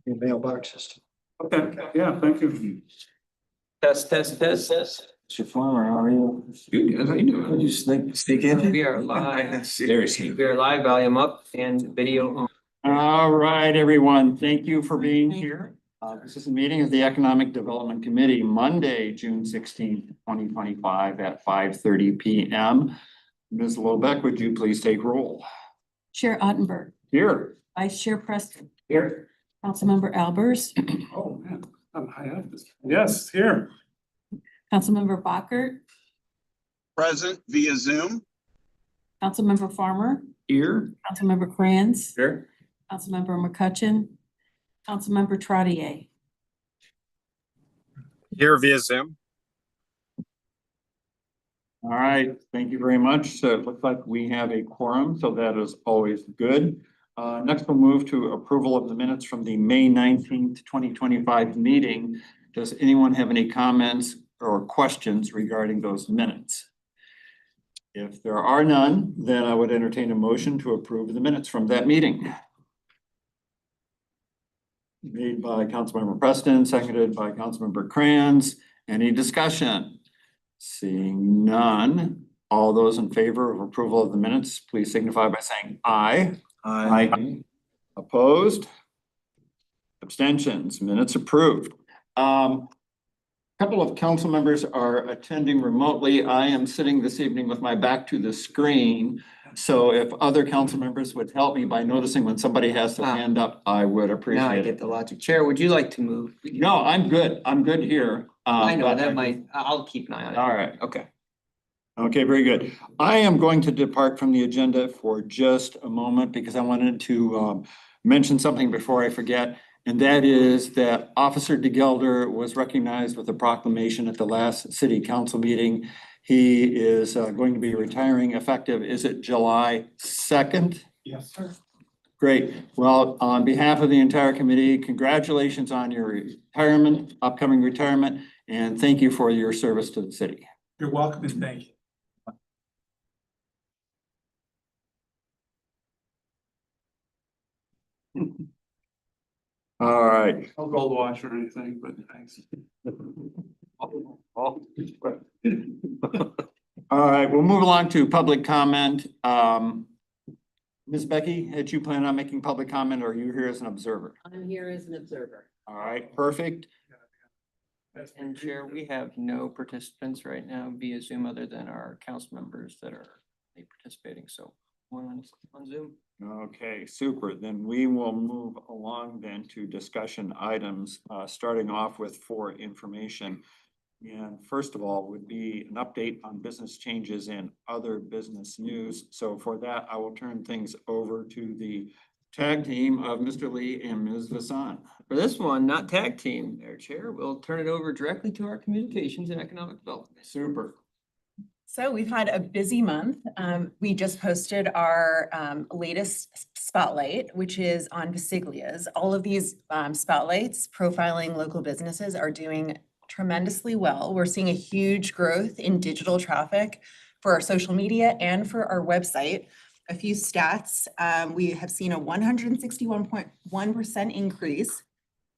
Your mailbox system. Okay, yeah, thank you. Test. Mr. Farmer, how are you? Good, how you doing? Could you speak in? We are live. Seriously. We are live, volume up and video on. All right, everyone, thank you for being here. This is a meeting of the Economic Development Committee, Monday, June 16th, 2025 at 5:30 p.m. Ms. Lobeck, would you please take roll? Chair Ottenberg, Here. Vice Chair Preston, Here. Councilmember Albers, Oh, man, I'm high up this. Yes, here. Councilmember Bockert, Present via Zoom. Councilmember Farmer, Here. Councilmember Kranz, Here. Councilmember McCutcheon, Councilmember Trottier. Here via Zoom. All right, thank you very much. So it looks like we have a quorum, so that is always good. Next, we'll move to approval of the minutes from the May 19th, 2025 meeting. Does anyone have any comments or questions regarding those minutes? If there are none, then I would entertain a motion to approve the minutes from that meeting. Made by Councilmember Preston, seconded by Councilmember Kranz. Any discussion? Seeing none, all those in favor of approval of the minutes, please signify by saying aye. Aye. Opposed? Abstentions, minutes approved. Couple of council members are attending remotely. I am sitting this evening with my back to the screen. So if other council members would help me by noticing when somebody has their hand up, I would Now I appreciate get it. the logic. Chair, would you like to move? No, I'm good. I'm good here. I know, but that might, I'll keep an eye on it. All right. Okay. Okay, very good. I am going to depart from the agenda for just a moment because I wanted to mention something before I forget. And that is that Officer DeGelder was recognized with a proclamation at the last city council meeting. He is going to be retiring effective, is it July 2nd? Yes, sir. Great. Well, on behalf of the entire committee, congratulations on your retirement, upcoming retirement, and thank you for your service to the city. You're welcome and thank you. All right. No gold wash or anything, but thanks. All right, we'll move along to public comment. Ms. Becky, had you planned on making public comment or are you here as an observer? I'm here as an observer. All right, perfect. And Chair, we have no participants right now via Zoom other than our council members that are participating. So one on Zoom. Okay, super. Then we will move along then to discussion items, starting off with for information. And first of all would be an update on business changes and other business news. So for that, I will turn things over to the tag team of Mr. Lee and Ms. Vassan. For this one, not tag team there, Chair, we'll turn it over directly to our communications and economic development. Super. So we've had a busy month. We just posted our latest spotlight, which is on Visiglia's. All of these spotlights profiling local businesses are doing tremendously well. We're seeing a huge growth in digital traffic for our social media and for our website. A few stats, we have seen a 161.1% increase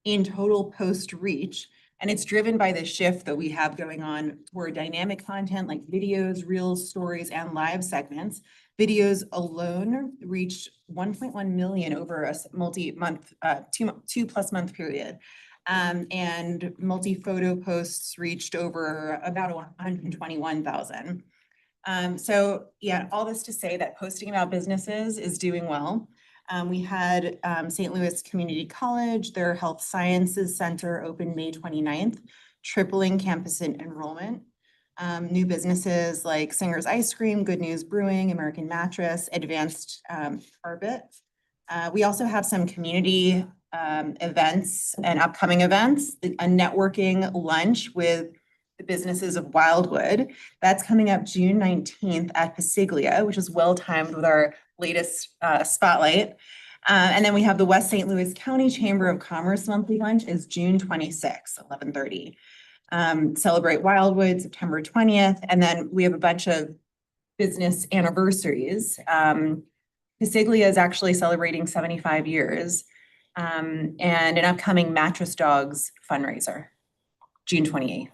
in total post reach. And it's driven by the shift that we have going on toward dynamic content like videos, reels, stories, and live segments. Videos alone reached 1.1 million over a multi-month, 2+ month period. And multi-photo posts reached over about 121,000. So yeah, all this to say that posting about businesses is doing well. We had St. Louis Community College, their Health Sciences Center opened May 29th, tripling campus enrollment. New businesses like Singer's Ice Cream, Good News Brewing, American Mattress, Advanced Carpet. We also have some community events and upcoming events, a networking lunch with the businesses of Wildwood. That's coming up June 19th at Visiglia, which is well timed with our latest spotlight. And then we have the West St. Louis County Chamber of Commerce monthly lunch is June 26th, 11:30. Celebrate Wildwood, September 20th. And then we have a bunch of business anniversaries. Visiglia is actually celebrating 75 years. and an upcoming Mattress Dogs fundraiser, June 28th.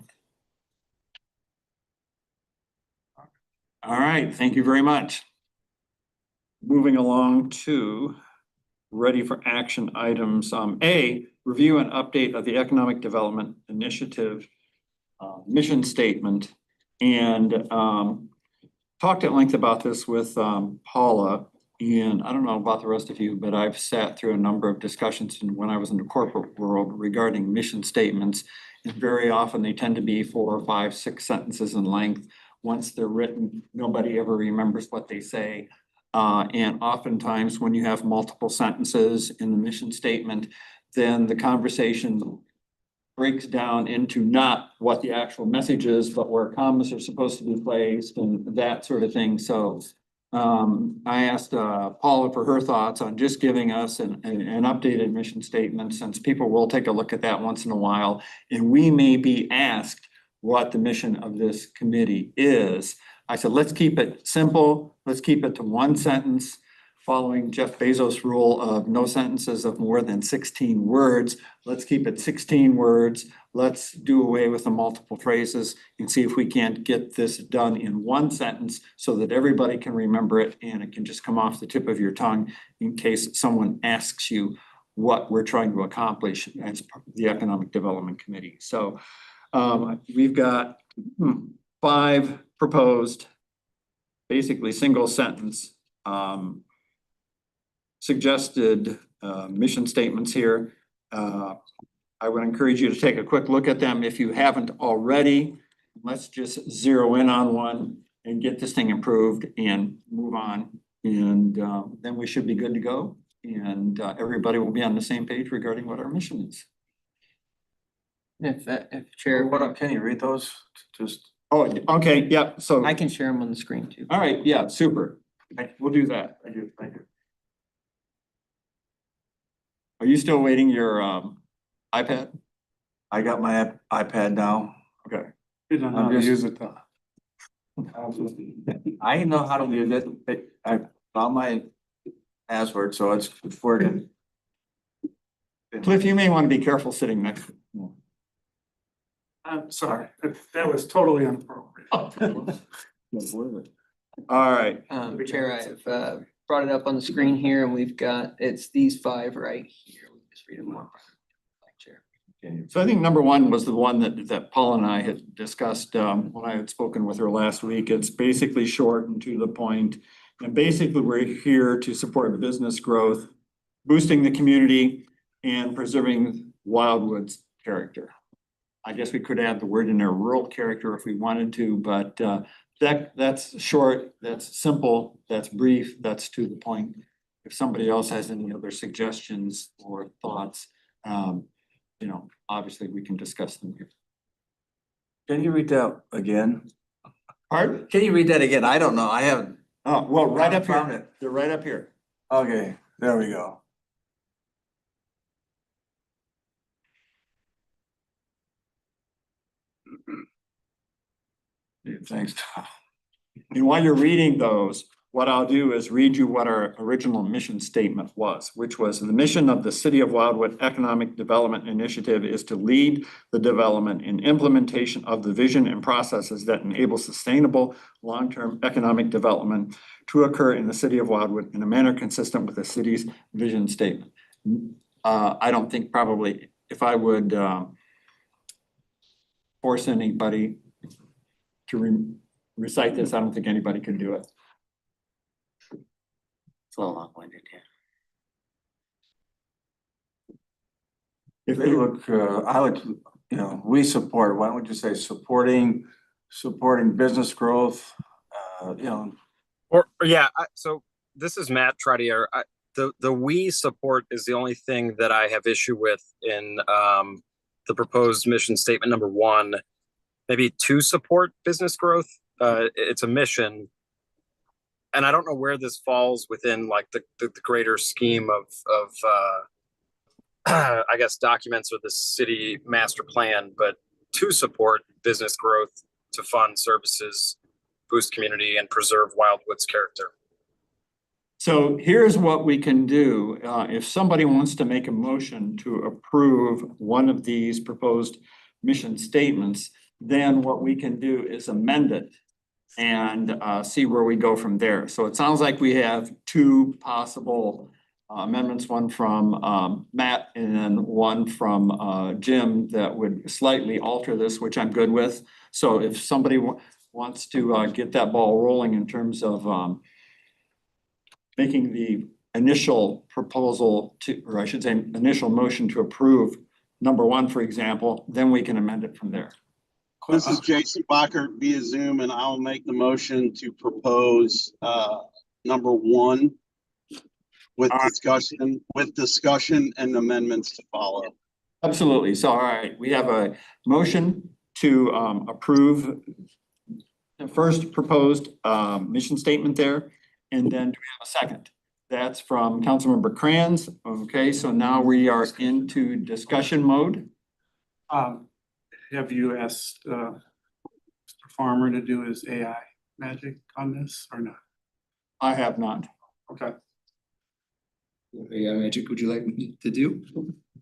All right, thank you very much. Moving along to ready for action items. A, review and update of the Economic Development Initiative mission statement. And talked at length about this with Paula. And I don't know about the rest of you, but I've sat through a number of discussions when I was in the corporate world regarding mission statements. And very often they tend to be 4 or 5, 6 sentences in length. Once they're written, nobody ever remembers what they say. And oftentimes when you have multiple sentences in the mission statement, then the conversation breaks down into not what the actual message is, but where commas are supposed to be placed and that sort of thing. So I asked Paula for her thoughts on just giving us an updated mission statement, since people will take a look at that once in a while. And we may be asked what the mission of this committee is. I said, let's keep it simple. Let's keep it to 1 sentence, following Jeff Bezos' rule of no sentences of more than 16 words. Let's keep it 16 words. Let's do away with the multiple phrases and see if we can't get this done in 1 sentence so that everybody can remember it and it can just come off the tip of your tongue in case someone asks you what we're trying to accomplish as the Economic Development Committee. So we've got 5 proposed, basically single sentence suggested mission statements here. I would encourage you to take a quick look at them if you haven't already. Let's just zero in on one and get this thing improved and move on. And then we should be good to go. And everybody will be on the same page regarding what our mission is. If Chair, Can you read those? Just. Oh, okay, yeah, so, I can share them on the screen too. all right, yeah, super. We'll do that. Thank you, thank you. Are you still waiting your iPad? I got my iPad now. Okay. You don't know how to use it though. I know how to use it. I found my password, so it's working. Cliff, you may want to be careful sitting next to me. I'm sorry, that was totally inappropriate. All right, Chair, I've brought it up on the screen here and we've got, it's these 5 right here. We'll just read them all. Chair. so I think number 1 was the one that Paul and I had discussed when I had spoken with her last week. It's basically short and to the point. And basically, we're here to support business growth, boosting the community, and preserving Wildwood's character. I guess we could add the word in there, rural character, if we wanted to, but that's short, that's simple, that's brief, that's to the point. If somebody else has any other suggestions or thoughts, you know, obviously we can discuss them here. Can you read that again? Pardon? Can you read that again? I don't know. I haven't. Oh, well, right up Found here. it. They're right up here. Okay, there we go. Thanks, Tom. And while you're reading those, what I'll do is read you what our original mission statement was, which was the mission of the City of Wildwood Economic Development Initiative is to lead the development and implementation of the vision and processes that enable sustainable long-term economic development to occur in the City of Wildwood in a manner consistent with the city's vision statement. I don't think probably if I would force anybody to recite this, I don't think anybody could do it. It's a little long-winded, yeah. If They look, I would, you know, we support, why don't you say supporting business growth, you know. Or yeah, so this is Matt Trottier. The we support is the only thing that I have issue with in the proposed mission statement number 1. Maybe to support business growth. It's a mission. And I don't know where this falls within like the greater scheme of I guess documents or the city master plan, but to support business growth, to fund services, boost community, and preserve Wildwood's character. So here's what we can do. If somebody wants to make a motion to approve one of these proposed mission statements, then what we can do is amend it and see where we go from there. So it sounds like we have two possible amendments, one from Matt and then one from Jim that would slightly alter this, which I'm good with. So if somebody wants to get that ball rolling in terms of making the initial proposal to, or I should say, initial motion to approve number one, for example, then we can amend it from there. This is Jason Bacher via Zoom, and I'll make the motion to propose number one with discussion and amendments to follow. Absolutely. So, all right, we have a motion to approve the first proposed mission statement there. And then do we have a second? That's from Councilmember Kranz. Okay, so now we are into discussion mode. Have you asked Mr. Farmer to do his AI magic on this or not? I have not. Okay. AI magic would you like me to do?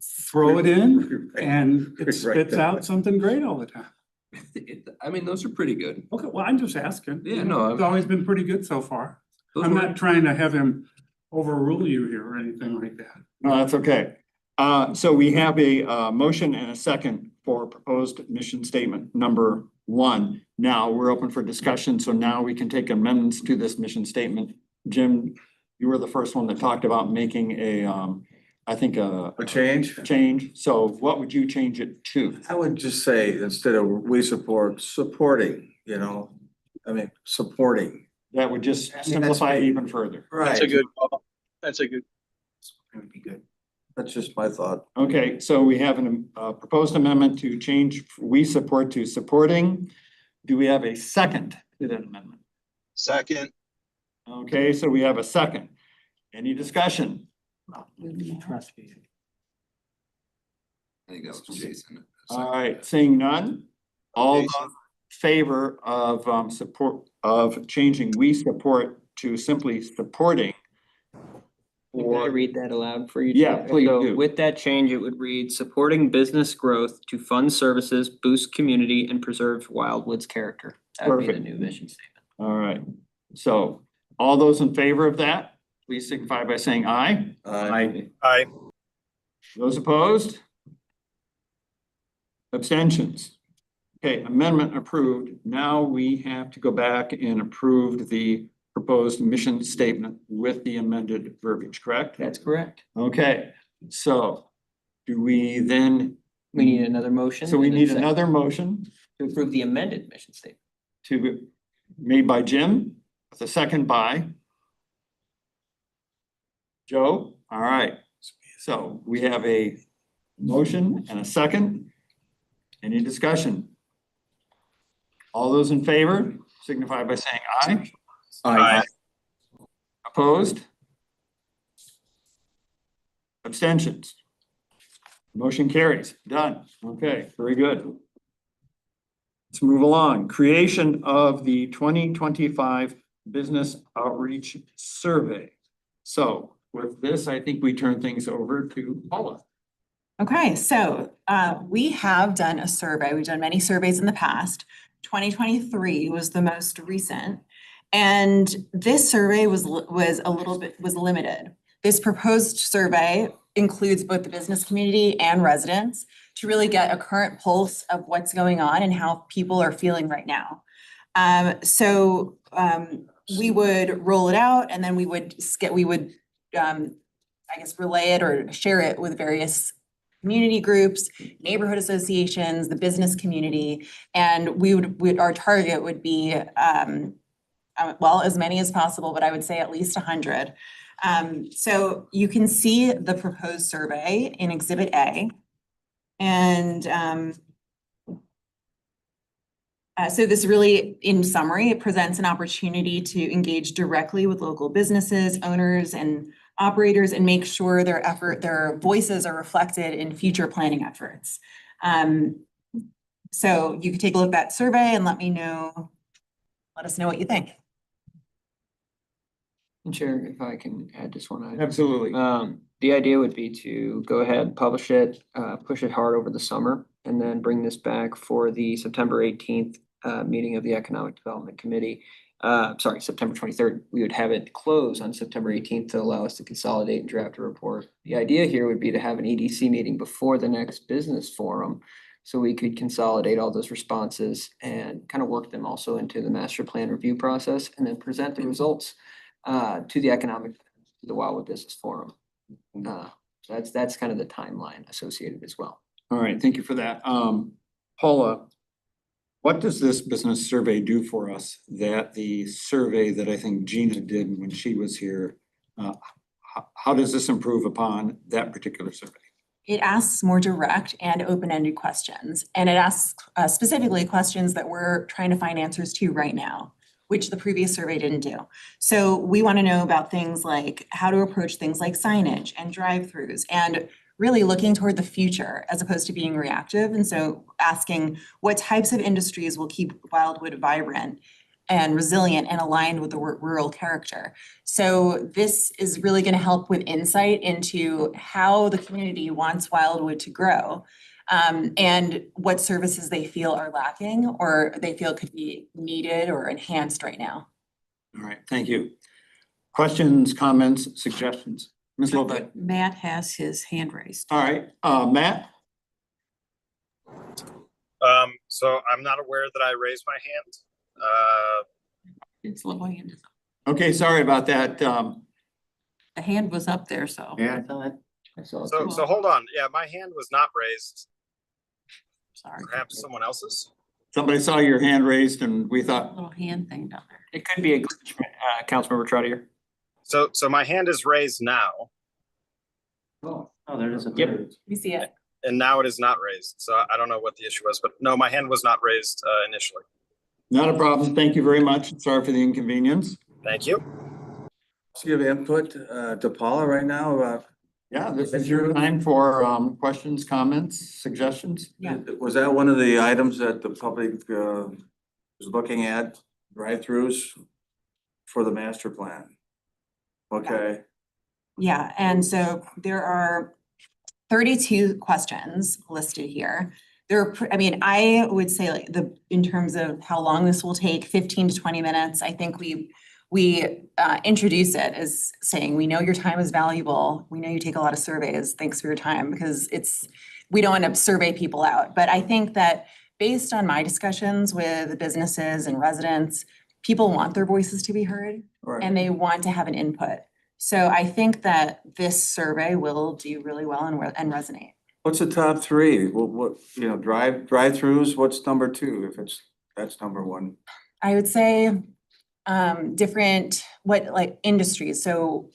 Throw it in and it spits out something great all the time. I mean, those are pretty good. Okay, well, I'm just asking. Yeah, no, It's always been pretty good so far. those I'm were- not trying to have him overrule you here or anything like that. No, that's okay. So we have a motion and a second for proposed mission statement number one. Now we're open for discussion, so now we can take amendments to this mission statement. Jim, you were the first one that talked about making I think a A change? change. So what would you change it to? I would just say, instead of we support, supporting, you know, I mean, supporting. That would just I mean, that's simplify it me. even further. That's a good call. That's a good. That would be good. That's just my thought. Okay, so we have a proposed amendment to change we support to supporting. Do we have a second to that amendment? Second, Okay, so we have a second. Any discussion? I think that was Jason. All right, seeing none. All those Jason. in favor of support of changing we support to simply supporting. Can I Or, read that aloud for you? Yeah, Chair? please So do. with that change, it would read, supporting business growth to fund services, boost community, and preserve Wildwood's character. That would be the Perfect. new vision statement. all right, so all those in favor of that, please signify by saying aye. Aye. Those opposed? Abstentions? Okay, amendment approved. Now we have to go back and approve the proposed mission statement with the amended verbiage, correct? That's correct. Okay, so do we then, We need another motion. so we and a need second another motion To approve the amended mission statement. to, made by Jim, with a second by Joe. All right, so we have a motion and a second. Any discussion? All those in favor signify by saying aye. Aye. Opposed? Abstentions? Motion carries. Done. Okay, very good. Let's move along. Creation of the 2025 Business Outreach Survey. So with this, I think we turn things over to Paula. Okay, so we have done a survey. We've done many surveys in the past. 2023 was the most recent. And this survey was limited. This proposed survey includes both the business community and residents to really get a current pulse of what's going on and how people are feeling right now. We would roll it out and then we would relay it or share it with various community groups, neighborhood associations, the business community, and our target would be as many as possible, but I would say at least 100. So you can see the proposed survey in Exhibit A. And so this really, in summary, it presents an opportunity to engage directly with local businesses, owners, and operators and make sure their voices are reflected in future planning efforts. So you can take a look at that survey and let us know what you think. And Chair, if I can add just one item. Absolutely. The idea would be to go ahead, publish it, push it hard over the summer, and then bring this back for the September 18th meeting of the Economic Development Committee. Sorry, September 23rd. We would have it close on September 18th to allow us to consolidate and draft a report. The idea here would be to have an EDC meeting before the next business forum, so we could consolidate all those responses and kind of work them also into the master plan review process, and then present the results to the Wildwood Business Forum. So that's kind of the timeline associated as well. All right, thank you for that. Paula, what does this business survey do for us that the survey that I think Gina did when she was here, how does this improve upon that particular survey? It asks more direct and open-ended questions, and it asks specifically questions that we're trying to find answers to right now, which the previous survey didn't do. So we want to know about things like how to approach things like signage and drive-throughs, and really looking toward the future as opposed to being reactive. And so asking what types of industries will keep Wildwood vibrant and resilient and aligned with the rural character. So this is really going to help with insight into how the community wants Wildwood to grow, and what services they feel are lacking or they feel could be needed or enhanced right now. All right, thank you. Questions, comments, suggestions? Ms. Lopez? Matt has his hand raised. All right, Matt? So I'm not aware that I raised my hand. It's little hand. Okay, sorry about that. The hand was up there, so. Yeah. I saw it So too. hold on. Yeah, my hand was not raised. Sorry. Perhaps someone else's? Somebody saw your hand raised and we thought, Little hand thing down there. It could be a glitch, Councilmember Trotter. So my hand is raised now, Oh, there is a. Let me see it. and now it is not raised. So I don't know what the issue was, but no, my hand was not raised initially. not a problem. Thank you very much. Sorry for the inconvenience. Thank you. Let's give input to Paula right now about, Yeah, this is your time for questions, comments, suggestions. Yeah. was that one of the items that the public was looking at, drive-throughs for the master plan? Okay, Yeah, and so there are 32 questions listed here. I mean, I would say like in terms of how long this will take, 15 to 20 minutes, I think we introduce it as saying, we know your time is valuable. We know you take a lot of surveys. Thanks for your time, because we don't want to survey people out. But I think that based on my discussions with businesses and residents, people want their voices to be heard right. and they want to have an input. So I think that this survey will do really well and resonate. What's the top three? What, drive-throughs, what's number two, if that's number one? I would say different, like industries. So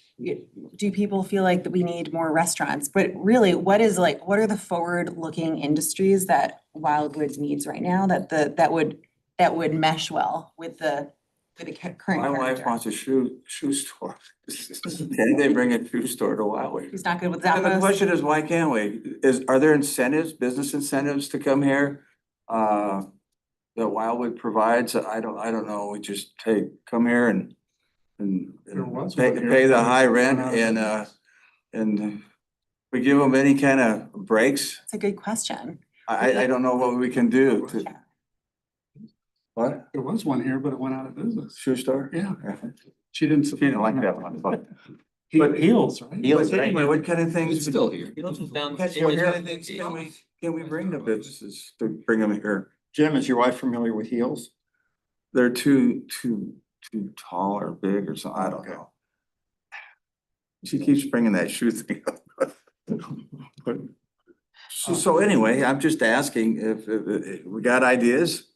do people feel like that we need more restaurants? But really, what are the forward-looking industries that Wildwood needs right now that would mesh well with the current My wife character? wants a shoe store. Can they bring a shoe store to Wildwood? Who's not good with The Zappos? question is, why can't we? Are there incentives, business incentives to come here? That Wildwood provides? I don't know. We just, hey, come here and There was pay one here. pay the high rent and we give them any kind of breaks. It's a good question. I don't know what we can do to. Yeah. What? There was one here, but it went out of business. Shoe store? Yeah, she didn't. She didn't like that one, but. But Heels, right? But anyway, what kind of things? It's still here. He lives down. What kind of things can we bring to businesses to bring them here? Jim, is your wife familiar with Heels? They're too tall or big or something, I don't know. She keeps bringing that shoe thing up. But- So anyway, I'm just asking if we got ideas.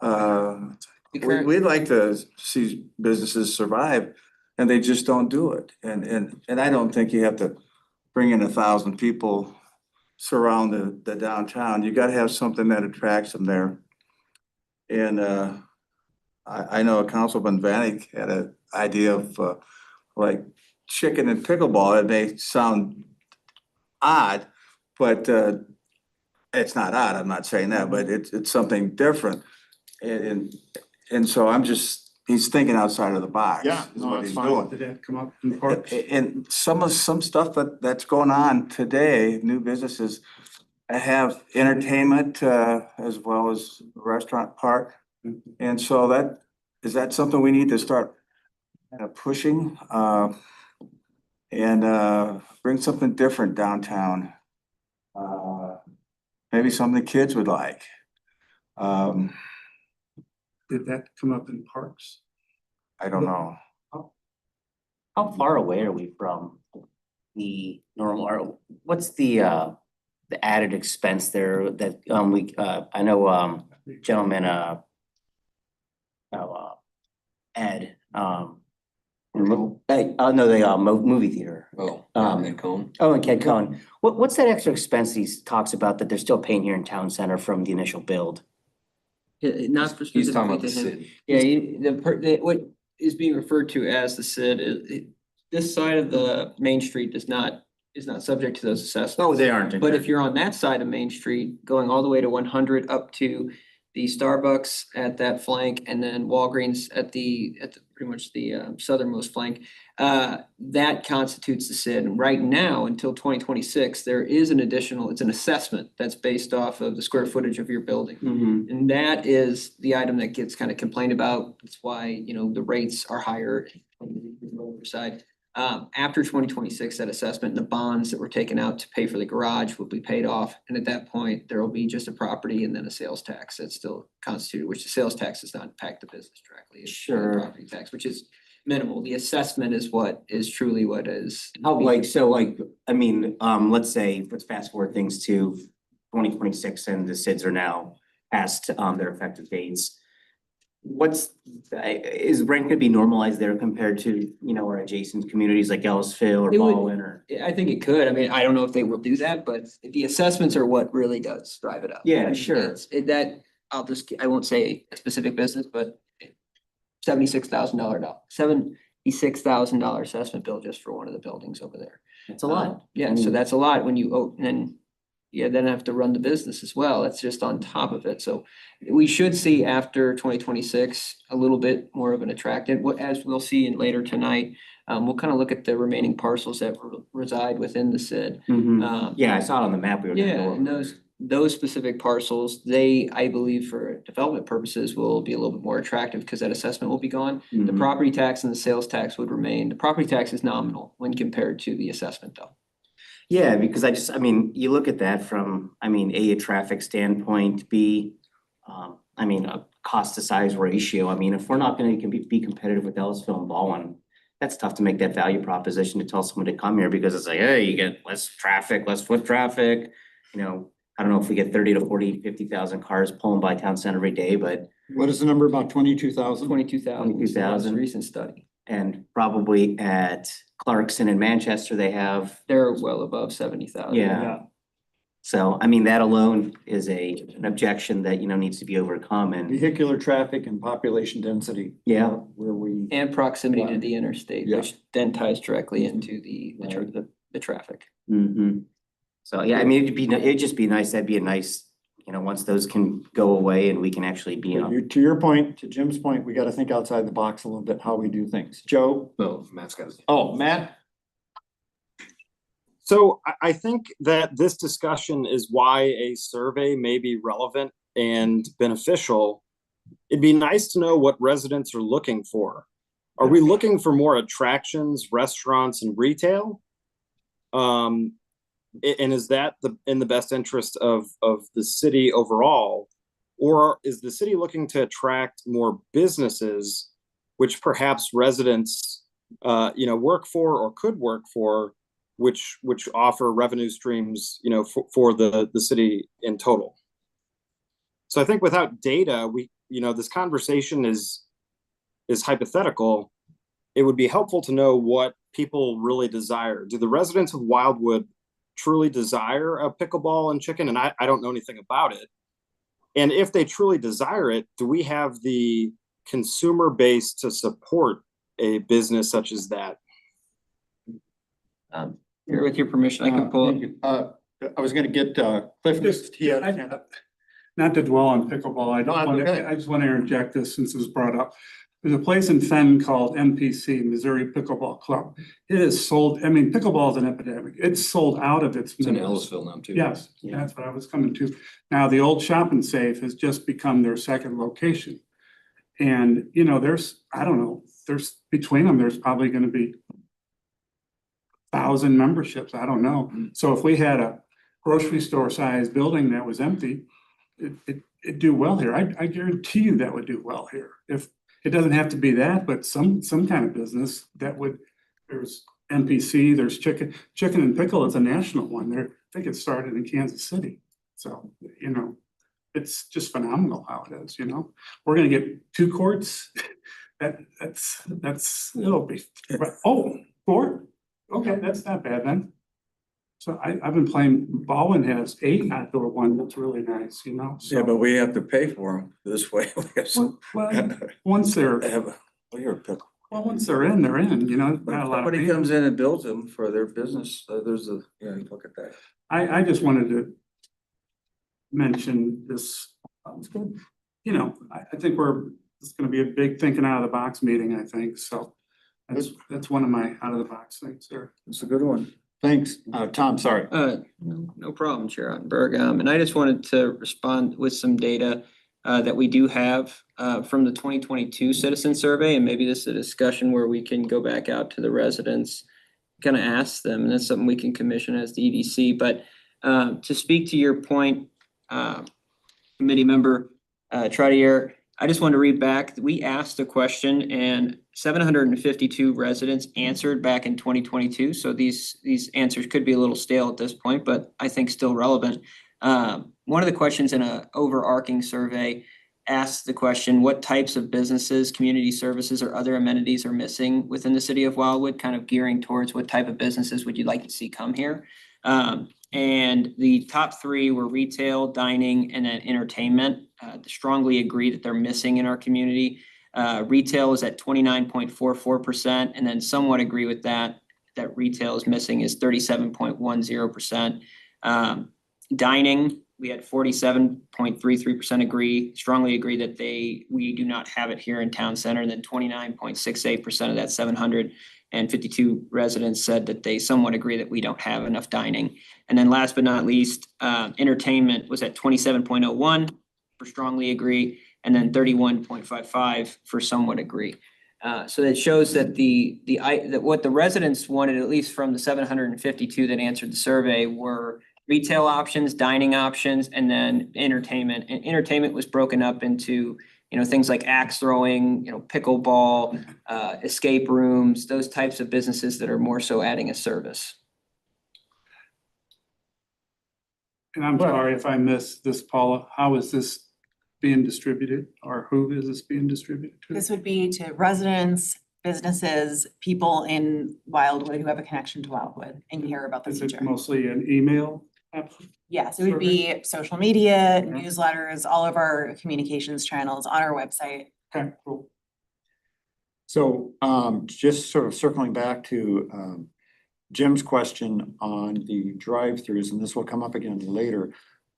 We'd like to see businesses survive and they just don't do it. And I don't think you have to bring in 1,000 people surround the downtown. You gotta have something that attracts them there. And I know Councilman Vanek had an idea of like chicken and pickleball. It may sound odd, but it's not odd. I'm not saying that, but it's something different. And so I'm just he's thinking outside of the box. Yeah, Is no, what that's he's fine. doing. Did that come up in parks? And some stuff that's going on today, new businesses have entertainment as well as restaurant park. And so is that something we need to start pushing and bring something different downtown? Maybe something the kids would like. Did that come up in parks? I don't know. How far away are we from the normal, or what's the added expense there that, I know, gentleman, Ed, no, the movie theater. Oh, and Cone. Oh, and Ken Cohen. What's that extra expense he talks about that they're still paying here in town center from the initial build? Not for He's talking about the specifically to him. city. Yeah, what is being referred to as the SID, this side of the Main Street is not subject to those assessments. No, they aren't. But if you're on that side of Main Street, going all the way to 100 up to the Starbucks at that flank and then Walgreens at the pretty much the southernmost flank, that constitutes the SID. And right now, until 2026, there is an additional, it's an assessment that's based off of the square footage of your building. Mhm. And that is the item that gets kind of complained about. That's why, you know, the rates are higher on the lower side. After 2026, that assessment and the bonds that were taken out to pay for the garage will be paid off. And at that point, there will be just a property and then a sales tax that's still constituted, which the sales tax does not impact the business directly. It's the Sure. Property tax, which is minimal. The assessment is what is truly what is. How, I mean, let's say, let's fast forward things to 2026 and the SIDs are now past their effective dates. Is rent gonna be normalized there compared to, you know, our adjacent communities like Ellisville or It would- Baldwin or? I think it could. I mean, I don't know if they will do that, but the assessments are what really does drive it up. Yeah, I mean, sure. I won't say a specific business, but $76,000 assessment bill just for one of the buildings over there. It's a lot. Yeah, so that's a lot when you, and then, then have to run the business as well. That's just on top of it. So we should see after 2026, a little bit more of an attractive, as we'll see in later tonight. We'll kind of look at the remaining parcels that reside within the SID. Yeah, I saw it on the map. We were gonna Yeah, go and over. those specific parcels, they, I believe for development purposes, will be a little bit more attractive because that assessment will be gone. The Mhm. property tax and the sales tax would remain. The property tax is nominal when compared to the assessment though. Yeah, because I mean, you look at that from, I mean, A traffic standpoint, B, I mean, a cost to size ratio. I mean, if we're not gonna be competitive with Ellisville and Baldwin, that's tough to make that value proposition to tell someone to come here because it's like, hey, you get less traffic, less foot traffic. You know, I don't know if we get 30 to 40, 50,000 cars pulling by town center every day, but, What is the number, about 22,000? 22,000. 22,000. Recent study. and probably at Clarkson and Manchester, they have, They're well above 70,000. yeah. So, I mean, that alone is an objection that, you know, needs to be overcome and, Vehicular traffic and population density. yeah. Where we. And proximity to the interstate, Yeah. which then ties directly into the traffic. Mm-hmm. So, yeah, I mean, it'd just be nice, that'd be a nice, you know, once those can go away and we can actually be, you know. To your point, to Jim's point, we gotta think outside the box a little bit, how we do things. Joe? No, Matt's got it. Oh, Matt? So I think that this discussion is why a survey may be relevant and beneficial. It'd be nice to know what residents are looking for. Are we looking for more attractions, restaurants, and retail? And is that in the best interest of the city overall? Or is the city looking to attract more businesses, which perhaps residents, work for or could work for, which offer revenue streams, for the city in total? So I think without data, this conversation is hypothetical. It would be helpful to know what people really desire. Do the residents of Wildwood truly desire a pickleball and chicken? And I don't know anything about it. And if they truly desire it, do we have the consumer base to support a business such as that? Here, with your permission, I can pull up. I was gonna get Cliff. Just, He had- not to dwell on pickleball, No, that's okay. I just want to interject this since it was brought up. There's a place in Fenn called MPC, Missouri Pickleball Club. It is sold, I mean, pickleball is an epidemic. It's sold out of its. It's in members. Ellisville now too. Yes, that's what I was coming to. Now, the old Shop and Save has just become their second location. And, you know, there's, I don't know, there's, between them, there's probably gonna be 1,000 memberships, I don't know. So if we had a grocery store sized building that was empty, it'd do well here. I guarantee you that would do well here. If, it doesn't have to be that, but some kind of business that would, there's NPC, there's Chicken and Pickle, it's a national one. I think it started in Kansas City. So, you know, it's just phenomenal how it is, you know? We're gonna get 2 courts. That's, it'll be, oh, 4? Okay, that's not bad then. So I've been playing, Baldwin has 8 outdoor one, that's really nice, you know? Yeah, So- but we have to pay for them this way. We have some- Well, once they're, Well, you're a pickle. well, once they're in, you know, But not if a lot of. somebody people. comes in and builds them for their business, there's a, yeah, you look at that. I just wanted to mention this, it's good. You know, I think it's gonna be a big thinking out of the box meeting, I think, so. That's one of my out of the box things there. It's a good one. Thanks. Tom, sorry. No problem, Chair Ottenberg. And I just wanted to respond with some data that we do have from the 2022 citizen survey, and maybe this is a discussion where we can go back out to the residents, kind of ask them, and that's something we can commission as the EDC. But to speak to your point, committee member Trottier, I just want to read back. We asked a question and 752 residents answered back in 2022. So these answers could be a little stale at this point, but I think still relevant. One of the questions in an overarching survey asked the question, what types of businesses, community services, or other amenities are missing within the city of Wildwood, kind of gearing towards what type of businesses would you like to see come here? And the top 3 were retail, dining, and then entertainment. Strongly agree that they're missing in our community. Retail is at 29.44%, and then somewhat agree with that retail is missing is 37.10%. Dining, we had 47.33% agree, strongly agree that we do not have it here in town center, and then 29.68% of that 752 residents said that they somewhat agree that we don't have enough dining. And then last but not least, entertainment was at 27.01 for strongly agree, and then 31.55 for somewhat agree. So that shows that that what the residents wanted, at least from the 752 that answered the survey, were retail options, dining options, and then entertainment. And entertainment was broken up into, you know, things like axe throwing, you know, pickleball, escape rooms, those types of businesses that are more so adding a service. And I'm sorry if I missed this, Paula, how is this being distributed, or who is this being distributed to? This would be to residents, businesses, people in Wildwood who have a connection to Wildwood and care about the Is it future. mostly an email? Yes, it would be social media, newsletters, all of our communications channels on our website. Okay, cool. So just sort of circling back to Jim's question on the drive-throughs, and this will come up again later.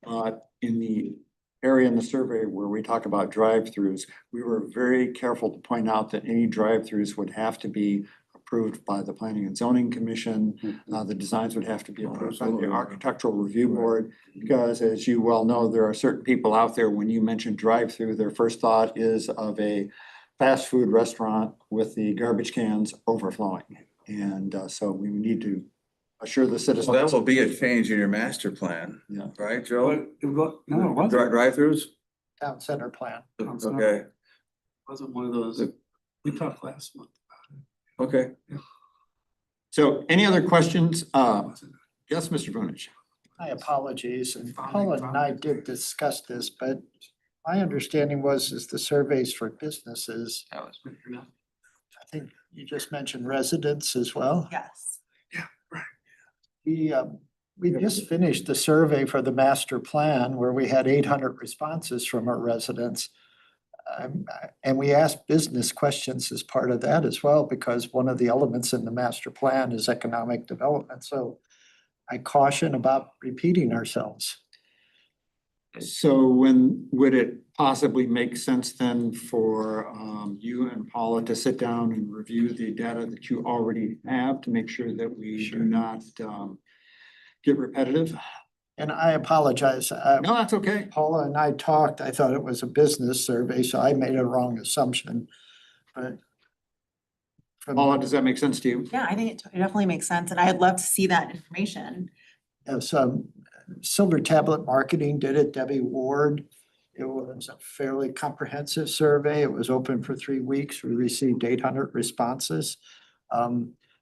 In the area in the survey where we talk about drive-throughs, we were very careful to point out that any drive-throughs would have to be approved by the Planning and Zoning Commission. The designs would have to be approved by the Architectural Review Board, because as you well know, there are certain people out there, when you mention drive-through, their first thought is of a fast food restaurant with the garbage cans overflowing. And so we need to assure the citizens. Well, that will be a change in your master plan, Yeah. right, Joe? No, it wasn't. Drive-throughs? Town center plan. Okay, Wasn't one of those, we talked last month. okay. So any other questions? Yes, Mr. Vunich. My apologies, and Paula and I did discuss this, but my understanding is the surveys for businesses, That was I think you just mentioned residents as well. Yes. We just finished the survey for the master plan where we had 800 responses from our residents. And we asked business questions as part of that as well, because one of the elements in the master plan is economic development. So I caution about repeating ourselves. So when would it possibly make sense then for you and Paula to sit down and review the data that you already have to make sure that we do not get repetitive? And I apologize. No, that's okay. Paula and I talked, I thought it was a business survey, so I made a wrong assumption, but. from- Paula, does that make sense to you? Yeah, I think it definitely makes sense, and I'd love to see that information. Some Silver Tablet Marketing did it, Debbie Ward. It was a fairly comprehensive survey. It was open for 3 weeks. We received 800 responses.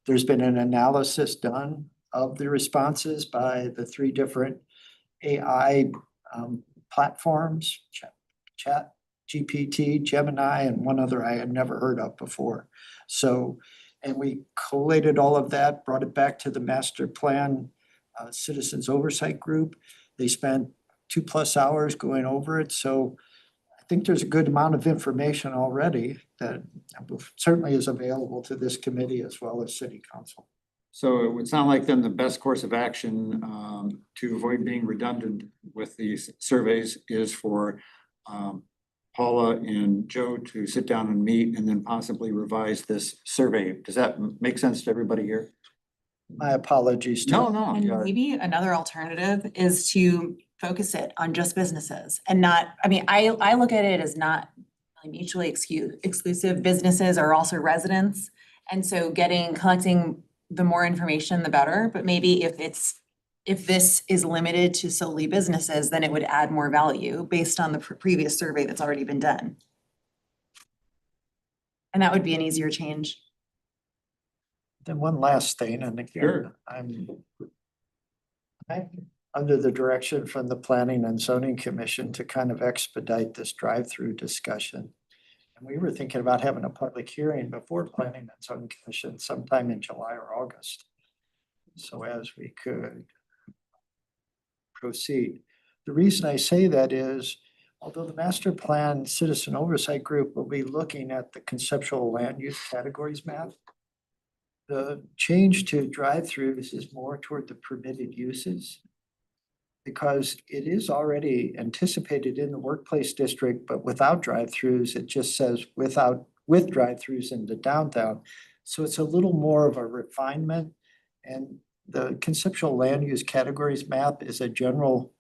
There's been an analysis done of the responses by the 3 different AI platforms, Chat GPT, Gemini, and one other I had never heard of before. So, and we collated all of that, brought it back to the master plan Citizens Oversight Group. They spent 2+ hours going over it. So I think there's a good amount of information already that certainly is available to this committee as well as City Council. So it would sound like then the best course of action to avoid being redundant with these surveys is for Paula and Joe to sit down and meet and then possibly revise this survey. Does that make sense to everybody here? My apologies. to- No. And maybe another alternative is to focus it on just businesses and not, I mean, I look at it as not really mutually exclusive. Businesses are also residents. And so collecting the more information, the better. But maybe if this is limited to solely businesses, then it would add more value based on the previous survey that's already been done. And that would be an easier change. Then one last thing, and Sure. again, I'm under the direction from the Planning and Zoning Commission to kind of expedite this drive-through discussion. And we were thinking about having a public hearing before Planning and Zoning Commission sometime in July or August. So as we could proceed. The reason I say that is, although the master plan citizen oversight group will be looking at the conceptual land use categories map, the change to drive-throughs is more toward the permitted uses. Because it is already anticipated in the workplace district, but without drive-throughs, it just says with drive-throughs in the downtown. So it's a little more of a refinement. And the conceptual land use categories map is a general,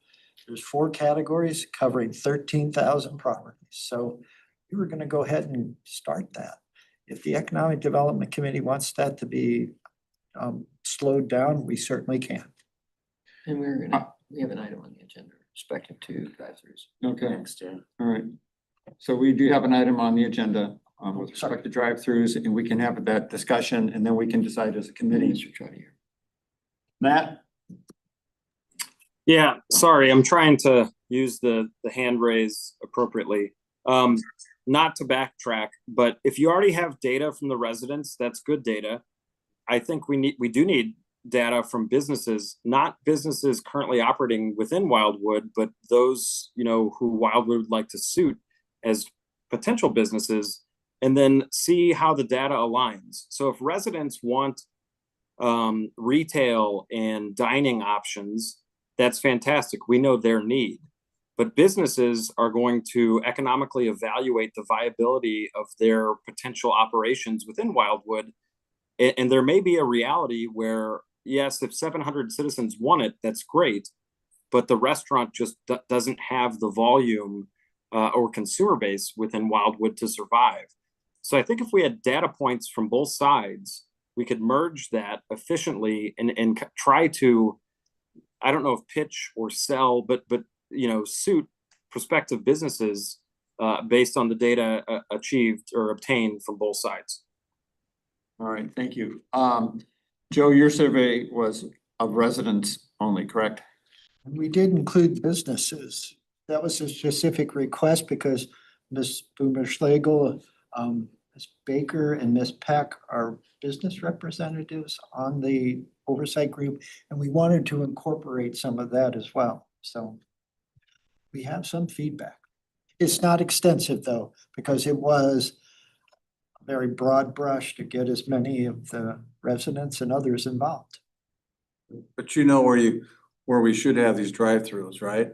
there's 4 categories covering 13,000 properties. So we were gonna go ahead and start that. If the Economic Development Committee wants that to be slowed down, we certainly can. And we have an item on the agenda respective to drive-throughs. Okay, Next, yeah. all right. So we do have an item on the agenda with respect to drive-throughs, and we can have that discussion, and then we can decide as a committee. Mr. Trotter. Matt? Yeah, sorry, I'm trying to use the hand raise appropriately. Not to backtrack, but if you already have data from the residents, that's good data. I think we do need data from businesses, not businesses currently operating within Wildwood, but those, who Wildwood would like to suit as potential businesses, and then see how the data aligns. So if residents want retail and dining options, that's fantastic. We know their need. But businesses are going to economically evaluate the viability of their potential operations within Wildwood. And there may be a reality where, yes, if 700 citizens want it, that's great. But the restaurant just doesn't have the volume or consumer base within Wildwood to survive. So I think if we had data points from both sides, we could merge that efficiently and try to, I don't know if pitch or sell, but suit prospective businesses based on the data achieved or obtained from both sides. All right, thank you. Joe, your survey was of residents only, correct? We did include businesses. That was a specific request because Ms. Boomer Schlegel, Ms. Baker, and Ms. Peck are business representatives on the oversight group, and we wanted to incorporate some of that as well. So we have some feedback. It's not extensive though, because it was a very broad brush to get as many of the residents and others involved. But where we should have these drive-throughs, right?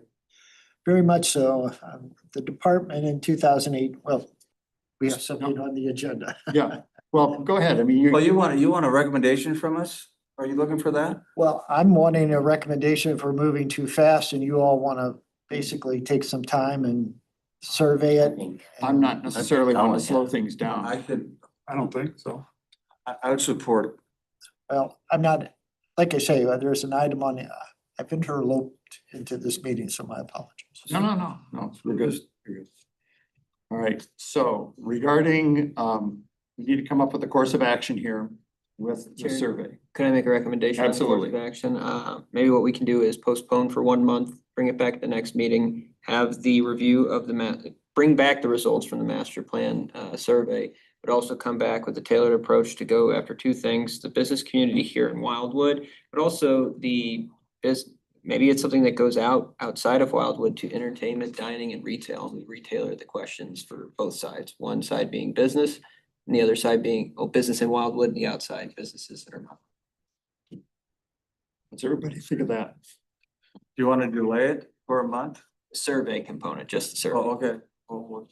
Very much so. The department in 2008, well, we have something on the agenda. Yeah, well, go ahead. I mean, Well, you want a recommendation from us? Are you looking for that? Well, I'm wanting a recommendation if we're moving too fast and you all want to basically take some time and survey I it. think. I'm not necessarily down want to with slow that. things down. I could, I don't think so. I would support it. Well, I'm not, like I say, there's an item on, I've interloped into this meeting, so my apologies. No, we're good. We're good. All right, so regarding, we need to come up with a course of action here with the Chair. survey. Could I make a recommendation? on the course Absolutely. of action? Maybe what we can do is postpone for 1 month, bring it back at the next meeting, have the review of bring back the results from the master plan survey, but also come back with a tailored approach to go after two things, the business community here in Wildwood, but also maybe it's something that goes outside of Wildwood to entertainment, dining and retail. And we retailer the questions for both sides, one side being business and the other side being, business in Wildwood and the outside businesses that are not. What's everybody think of that? Do you want to delay it for a month? Survey component, just the survey, Oh, okay. Oh,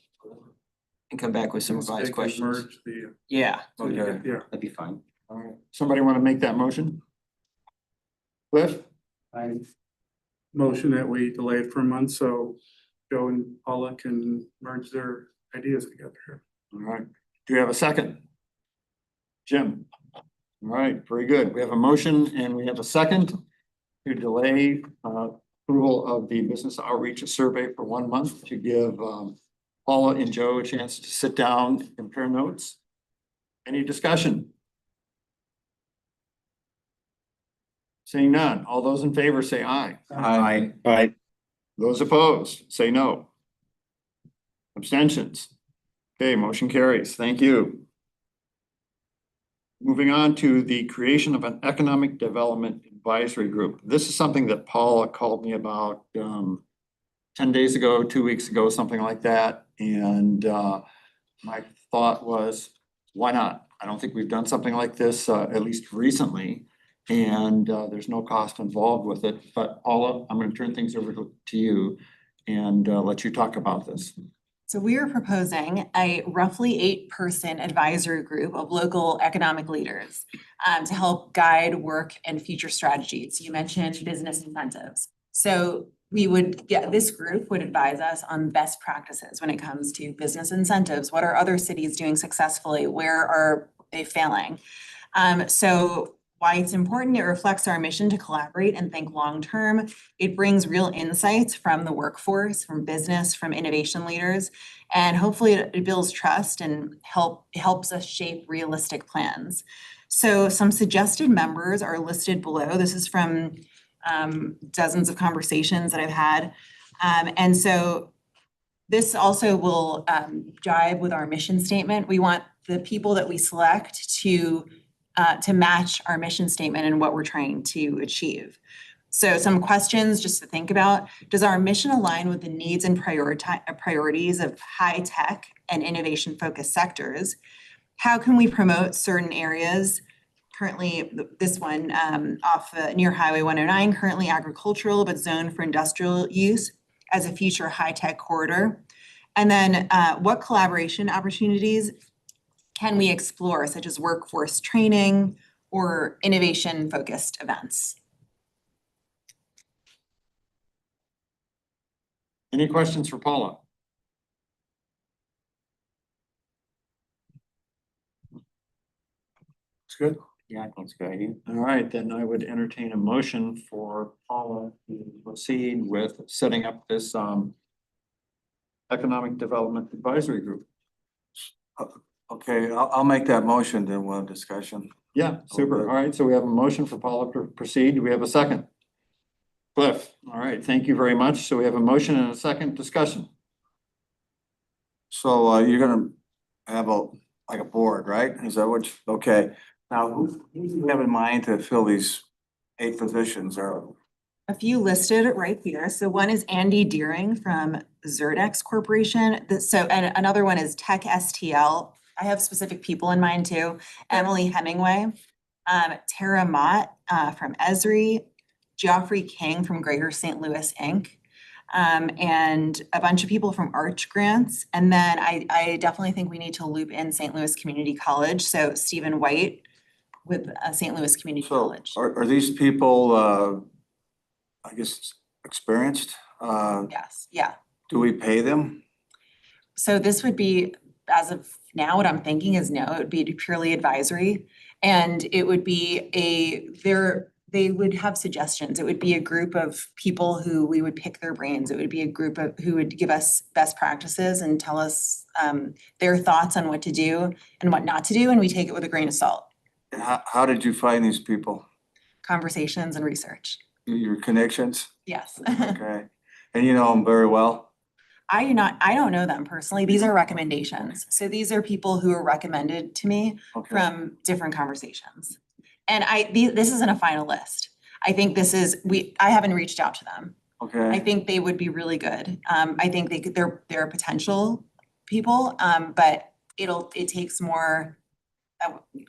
and come back with some They revised can questions. merge the, Yeah, okay. yeah. That'd be fine. All right, somebody want to make that motion? Cliff? I motion that we delay it for a month, so Joe and Paula can merge their ideas together here. All right, do you have a second? Jim? All right, very good. We have a motion and we have a second to delay approval of the business outreach survey for 1 month to give Paula and Joe a chance to sit down and compare notes. Any discussion? Seeing none, all those in favor say aye. Aye. Those opposed, say no. Abstentions. Okay, motion carries. Thank you. Moving on to the creation of an economic development advisory group. This is something that Paula called me about 10 days ago, 2 weeks ago, something like that. And my thought was, why not? I don't think we've done something like this, at least recently. And there's no cost involved with it. But Paula, I'm going to turn things over to you and let you talk about this. So we are proposing a roughly 8-person advisory group of local economic leaders to help guide work and future strategies. You mentioned business incentives. So this group would advise us on best practices when it comes to business incentives. What are other cities doing successfully? Where are they failing? So why it's important, it reflects our mission to collaborate and think long-term. It brings real insights from the workforce, from business, from innovation leaders, and hopefully it builds trust and helps us shape realistic plans. So some suggested members are listed below. This is from dozens of conversations that I've had. And so this also will jive with our mission statement. We want the people that we select to match our mission statement and what we're trying to achieve. So some questions just to think about. Does our mission align with the needs and priorities of high tech and innovation focused sectors? How can we promote certain areas? Currently, this one near Highway 109, currently agricultural but zoned for industrial use as a future high tech corridor. And then what collaboration opportunities can we explore, such as workforce training or innovation-focused events? Any questions for Paula? It's good. Yeah, I think it's a good idea. All right, then I would entertain a motion for Paula to proceed with setting up this economic development advisory group. Okay, I'll make that motion, then we'll have discussion. Yeah, super. Okay. All right, so we have a motion for Paula to proceed. Do we have a second? Cliff, all right, thank you very much. So we have a motion and a second discussion. So you're gonna have like a board, right? Is that what, okay. Now, who do you have in mind to fill these 8 positions or? A few listed right here. So one is Andy Deering from Zerdex Corporation. And another one is Tech STL. I have specific people in mind too. Emily Hemingway, Tara Mott from Esri, Geoffrey King from Greater St. Louis Inc., and a bunch of people from Arch Grants. And then I definitely think we need to loop in St. Louis Community College, so Stephen White with St. Louis Community So College. are these people, I guess, experienced? Yes, yeah. Do we pay them? So this would be, as of now, what I'm thinking is no, it would be purely advisory. And it would be they would have suggestions. It would be a group of people who we would pick their brains. It would be a group of who would give us best practices and tell us their thoughts on what to do and what not to do, and we take it with a grain of salt. How did you find these people? Conversations and research. Your connections? Yes. Okay. And you know them very well? I don't know them personally. These are recommendations. So these are people who are recommended to me Okay. from different conversations. And this isn't a final list. I think I haven't reached out to them. I Okay. think they would be really good. I think they're potential people, but it takes more,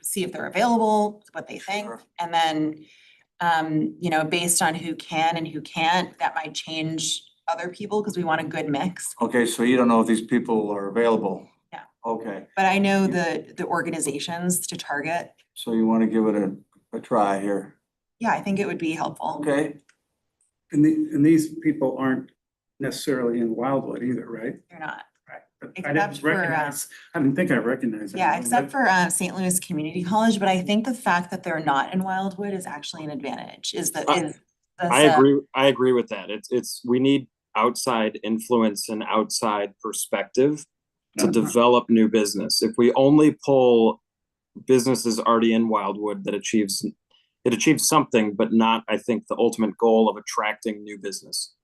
see if they're available, what they think. Sure. And then, based on who can and who can't, that might change other people because we want a good mix. Okay, so you don't know if these people are available? Yeah. Okay, But I know the organizations to target. so you want to give it a try here? Yeah, I think it would be helpful. Okay, And these people aren't necessarily in Wildwood either, right? They're not. Right. But I Except didn't for, recognize, I didn't think I recognized. Yeah, anyone, except but- for St. Louis Community College, but I think the fact that they're not in Wildwood is actually an advantage, I agree with that. We need outside influence and outside perspective to develop new business. If we only pull businesses already in Wildwood it achieves something, but not, I think, the ultimate goal of attracting new business.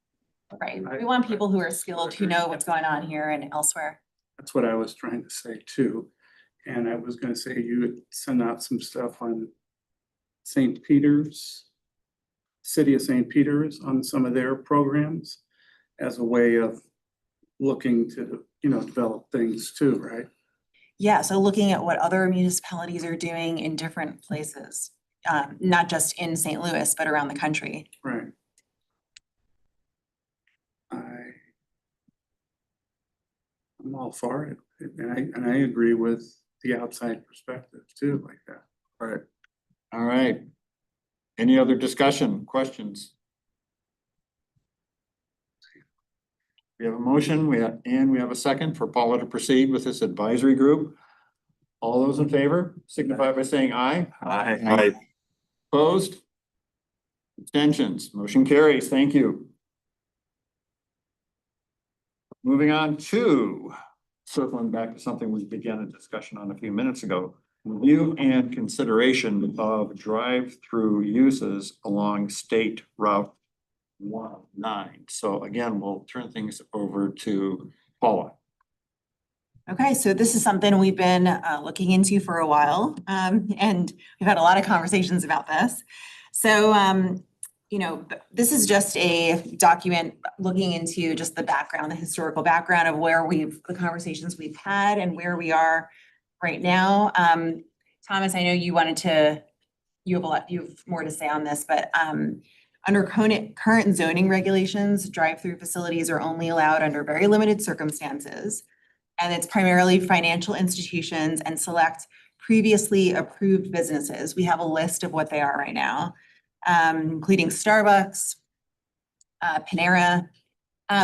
Right, we want people who are skilled, who know what's going on here and elsewhere. That's what I was trying to say too. And I was gonna say you would send out some stuff on St. Peter's, City of St. Peter's on some of their programs as a way of looking to, develop things too, right? Yeah, so looking at what other municipalities are doing in different places, not just in St. Louis, but around the country. Right. I'm all for it, and I agree with the outside perspective too, like that. right. All right. Any other discussion, questions? We have a motion, we have a second for Paula to proceed with this advisory group. All those in favor signify by saying aye. Aye. Opposed? Abstentions, motion carries, thank you. Moving on to, circling back to something we began a discussion on a few minutes ago. Review and consideration of drive-through uses along State Route 19. So again, we'll turn things over to Paula. Okay, so this is something we've been looking into for a while, and we've had a lot of conversations about this. So, this is just a document looking into just the background, the historical background of the conversations we've had and where we are right now. Thomas, I know you have more to say on this, but under current zoning regulations, drive-through facilities are only allowed under very limited circumstances. And it's primarily financial institutions and select previously approved businesses. We have a list of what they are right now, including Starbucks, Panera.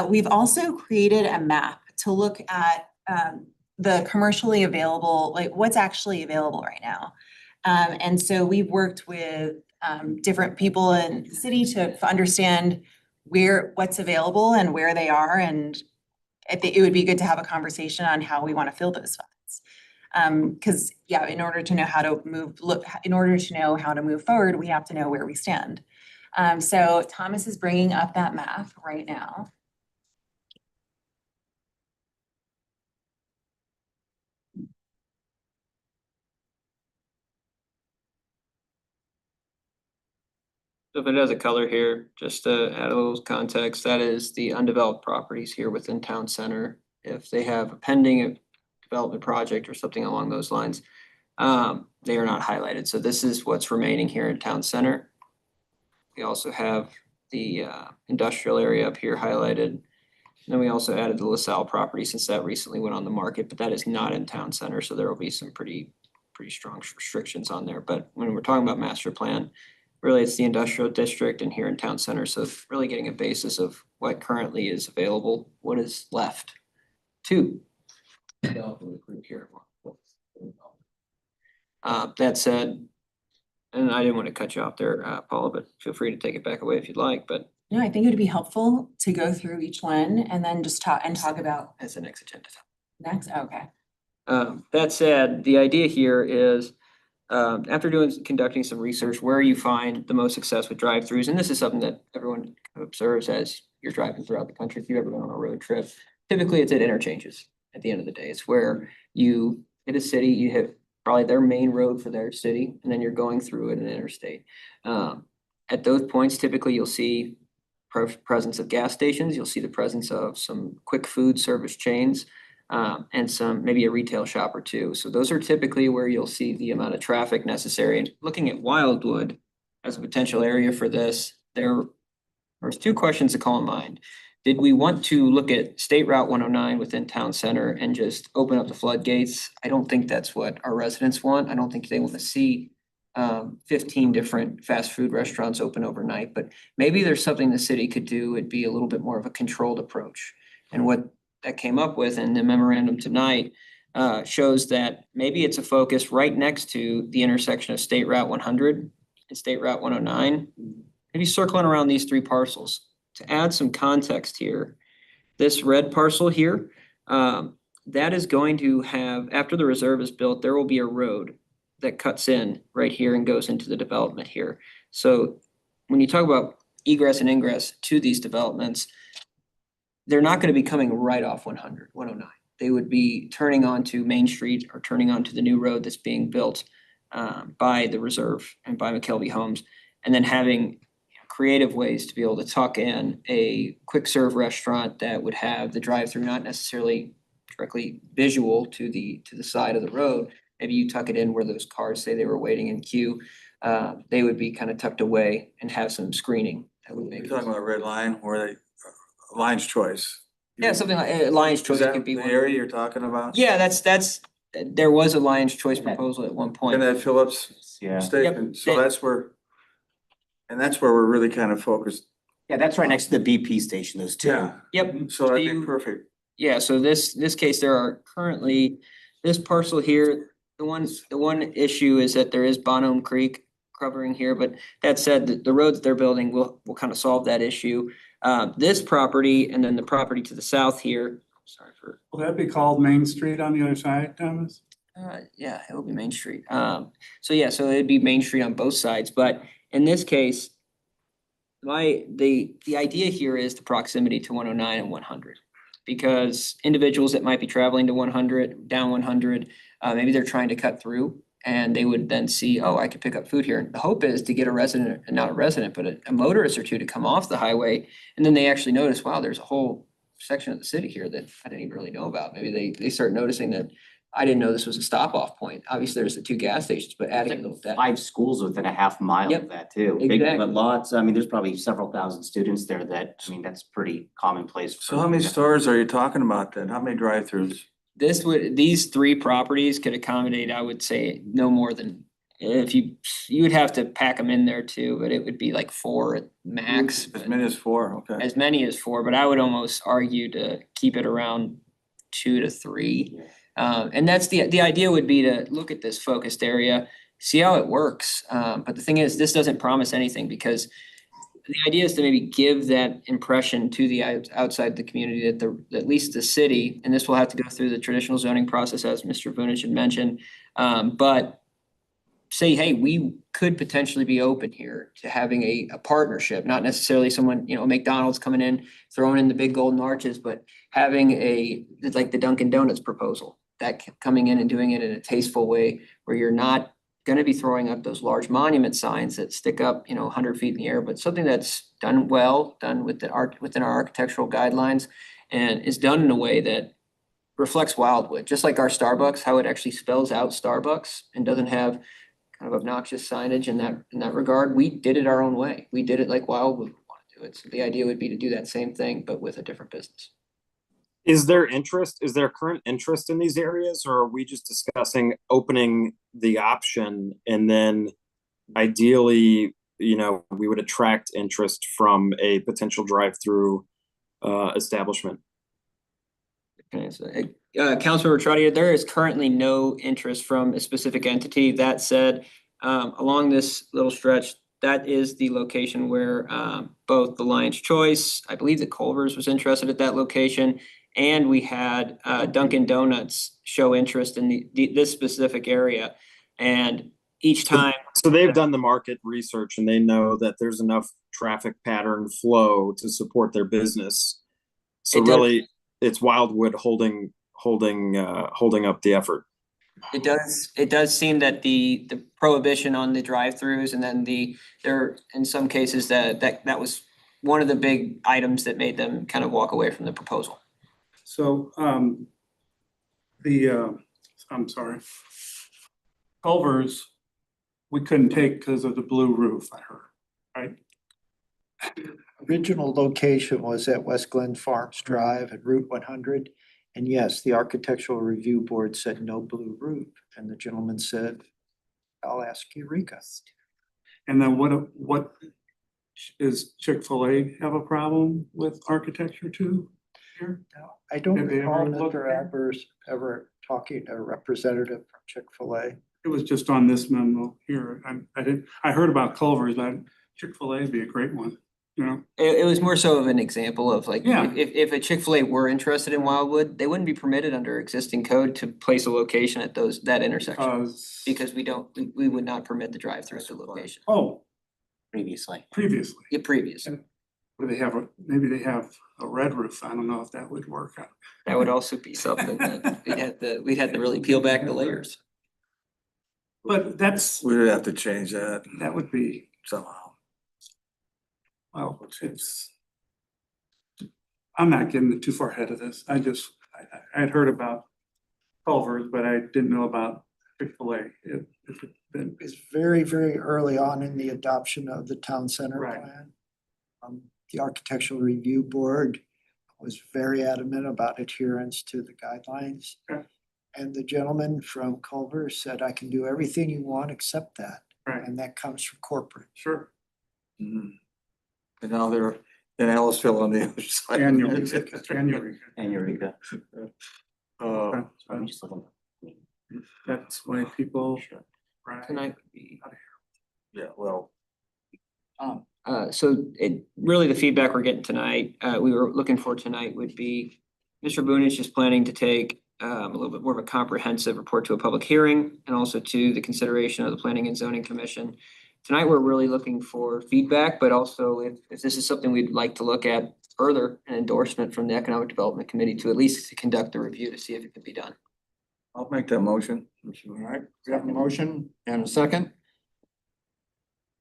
We've also created a map to look at the commercially available, like what's actually available right now. And so we've worked with different people in the city to understand what's available and where they are, and I think it would be good to have a conversation on how we want to fill those funds. Because in order to know how to move forward, we have to know where we stand. So Thomas is bringing up that map right now. So if it has a color here, just to add a little context, that is the undeveloped properties here within town center. If they have a pending development project or something along those lines, they are not highlighted. So this is what's remaining here in town center. We also have the industrial area up here highlighted. And then we also added the LaSalle property since that recently went on the market, but that is not in town center, so there will be some pretty strong restrictions on there. But when we're talking about master plan, really it's the industrial district and here in town center, so it's really getting a basis of what currently is available, what is left to develop in the group here. That said, and I didn't want to cut you off there, Paula, but feel free to take it back away if you'd like, but No, I think it would be helpful to go through each one and then just talk about that's the next agenda. next, okay. That said, the idea here is, after conducting some research, where you find the most success with drive-throughs, and this is something that everyone observes as you're driving throughout the country, if you've ever been on a road trip. Typically, it's at interchanges at the end of the day. It's where you hit a city, you hit probably their main road for their city, and then you're going through an interstate. At those points, typically you'll see presence of gas stations, you'll see the presence of some quick food service chains, and some, maybe a retail shop or two. So those are typically where you'll see the amount of traffic necessary. And looking at Wildwood as a potential area for this, there's two questions to call in mind. Did we want to look at State Route 109 within town center and just open up the floodgates? I don't think that's what our residents want. I don't think they want to see 15 different fast food restaurants open overnight, but maybe there's something the city could do. It'd be a little bit more of a controlled approach. And what that came up with in the memorandum tonight shows that maybe it's a focus right next to the intersection of State Route 100 and State Route 109, maybe circling around these three parcels. To add some context here, this red parcel here, that is going to have, after the reserve is built, there will be a road that cuts in right here and goes into the development here. So when you talk about egress and ingress to these developments, they're not going to be coming right off 109. They would be turning onto Main Street or turning onto the new road that's being built by the reserve and by McKelvey Homes, and then having creative ways to be able to tuck in a quick serve restaurant that would have the drive-through not necessarily directly visual to the side of the road. Maybe you tuck it in where those cars say they were waiting in queue. They would be kind of tucked away and have some screening. That would make You're talking about Red Line, where they, Lion's Choice. Yeah, something like Lion's Is Choice that could be the one. area you're talking about? Yeah, that's there was a Lion's Choice proposal at one point. And that Phillips Yeah. station, so Yep. that's where we're really kind of focused. Yeah, that's right next to the BP station, those two. Yeah, Yep. so that'd you- be perfect. Yeah, so this case, there are currently, this parcel here, the one issue is that there is Bonhomme Creek covering here, but that said, the road that they're building will kind of solve that issue. This property and then the property to the south here, sorry for, Will that be called Main Street on the other side, Thomas? yeah, it will be Main Street. So it'd be Main Street on both sides, but in this case, the idea here is the proximity to 109 and 100. Because individuals that might be traveling to 100, down 100, maybe they're trying to cut through and they would then see, oh, I could pick up food here. And the hope is to get a resident, not a resident, but a motorist or two to come off the highway. And then they actually notice, wow, there's a whole section of the city here that I didn't even really know about. Maybe they start noticing that I didn't know this was a stop off point. Obviously, there's the two gas stations, but adding that. 5 schools within a half mile Yep, of that too. Big exactly. lots, I mean, there's probably several thousand students there that, I mean, that's pretty commonplace. So how many stores are you talking about then? How many drive-throughs? These three properties could accommodate, I would say, no more than, if you would have to pack them in there too, but it would be like 4 at max. As but- many as 4, okay. As many as 4, but I would almost argue to keep it around 2 to 3. And that's the idea would be to look at this focused area, see how it works. But the thing is, this doesn't promise anything because the idea is to maybe give that impression to the outside the community that at least the city, and this will have to go through the traditional zoning process as Mr. Vunich had mentioned. But say, hey, we could potentially be open here to having a partnership, not necessarily someone, McDonald's coming in, throwing in the big golden arches, but having like the Dunkin' Donuts proposal, that coming in and doing it in a tasteful way where you're not going to be throwing up those large monument signs that stick up, 100 feet in the air, but something that's done well, done within our architectural guidelines, and is done in a way that reflects Wildwood, just like our Starbucks, how it actually spells out Starbucks and doesn't have kind of obnoxious signage in that regard. We did it our own way. We did it like Wildwood would want to to it. So the idea would be to do that same thing, but with a different business. Is there interest, is there current interest in these areas, or are we just discussing opening the option and then ideally, we would attract interest from a potential drive-through establishment? Okay, so, Councilmember Trotter, there is currently no interest from a specific entity. That said, along this little stretch, that is the location where both the Lion's Choice, I believe the Culver's was interested at that location, and we had Dunkin' Donuts show interest in this specific area. And each time, So they've done the market research and they know that there's enough traffic pattern flow to support their business. So It does- really, it's Wildwood holding up the effort. it does seem that the prohibition on the drive-throughs and then there, in some cases, that was one of the big items that made them kind of walk away from the proposal. So, I'm sorry. Culver's, we couldn't take because of the blue roof, I heard, right? Original location was at West Glen Farms Drive at Route 100. And yes, the Architectural Review Board said no blue roof. And the gentleman said, I'll ask Eureka. And then what is Chick-fil-A have a problem with architecture too here? I don't Have they ever recall looked Mr. at it? Appers ever talking to a representative from Chick-fil-A. It was just on this memo here. I heard about Culver's, but Chick-fil-A would be a great one, It was more so of an example of like, Yeah. if a Chick-fil-A were interested in Wildwood, they wouldn't be permitted under existing code to place a location at that intersection. Because we would not permit the drive-through at the location. Oh, Previously. previously. Yeah, previous. Or maybe they have a red roof. I don't know if that would work out. That would also be something that we'd have to really peel back the layers. But We would have to change that that would be, somehow. well, I'm not getting too far ahead of this. I had heard about Culver's, but I didn't know about Chick-fil-A. It's very, very early on in the adoption of the town center Right. plan. The Architectural Review Board was very adamant about adherence to the guidelines. Okay. And the gentleman from Culver said, I can do everything you want except that. Right. And that comes from corporate. Sure. Mhm. And now they're in Ellisville on the other side. And Eureka. And Eureka. Uh, I'm just looking. That's why people. Right. Tonight. yeah, well, So really the feedback we're getting tonight, we were looking for tonight would be Mr. Boonich is planning to take a little bit more of a comprehensive report to a public hearing and also to the consideration of the Planning and Zoning Commission. Tonight, we're really looking for feedback, but also if this is something we'd like to look at further, an endorsement from the Economic Development Committee to at least conduct the review to see if it can be done. I'll make that motion. All right, we have a motion and a second.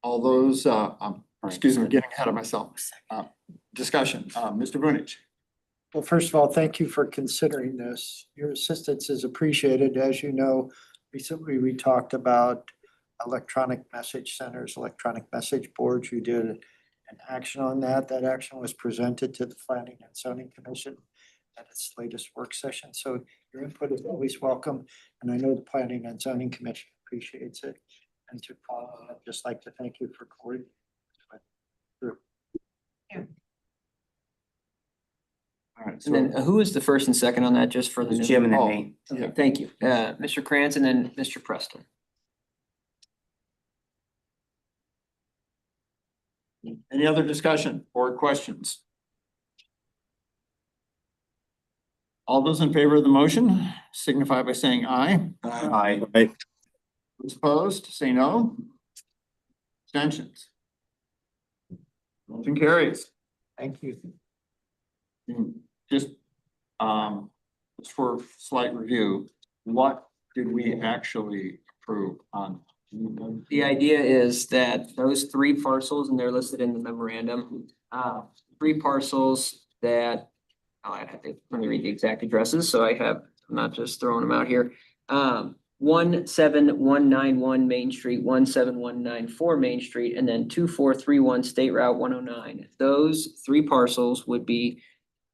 All those, excuse me, getting ahead of myself. Discussion, Mr. Boonich. Well, first of all, thank you for considering this. Your assistance is appreciated. As you know, recently we talked about electronic message centers, electronic message boards. You did an action on that. That action was presented to the Planning and Zoning Commission at its latest work session. So your input is always welcome. And I know the Planning and Zoning Commission appreciates it. And to follow, I'd just like to thank you for coordinating. All right, And so then who is the first and second on that, just for the. Jim and then Oh, me. okay, thank you. Mr. Krantz and then Mr. Preston. any other discussion or questions? All those in favor of the motion signify by saying aye. Aye. Those opposed, say no. Abstentions. Motion carries. Thank you. Just, just for slight review, what did we actually approve on? The idea is that those three parcels, and they're listed in the memorandum, three parcels that, let me read the exact addresses, so I'm not just throwing them out here. 17191 Main Street, 17194 Main Street, and then 2431 State Route 109. Those three parcels would be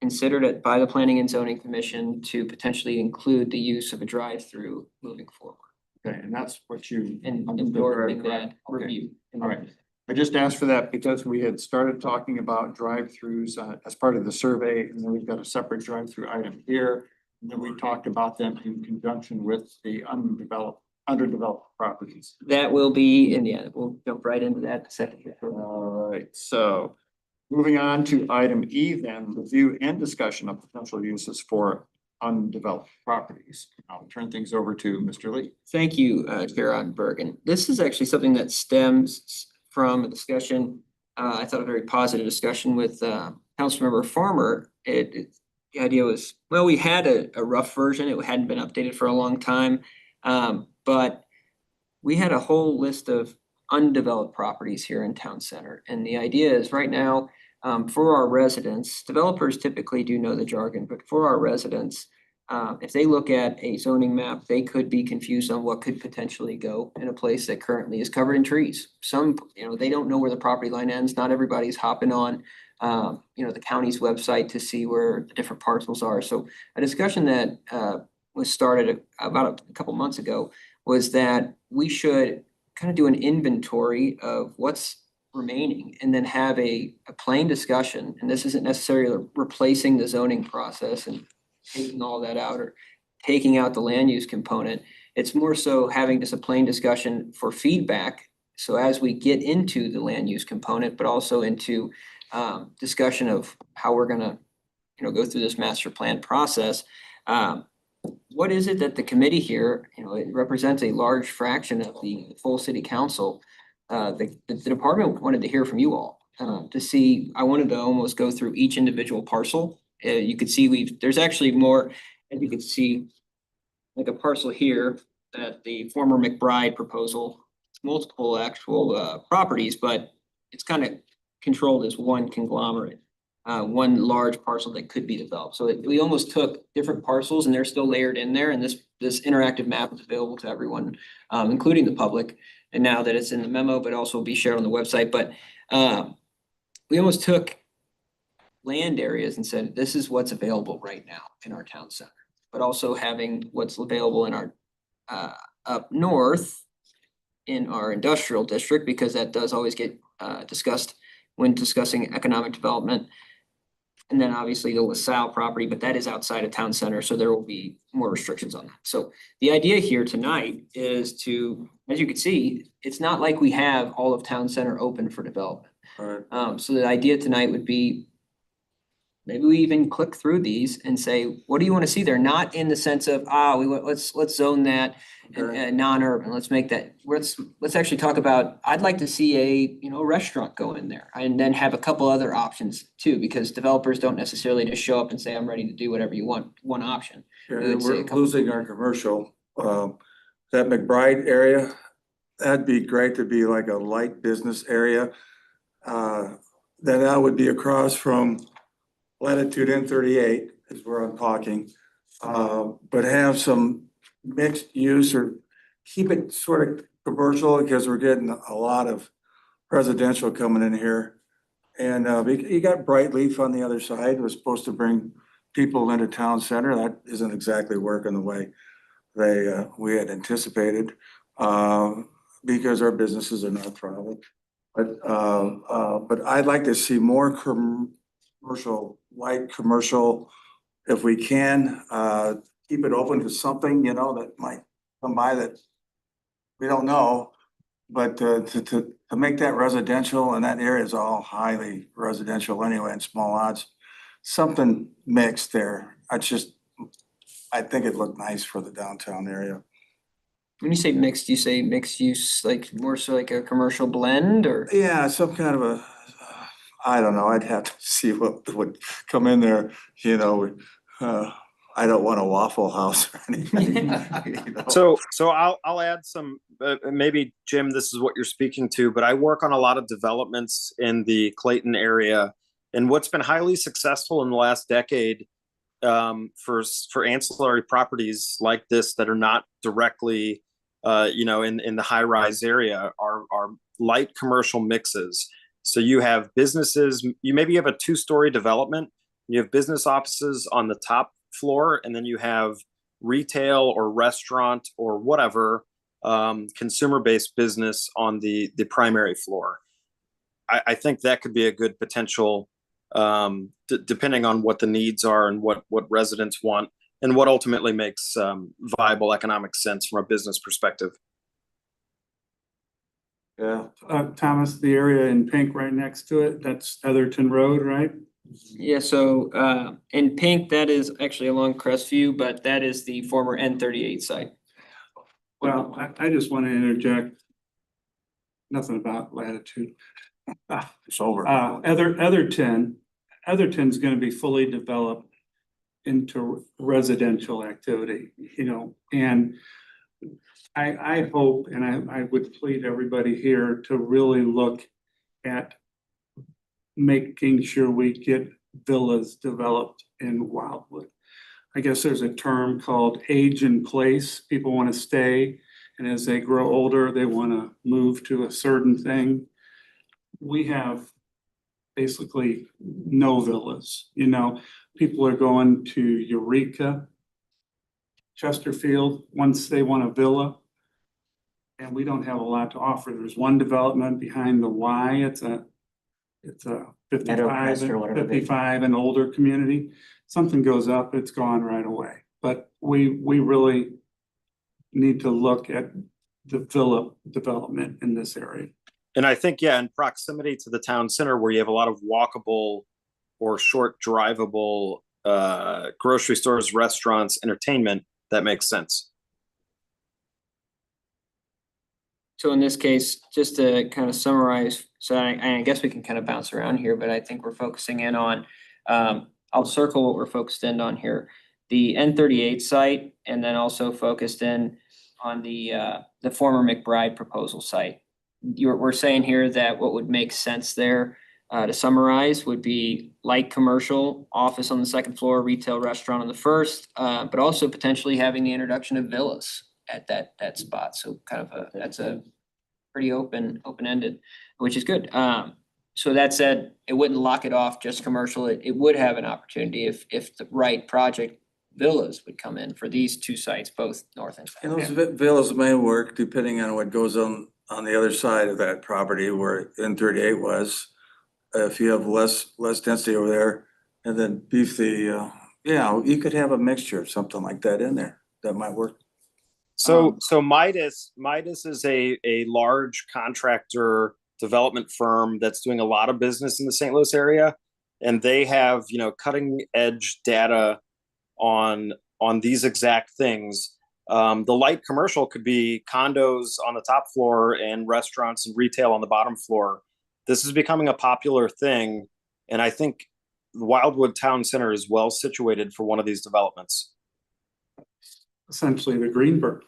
considered by the Planning and Zoning Commission to potentially include the use of a drive-through moving forward. Okay, and that's what you. And understood, endorsing correct? that Okay. review. All right. I just asked for that because we had started talking about drive-throughs as part of the survey, and then we've got a separate drive-through item here. And then we talked about them in conjunction with the underdeveloped properties. That will be, and yeah, we'll jump right into that in a second. All right, so moving on to item E then, review and discussion of potential uses for undeveloped properties. I'll turn things over to Mr. Lee. Thank you, Chair Ottenberg. And this is actually something that stems from a discussion, I thought a very positive discussion with Councilmember Farmer. The idea was, well, we had a rough version. It hadn't been updated for a long time. But we had a whole list of undeveloped properties here in Town Center. And the idea is right now, for our residents, developers typically do know the jargon, but for our residents, if they look at a zoning map, they could be confused on what could potentially go in a place that currently is covered in trees. Some, they don't know where the property line ends. Not everybody's hopping on, the county's website to see where the different parcels are. So a discussion that was started about a couple months ago was that we should kind of do an inventory of what's remaining and then have a plain discussion. And this isn't necessarily replacing the zoning process and taking all that out or taking out the land use component. It's more so having just a plain discussion for feedback. So as we get into the land use component, but also into discussion of how we're gonna, go through this master plan process. What is it that the committee here, it represents a large fraction of the full city council. The department wanted to hear from you all to see, I wanted to almost go through each individual parcel. You could see there's actually more, and you could see like a parcel here that the former McBride proposal, multiple actual properties, but it's kind of controlled as one conglomerate. One large parcel that could be developed. So we almost took different parcels and they're still layered in there, and this interactive map is available to everyone, including the public. And now that it's in the memo, but also will be shared on the website. But we almost took land areas and said, this is what's available right now in our town center, but also having what's available in our up north in our industrial district, because that does always get discussed when discussing economic development. And then obviously the LaSalle property, but that is outside of town center, so there will be more restrictions on that. So the idea here tonight is to, as you can see, it's not like we have all of town center open for development. Right. So the idea tonight would be, maybe we even click through these and say, what do you want to see there? Not in the sense of, let's zone that and non-urban, let's make that, let's actually talk about, I'd like to see a restaurant go in there and then have a couple other options too, because developers don't necessarily just show up and say, I'm ready to do whatever you want, one option. Yeah, We would say a we're couple- losing our commercial, that McBride area, that'd be great to be like a light business area. Then that would be across from Latitude N38 is where I'm talking. But have some mixed use or keep it sort of commercial, because we're getting a lot of residential coming in here. And you got Brightleaf on the other side, was supposed to bring people into town center. That isn't exactly working the way we had anticipated, because our businesses are not thriving. But I'd like to see more commercial, light commercial, if we can, keep it open to something, that might come by that we don't know. But to make that residential, and that area is all highly residential anyway, in small lots, something mixed there. I think it'd look nice for the downtown area. When you say mixed, you say mixed use, like more so like a commercial blend or? Yeah, some kind of a, I don't know, I'd have to see what would come in there, I don't want a Waffle House or anything. So I'll add some, maybe Jim, this is what you're speaking to, but I work on a lot of developments in the Clayton area. And what's been highly successful in the last decade for ancillary properties like this that are not directly, in the high rise area are light commercial mixes. So you have businesses, you maybe have a 2-story development, you have business offices on the top floor, and then you have retail or restaurant or whatever consumer-based business on the primary floor. I think that could be a good potential, depending on what the needs are and what residents want and what ultimately makes viable economic sense from a business perspective. Yeah, Thomas, the area in pink right next to it, that's Etherton Road, right? Yeah, so in pink, that is actually along Crestview, but that is the former N38 site. Well, I just want to interject. Nothing about latitude. it's over. Etherton's gonna be fully developed into residential activity, and I hope, and I would plead everybody here to really look at making sure we get villas developed in Wildwood. I guess there's a term called age in place. People want to stay, and as they grow older, they want to move to a certain thing. We have basically no villas, people are going to Eureka, Chesterfield, once they want a villa. And we don't have a lot to offer. There's one development behind the Y, it's a Meadowcrest or whatever they- 55 and older community. Something goes up, it's gone right away. But we really need to look at the villa development in this area. And I think, in proximity to the town center where you have a lot of walkable or short drivable grocery stores, restaurants, entertainment, that makes sense. So in this case, just to kind of summarize, so I guess we can kind of bounce around here, but I think we're focusing in on, I'll circle what we're focused in on here. The N38 site, and then also focused in on the former McBride proposal site. We're saying here that what would make sense there, to summarize, would be light commercial, office on the second floor, retail restaurant on the first, but also potentially having the introduction of villas at that spot. So kind of that's a pretty open-ended, which is good. So that said, it wouldn't lock it off just commercial. It would have an opportunity if the right project villas would come in for these two sites, both north and And south. those villas may work depending on what goes on the other side of that property where N38 was. If you have less density over there and then beef you could have a mixture of something like that in there. That might work. So Midas is a large contractor development firm that's doing a lot of business in the St. Louis area. And they have, cutting edge data on these exact things. The light commercial could be condos on the top floor and restaurants and retail on the bottom floor. This is becoming a popular thing. And I think the Wildwood Town Center is well situated for one of these developments. Essentially the Greenberg.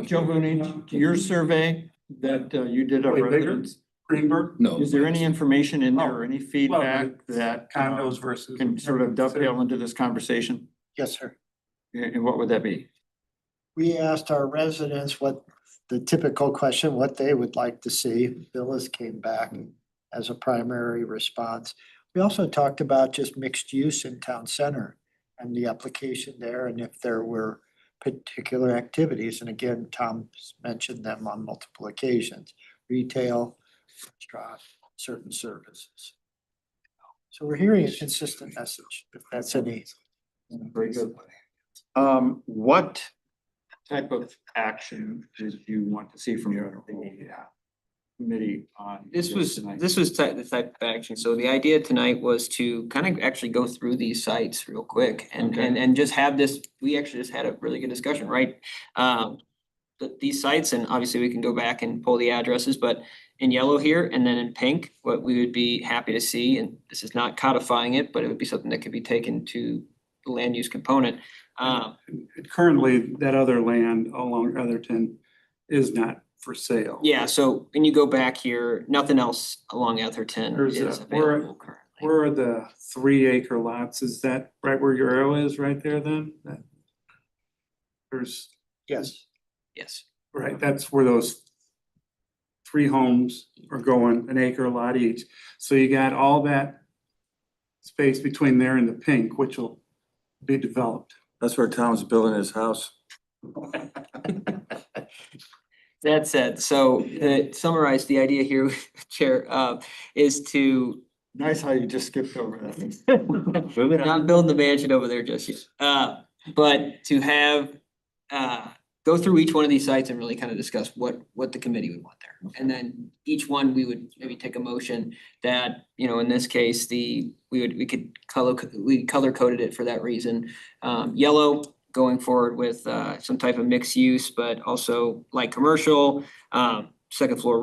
Joe Rooney, your survey that you did of Way bigger? residents, Greenberg? No. is there any information in there or any feedback that Condos versus. can sort of dovetail into this conversation? Yes, sir. And what would that be? We asked our residents what the typical question, what they would like to see. Villas came back as a primary response. We also talked about just mixed use in town center and the application there, and if there were particular activities. And again, Tom mentioned them on multiple occasions, retail, restaurant, certain services. So we're hearing a consistent message, if that's any. Very good. What type of action did you want to see from your committee on? This was tonight? the type of action. So the idea tonight was to kind of actually go through these sites real quick and just have this, we actually just had a really good discussion, right? These sites, and obviously we can go back and pull the addresses, but in yellow here and then in pink, what we would be happy to see, and this is not codifying it, but it would be something that could be taken to the land use component. Currently, that other land along Etherton is not for sale. Yeah, so when you go back here, nothing else along Etherton There's is we're available currently. Where are the 3 acre lots? Is that right where your arrow is right there then? There's, Yes. Yes. right, that's where those 3 homes are going, an acre a lot each. So you got all that space between there and the pink, which will be developed. That's where Tom's building his house. That said, so to summarize the idea here, Chair, is to Nice how you just skipped over that. Moving on. Not building the mansion over there just yet. But to have, go through each one of these sites and really kind of discuss what the committee would want there. And then each one, we would maybe take a motion that, you know, in this case, we could color coded it for that reason. Yellow, going forward with, some type of mixed use, but also light commercial, second floor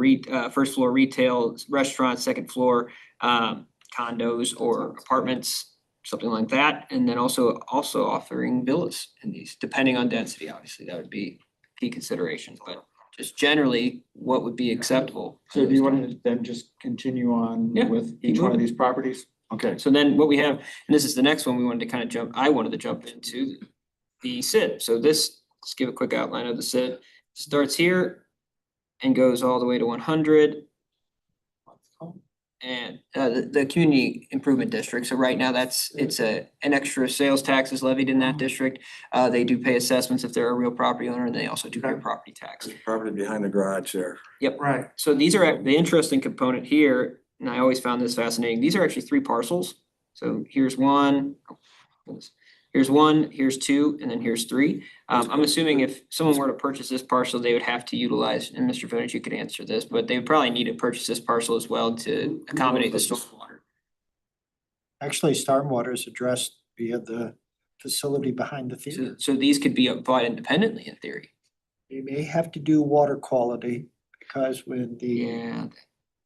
first floor retail, restaurant, second floor, condos or apartments, something like that. And then also offering villas in these, depending on density, obviously, that would be key considerations, but just generally, what would be acceptable. So do you want to then just continue on Yeah, with keep each one of moving. these properties? Okay. So then what we have, and this is the next one we wanted to kind of I wanted to jump into the SID. So this, let's give a quick outline of the SID. Starts here and goes all the way to 100. And the community improvement district, so right now it's an extra sales tax is levied in that district. They do pay assessments if they're a real property owner, and they also do pay property tax. There's property behind the garage there. Right. So these are the interesting component here, and I always found this fascinating. These are actually 3 parcels. So here's one. Here's 1, here's 2, and then here's 3. I'm assuming if someone were to purchase this parcel, they would have to utilize, and Mr. Vonich, you could answer this, but they would probably need to purchase this parcel as well to accommodate the stormwater. Actually, stormwater is addressed via the facility behind the theater. So these could be applied independently in theory. We may have to do water quality because when the Yeah,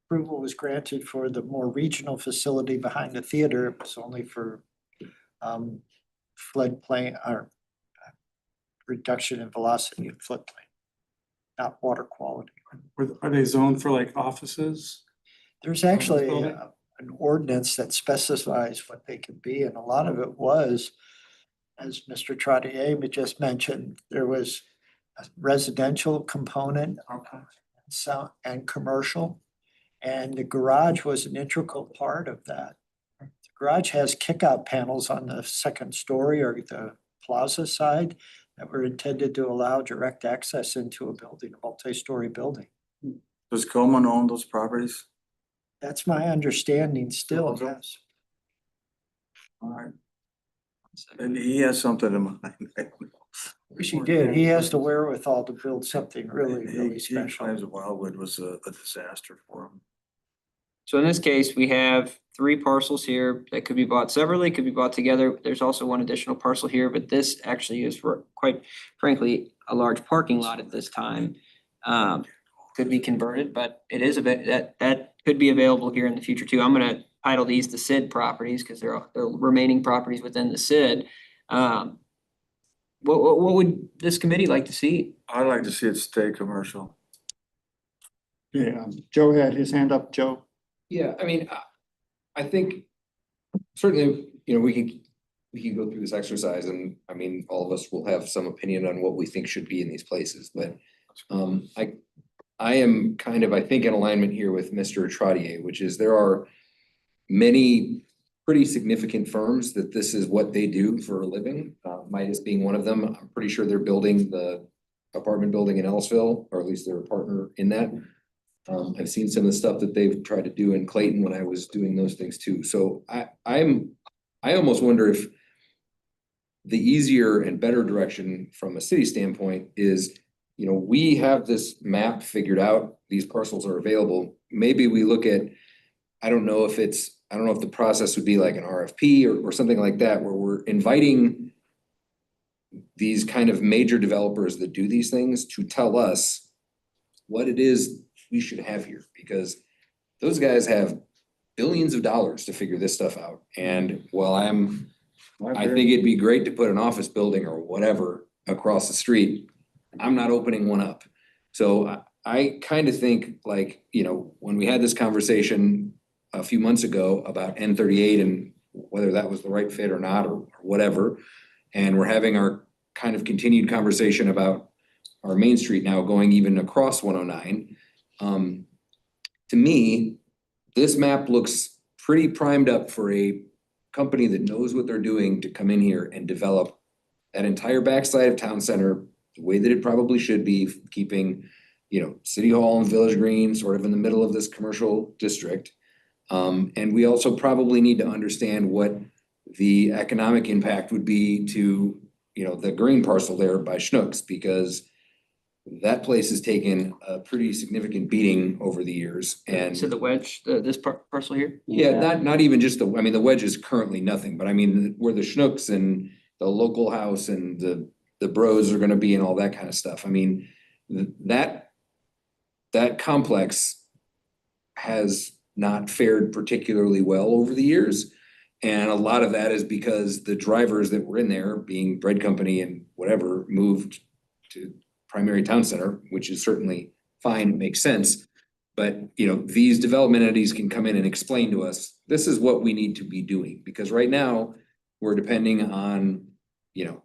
approval was granted for the more regional facility behind the theater, it was only for floodplain or reduction in velocity in floodplain, not water quality. Are they zoned for like offices? There's actually building? an ordinance that specifies what they can be, and a lot of it was, as Mr. Trottier just mentioned, there was a residential component, and commercial, and the garage was an integral part of that. The garage has kickout panels on the second story or the plaza side that were intended to allow direct access into a building, a multi-story building. Does Coleman own those properties? That's my understanding still, yes. All right. And he has something in mind. Wish he did. He has the wherewithal to build something really, really He special. claims Wildwood was a disaster for him. so in this case, we have 3 parcels here that could be bought separately, could be bought together. There's also 1 additional parcel here, but this actually is for quite frankly, a large parking lot at this time. Could be converted, but it is a bit, that could be available here in the future too. I'm gonna title these the SID properties because they're remaining properties within the SID. What would this committee like to see? I'd like to see it stay commercial. Yeah, Joe had his hand up, Joe. Yeah, I mean, I think certainly, you know, we can go through this exercise and, I mean, all of us will have some opinion on what we think should be in these places, but I am kind of, I think, in alignment here with Mr. Trottier, which is there are many pretty significant firms that this is what they do for a living. Midas being one of them. I'm pretty sure they're building the apartment building in Ellisville, or at least they're a partner in that. I've seen some of the stuff that they've tried to do in Clayton when I was doing those things too. So I almost wonder if the easier and better direction from a city standpoint is, you know, we have this map figured out, these parcels are available. Maybe we look at, I don't know if the process would be like an RFP or something like that, where we're inviting these kind of major developers that do these things to tell us what it is we should have here, because those guys have billions of dollars to figure this stuff out. And while I think it'd be great to put an office building or whatever across the street, I'm not opening one up. So I kind of think, like, you know, when we had this conversation, a few months ago about N38 and whether that was the right fit or not, or whatever. And we're having our kind of continued conversation about our Main Street now going even across 109. To me, this map looks pretty primed up for a company that knows what they're doing to come in here and develop that entire backside of town center the way that it probably should be, keeping, you know, City Hall and Village Green sort of in the middle of this commercial district. And we also probably need to understand what the economic impact would be to, you know, the green parcel there by Schnucks, because that place has taken a pretty significant beating over the years. And So the wedge, this parcel here? yeah, not even just the, I mean, the wedge is currently nothing, but I mean, where the Schnucks and the local house and the bros are gonna be and all that kind of stuff. I mean, that complex has not fared particularly well over the years. And a lot of that is because the drivers that were in there, being Bread Company and whatever, moved to primary town center, which is certainly fine, makes sense. But, you know, these development entities can come in and explain to us, this is what we need to be doing. Because right now, we're depending on, you know,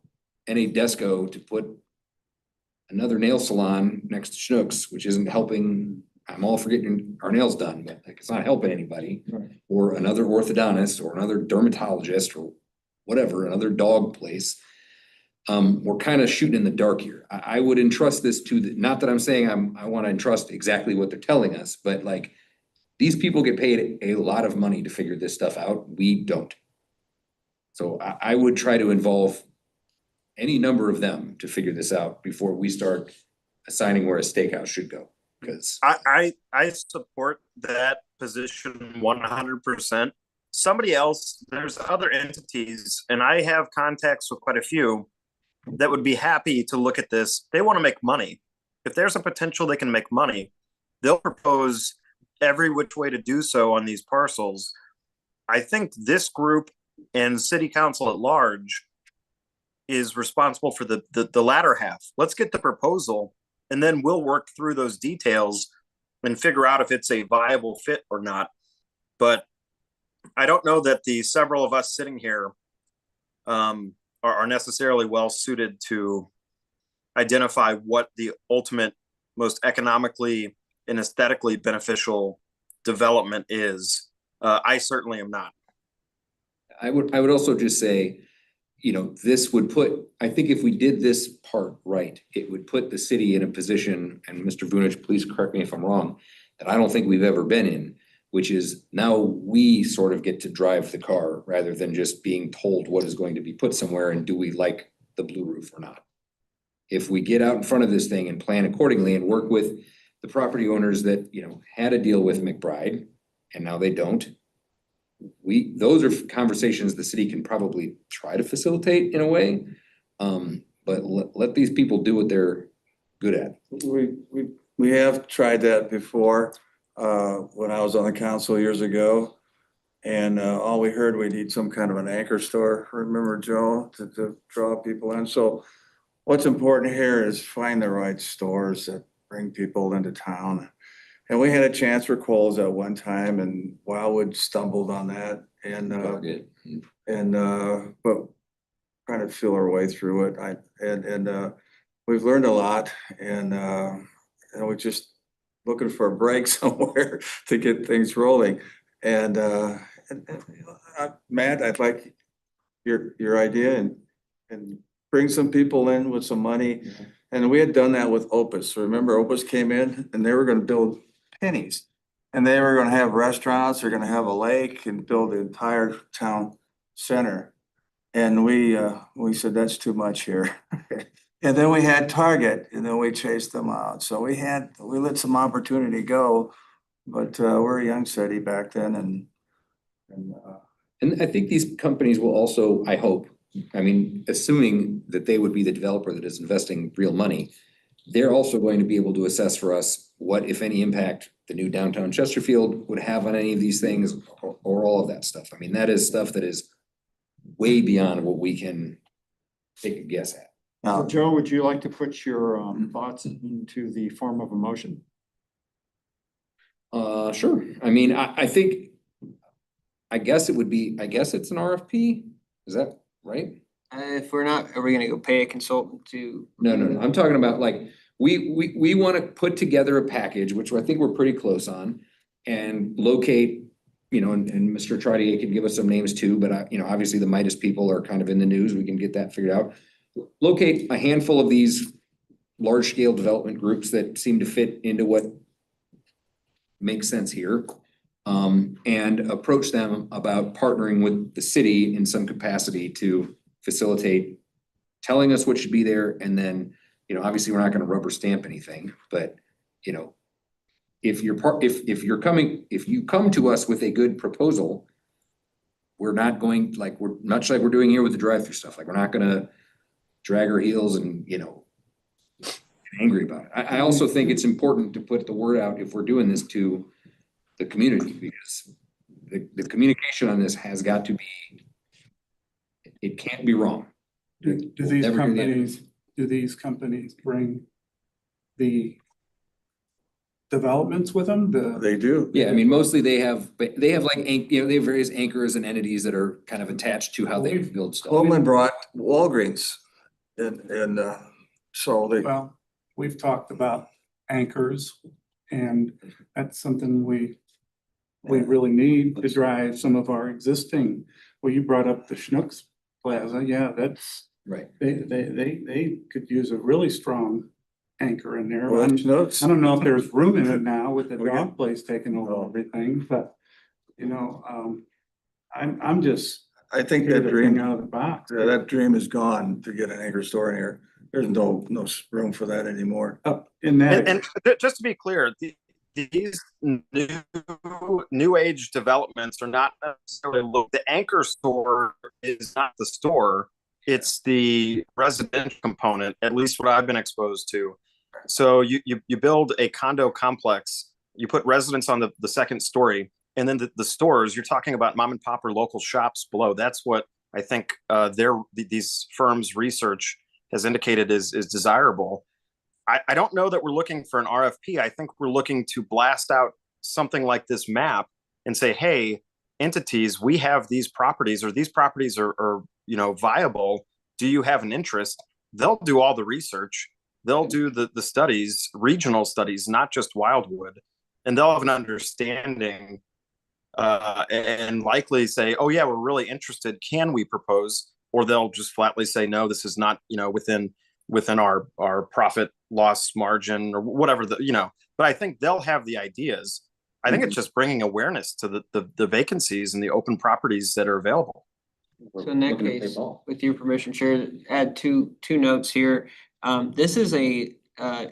NA Desco to put another nail salon next to Schnucks, which isn't helping. I'm all for getting our nails done, but like, it's not helping anybody. Or another orthodontist or another dermatologist or whatever, another dog place. We're kind of shooting in the dark here. I would entrust this to the, not that I'm saying I want to entrust exactly what they're telling us, but like, these people get paid a lot of money to figure this stuff out. We don't. So I would try to involve any number of them to figure this out before we start assigning where a steakhouse should go. Because I support that position 100%. Somebody else, there's other entities, and I have contacts with quite a few that would be happy to look at this. They want to make money. If there's a potential they can make money, they'll propose every which way to do so on these parcels. I think this group and city council at large is responsible for the latter half. Let's get the proposal, and then we'll work through those details and figure out if it's a viable fit or not. But I don't know that the several of us sitting here are necessarily well suited to identify what the ultimate most economically and aesthetically beneficial development is. I certainly am not. I would also just say, you know, this would put, I think if we did this part right, it would put the city in a position, and Mr. Vunich, please correct me if I'm wrong, that I don't think we've ever been in, which is now we sort of get to drive the car rather than just being told what is going to be put somewhere and do we like the blue roof or not. If we get out in front of this thing and plan accordingly and work with the property owners that, you know, had a deal with McBride and now they don't, those are conversations the city can probably try to facilitate in a way. But let these people do what they're good at. We have tried that before, when I was on the council years ago. And all we heard, we need some kind of an anchor store, remember, Joe, to draw people in. So what's important here is find the right stores that bring people into town. And we had a chance for Kohl's at one time, and Wildwood stumbled on that, but trying to feel our way through it. We've learned a lot, and we're just looking for a break somewhere to get things rolling. And Matt, I'd like your idea and bring some people in with some money. And we had done that with Opus. Remember, Opus came in and they were gonna build pennies. And they were gonna have restaurants, they're gonna have a lake and build the entire town center. And we said, that's too much here. And then we had Target, and then we chased them out. So we let some opportunity go, but we're a young city back then, And I think these companies will also, I hope, I mean, assuming that they would be the developer that is investing real money, they're also going to be able to assess for us what, if any, impact the new downtown Chesterfield would have on any of these things or all of that stuff. I mean, that is stuff that is way beyond what we can take a guess at. So Joe, would you like to put your thoughts into the form of a motion? Sure. I mean, I think I guess it's an RFP, is that right? If we're not, are we gonna go pay a consultant to? No, I'm talking about like, we wanna put together a package, which I think we're pretty close on. And locate, and Mr. Trottier can give us some names too, but obviously the Midas people are kind of in the news, we can get that figured out. Locate a handful of these large scale development groups that seem to fit into what makes sense here. And approach them about partnering with the city in some capacity to facilitate telling us what should be there, and then, obviously, we're not gonna rubber stamp anything, but, if you come to us with a good proposal, we're not going, we're much like we're doing here with the drive-through stuff, like, we're not gonna drag our heels and, get angry about it. I also think it's important to put the word out if we're doing this to the community, because the communication on this has got to be, it can't be wrong. Do We'll these never do that. companies bring the developments with them? They do. Yeah, I mean, mostly they have like, they have various anchors and entities that are kind of attached to how they build stuff. Coleman brought Walgreens and so they, Well, we've talked about anchors, and that's something we really need to drive some of our existing. Well, you brought up the Schnucks Plaza. Yeah, that's, Right. they could use a really strong anchor in there. well, I Schnucks, don't know if there's room in it now with the Okay. dog place taking over everything, but I'm just I think here that to bring dream, out of the box. that dream is gone to get an anchor store in here. There's no room for that anymore. Up in that. And just to be clear, these new age developments are not necessarily the anchor store is not the store. It's the residential component, at least what I've been exposed to. So you build a condo complex, you put residents on the second story, and then the stores, you're talking about mom and pop or local shops below. That's what I think these firms' research has indicated is desirable. I don't know that we're looking for an RFP. I think we're looking to blast out something like this map and say, hey, entities, we have these properties, or these properties are viable. Do you have an interest? They'll do all the research. They'll do the studies, regional studies, not just Wildwood, and they'll have an understanding and likely say, oh yeah, we're really interested. Can we propose? Or they'll just flatly say, no, this is not, within our profit loss margin or whatever but I think they'll have the ideas. I think it's just bringing awareness to the vacancies and the open properties that are available. So in that case, with your permission, Chair, add two notes here. This is a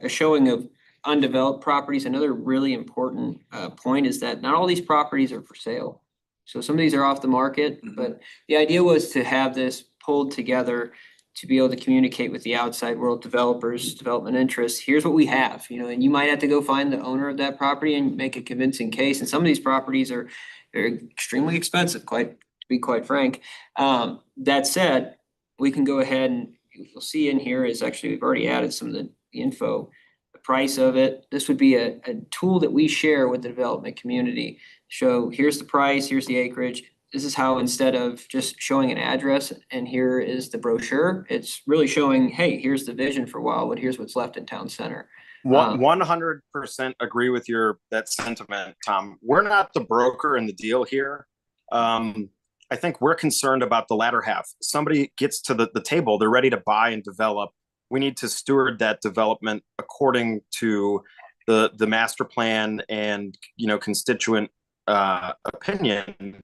showing of undeveloped properties. Another really important point is that not all these properties are for sale. So some of these are off the market, but the idea was to have this pulled together to be able to communicate with the outside world, developers, development interests. Here's what we have, and you might have to go find the owner of that property and make a convincing case. And some of these properties are extremely expensive, to be quite frank. That said, we can go ahead and you'll see in here is actually, we've already added some of the info, the price of it. This would be a tool that we share with the development community. Show here's the price, here's the acreage. This is how, instead of just showing an address and here is the brochure, it's really showing, hey, here's the vision for Wildwood, here's what's left in town center. 100% agree with that sentiment, Tom. We're not the broker in the deal here. I think we're concerned about the latter half. Somebody gets to the table, they're ready to buy and develop. We need to steward that development according to the master plan and constituent opinion.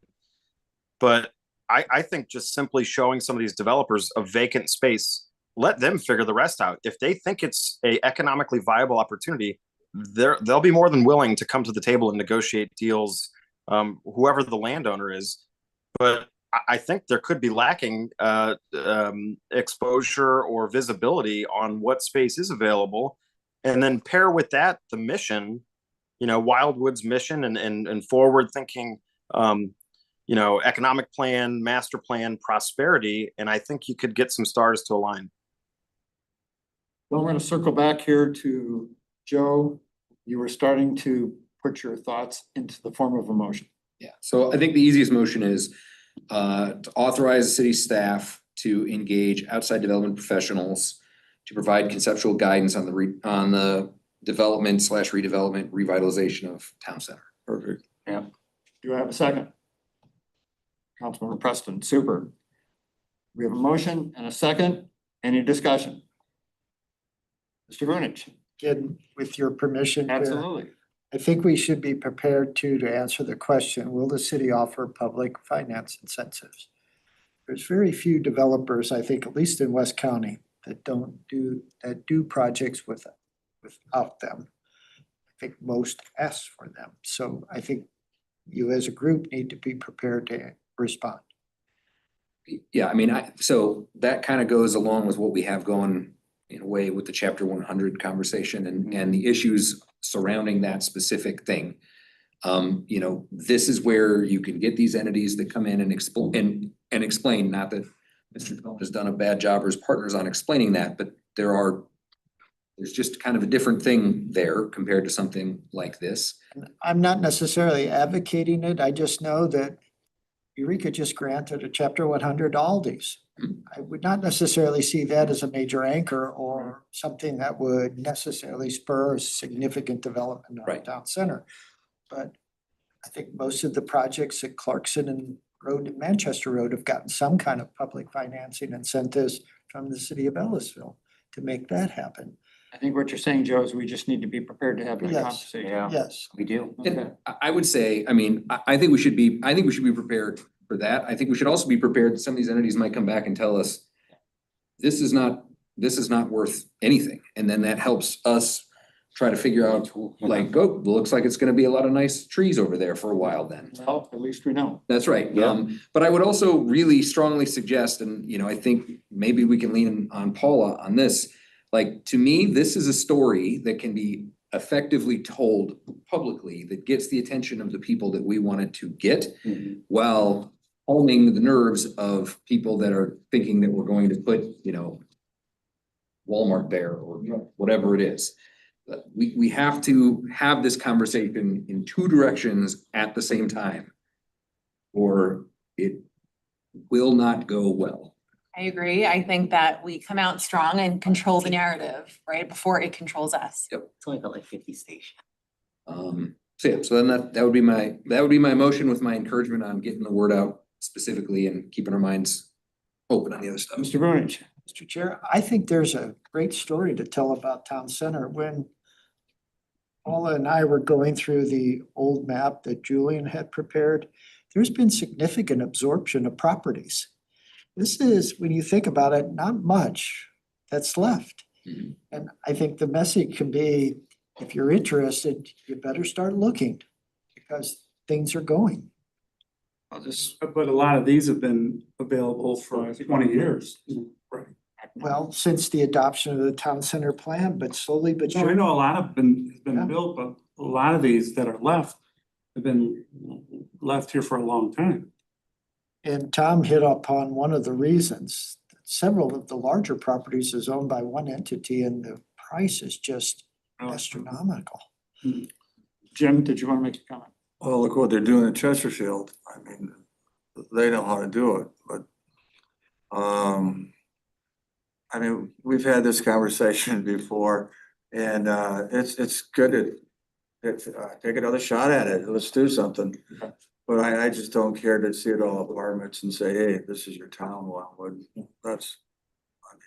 But I think just simply showing some of these developers a vacant space, let them figure the rest out. If they think it's a economically viable opportunity, they'll be more than willing to come to the table and negotiate deals, whoever the landowner is. But I think there could be lacking exposure or visibility on what space is available. And then pair with that the mission, Wildwood's mission and forward thinking, economic plan, master plan, prosperity. And I think you could get some stars to align. Well, I'm going to circle back here to Joe. You were starting to put your thoughts into the form of a motion. Yeah, so I think the easiest motion is to authorize the city staff to engage outside development professionals to provide conceptual guidance on the development / redevelopment revitalization of town center. Perfect. Do I have a second? Councilmember Preston, super. We have a motion and a second. Any discussion? Mr. Vunich? Again, with your permission, Chair, Absolutely. I think we should be prepared to answer the question, will the city offer public finance incentives? There's very few developers, I think, at least in West County, that do projects without them. I think most ask for them. So I think you as a group need to be prepared to respond. Yeah, I mean, so that kind of goes along with what we have going in a way with the chapter 100 conversation and the issues surrounding that specific thing. You know, this is where you can get these entities that come in and explain, not that Mr. Trump has done a bad job or his partners on explaining that, but there's just kind of a different thing there compared to something like this. I'm not necessarily advocating it. I just know that Eureka just granted a chapter 100 to Aldi's. I would not necessarily see that as a major anchor or something that would necessarily spur a significant development of Right. town center. But I think most of the projects at Clarkson and Road and Manchester Road have gotten some kind of public financing incentives from the city of Ellisville to make that happen. I think what you're saying, Joe, is we just need to be prepared to have that Yes. conversation. Yes. We do. Okay. And I would say, I mean, I think we should be prepared for that. I think we should also be prepared that some of these entities might come back and tell us, this is not worth anything. And then that helps us try to figure out, like, looks like it's gonna be a lot of nice trees over there for a while then. Well, at least we know. That's right. Yeah. But I would also really strongly suggest, and you know, I think maybe we can lean on Paula on this. Like, to me, this is a story that can be effectively told publicly that gets the attention of the people that we wanted to get, while calming the nerves of people that are thinking that we're going to put, you know, Walmart there or whatever it is. But we have to have this conversation in two directions at the same time, or it will not go well. I agree. I think that we come out strong and control the narrative, right, before it controls us. It's only got like 50 stations. So yeah, so then that would be my motion with my encouragement on getting the word out specifically and keeping our minds open on the other stuff. Mr. Vunich? Mr. Chair, I think there's a great story to tell about town center. When Paula and I were going through the old map that Julian had prepared, there's been significant absorption of properties. This is, when you think about it, not much that's left. Mhm. And I think the message can be, if you're interested, you better start looking because things are going. I'll just, But a lot of these have been available for 20 years. Right. Well, since the adoption of the town center plan, but slowly but So I surely. know a lot have been Yeah. built, but a lot of these that are left have been left here for a long time. And Tom hit upon one of the reasons. Several of the larger properties is owned by one entity and the price is just astronomical. Jim, did you want to make a comment? Well, look what they're doing in Chesterfield. I mean, they know how to do it, but, I mean, we've had this conversation before and, it's good to take another shot at it. Let's do something. Okay. But I just don't care to see it all apartments and say, hey, this is your town, Wildwood. That's, I mean,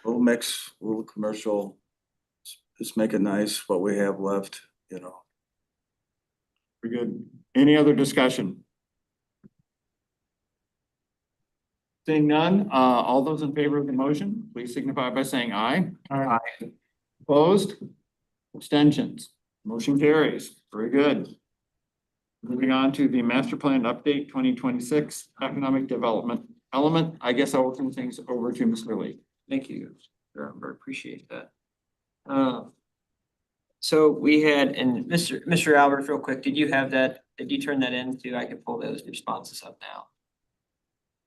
little mix, little commercial. Just make it nice, what we have left, you know. We're good. Any other discussion? Seeing none, all those in favor of the motion, please signify by saying aye. Aye. Opposed? Abstentions? Motion carries. Very good. Moving on to the master plan update 2026 economic development element. I guess I'll turn things over to Mr. Lee. Thank you. Sure, I appreciate that. So we had, and Mr. Albert, real quick, did you have that, did you turn that in too? I can pull those responses up now.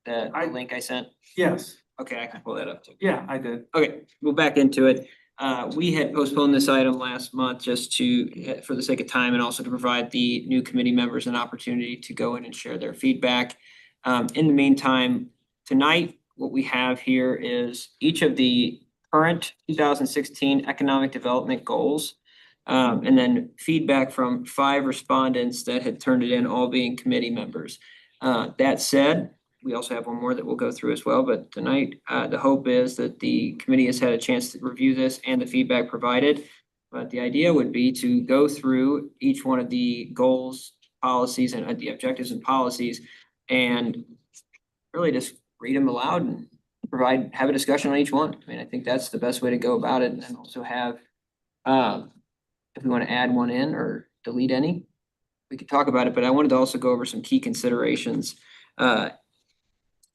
The link I sent? Yes, Okay, I can pull that up too. yeah, I did. Okay, we'll back into it. We had postponed this item last month just to, for the sake of time and also to provide the new committee members an opportunity to go in and share their feedback. In the meantime, tonight, what we have here is each of the current 2016 economic development goals. And then feedback from 5 respondents that had turned it in, all being committee members. That said, we also have one more that we'll go through as well, but tonight, the hope is that the committee has had a chance to review this and the feedback provided. But the idea would be to go through each one of the goals, policies, and the objectives and policies, and really just read them aloud and have a discussion on each one. I mean, I think that's the best way to go about it, and then also have, if we want to add one in or delete any, we could talk about it, but I wanted to also go over some key considerations.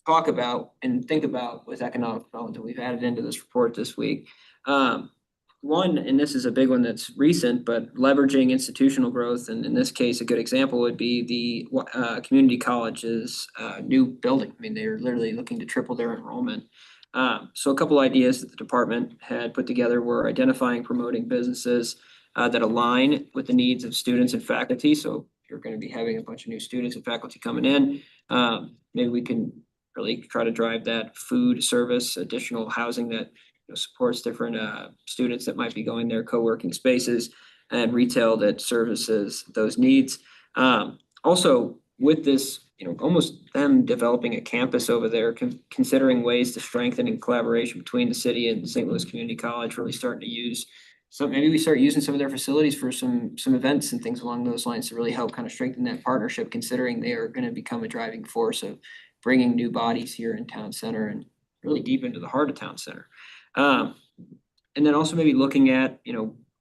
Talk about and think about with economic development that we've added into this report this week. One, and this is a big one that's recent, but leveraging institutional growth, and in this case, a good example would be the community college's new building. I mean, they're literally looking to triple their enrollment. So a couple ideas that the department had put together were identifying, promoting businesses that align with the needs of students and faculty. So if you're going to be having a bunch of new students and faculty coming in, maybe we can really try to drive that food service, additional housing that supports different students that might be going there, co-working spaces, and retail that services those needs. Also, with this, almost them developing a campus over there, considering ways to strengthen in collaboration between the city and St. Louis Community College, really starting to use. So maybe we start using some of their facilities for some events and things along those lines to really help kind of strengthen that partnership, considering they are going to become a driving force of bringing new bodies here in town center and really deep into the heart of town center. And then also maybe looking at,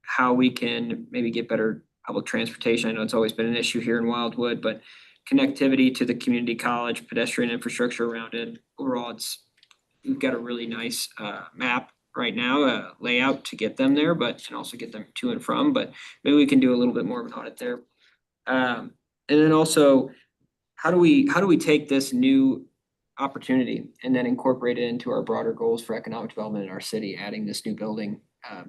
how we can maybe get better public transportation. I know it's always been an issue here in Wildwood, but connectivity to the community college, pedestrian infrastructure around it. Overall, we've got a really nice map right now, layout to get them there, but and also get them to and from. But maybe we can do a little bit more of an audit there. And then also, how do we take this new opportunity and then incorporate it into our broader goals for economic development in our city, adding this new building,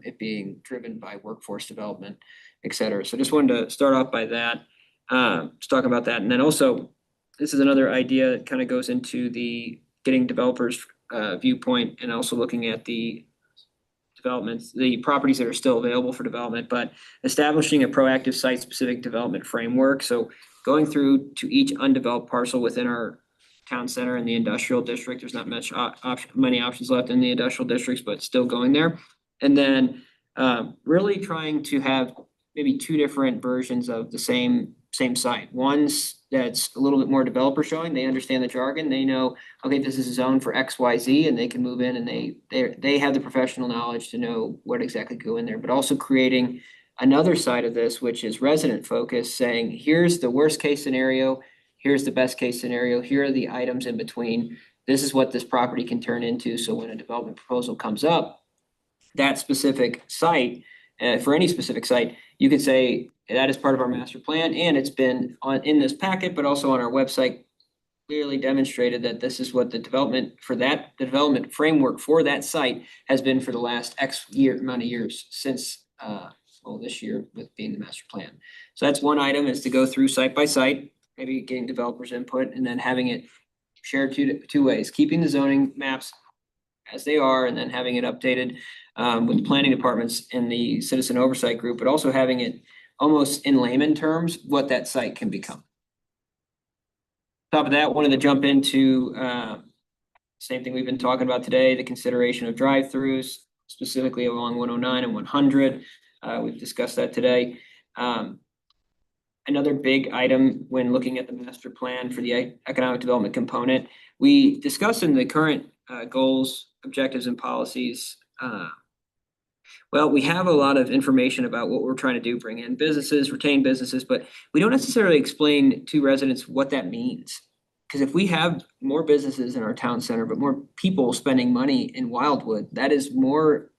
it being driven by workforce development, et cetera. So just wanted to start off by that, just talking about that. And then also, this is another idea that kind of goes into the getting developers viewpoint and also looking at the developments, the properties that are still available for development, but establishing a proactive site-specific development framework. So going through to each undeveloped parcel within our town center and the industrial district, there's not much many options left in the industrial districts, but still going there. And then really trying to have maybe 2 different versions of the same site. One's that's a little bit more developer showing, they understand the jargon, they know, okay, this is a zone for XYZ, and they can move in and they have the professional knowledge to know what exactly go in there, but also creating another side of this, which is resident focused, saying, here's the worst case scenario, here's the best case scenario, here are the items in between, this is what this property can turn into. So when a development proposal comes up, that specific site, for any specific site, you could say that is part of our master plan, and it's been in this packet, but also on our website, clearly demonstrated that this is what the development framework for that site has been for the last X amount of years since this year with being the master plan. So that's one item, is to go through site by site, maybe getting developers input, and then having it shared two ways, keeping the zoning maps as they are, and then having it updated with the planning departments in the citizen oversight group, but also having it almost in layman terms, what that site can become. Top of that, wanted to jump into same thing we've been talking about today, the consideration of drive-throughs, specifically along 109 and 100. We've discussed that today. Another big item when looking at the master plan for the economic development component, we discussed in the current goals, objectives, and policies. Well, we have a lot of information about what we're trying to do, bring in businesses, retain businesses, but we don't necessarily explain to residents what that means. Because if we have more businesses in our town center, but more people spending money in Wildwood, that is more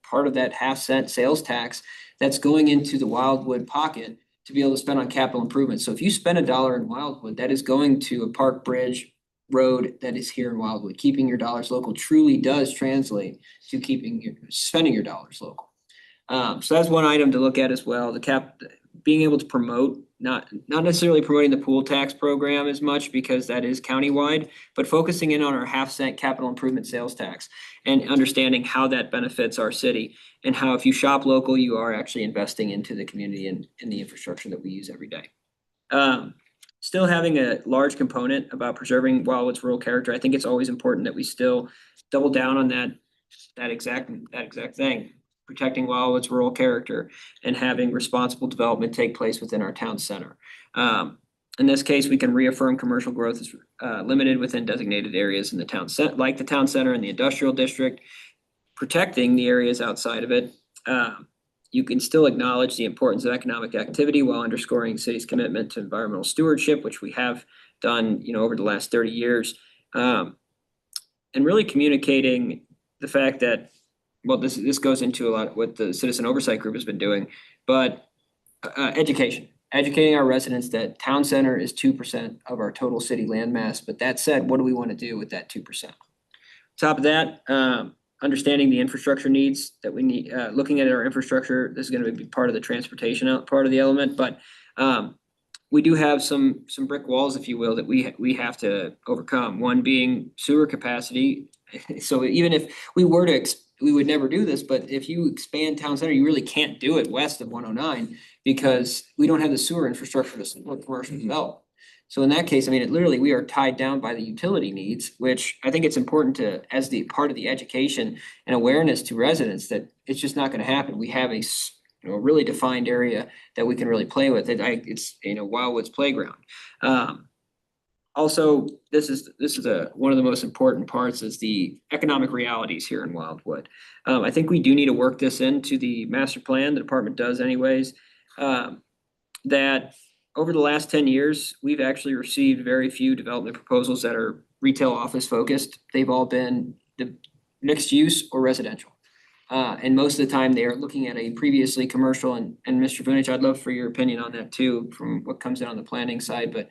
part of that half-cent sales tax that's going into the Wildwood pocket to be able to spend on capital improvements. So if you spend $1 in Wildwood, that is going to a park, bridge, road that is here in Wildwood. Keeping your dollars local truly does translate to spending your dollars local. So that's one item to look at as well. Being able to promote, not necessarily promoting the pool tax program as much because that is countywide, but focusing in on our half-cent capital improvement sales tax and understanding how that benefits our city and how if you shop local, you are actually investing into the community and in the infrastructure that we use every day. Still having a large component about preserving Wildwood's rural character. I think it's always important that we still double down on that exact thing. Protecting Wildwood's rural character and having responsible development take place within our town center. In this case, we can reaffirm commercial growth is limited within designated areas in the town like the town center and the industrial district, protecting the areas outside of it. You can still acknowledge the importance of economic activity while underscoring the city's commitment to environmental stewardship, which we have done, over the last 30 years. And really communicating the fact that, well, this goes into a lot of what the Citizen Oversight Group has been doing, but educating our residents that town center is 2% of our total city landmass. But that said, what do we want to do with that 2%? Top of that, understanding the infrastructure needs that we need, looking at our infrastructure, this is going to be part of the transportation part of the element, but we do have some brick walls, if you will, that we have to overcome. One being sewer capacity. So even if we were to we would never do this, but if you expand town center, you really can't do it west of 109 because we don't have the sewer infrastructure to support commercial development. So in that case, I mean, we are tied down by the utility needs, which I think it's important to, as the part of the education and awareness to residents that it's just not going to happen. We have a really defined area that we can really play with. It's Wildwood's playground. Also, this is one of the most important parts is the economic realities here in Wildwood. I think we do need to work this into the master plan. The department does anyways. That over the last 10 years, we've actually received very few development proposals that are retail office focused. They've all been the mixed use or residential. And most of the time they are looking at a previously commercial and Mr. Vunich, I'd love for your opinion on that too, from what comes in on the planning side, but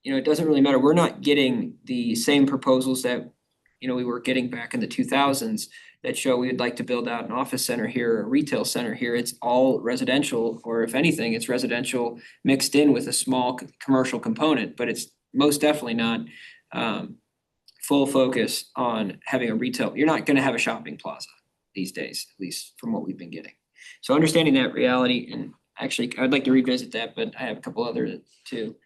it doesn't really matter. We're not getting the same proposals that, we were getting back in the 2000s that show we would like to build out an office center here, or a retail center here. It's all residential, or if anything, it's residential mixed in with a small commercial component, but it's most definitely not full focus on having a retail. You're not going to have a shopping plaza these days, at least from what we've been getting. So understanding that reality, and actually I'd like to revisit that, but I have a couple other too.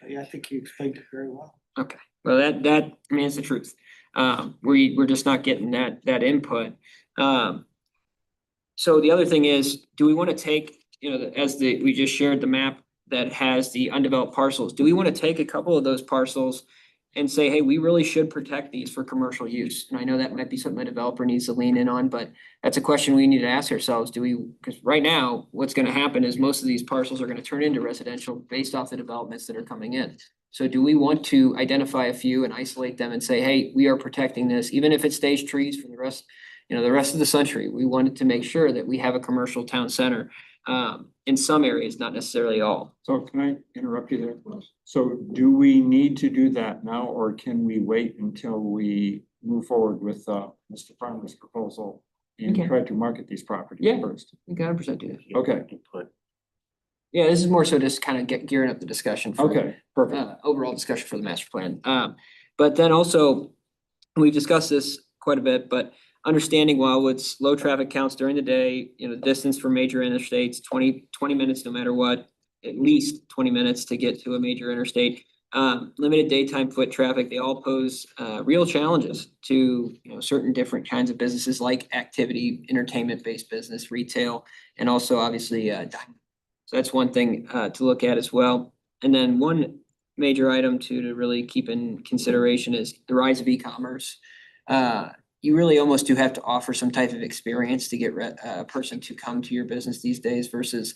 Yeah, I think you explained it very well. Okay, well, that it's the truth. We're just not getting that input. So the other thing is, do we want to take, we just shared the map that has the undeveloped parcels. Do we want to take a couple of those parcels and say, hey, we really should protect these for commercial use? And I know that might be something a developer needs to lean in on, but that's a question we need to ask ourselves. Because right now, what's going to happen is most of these parcels are going to turn into residential based off the developments that are coming in. So do we want to identify a few and isolate them and say, hey, we are protecting this, even if it stays trees for the rest of the century? We wanted to make sure that we have a commercial town center in some areas, not necessarily all. So can I interrupt you there? So do we need to do that now, or can we wait until we move forward with Mr. Farmer's proposal and Okay. try to market these properties Yeah. first? We can 100% do that. Okay, Yeah, this is more so just kind of gearing up the discussion for okay, perfect. overall discussion for the master plan. But then also, we've discussed this quite a bit, but understanding Wildwood's low traffic counts during the day, the distance from major interstates, 20 minutes no matter what, at least 20 minutes to get to a major interstate. Limited daytime foot traffic, they all pose real challenges to certain different kinds of businesses like activity, entertainment-based business, retail, and also obviously dining. So that's one thing to look at as well. And then one major item to really keep in consideration is the rise of e-commerce. You really almost do have to offer some type of experience to get a person to come to your business these days versus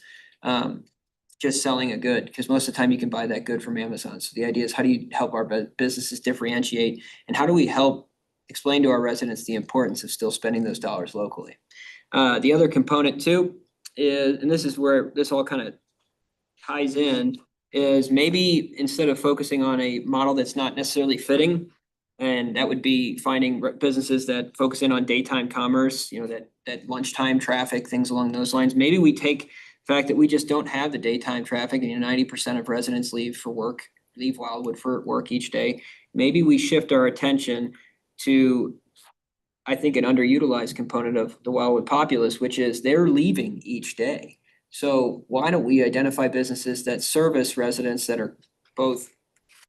just selling a good, because most of the time you can buy that good from Amazon. So the idea is, how do you help our businesses differentiate, and how do we help explain to our residents the importance of still spending those dollars locally? The other component too is, and this is where this all kind of ties in, is maybe instead of focusing on a model that's not necessarily fitting, and that would be finding businesses that focus in on daytime commerce, you know, that lunchtime traffic, things along those lines. Maybe we take the fact that we just don't have the daytime traffic and 90% of residents leave Wildwood for work each day. Maybe we shift our attention to, I think, an underutilized component of the Wildwood populace, which is they're leaving each day. So why don't we identify businesses that service residents that are both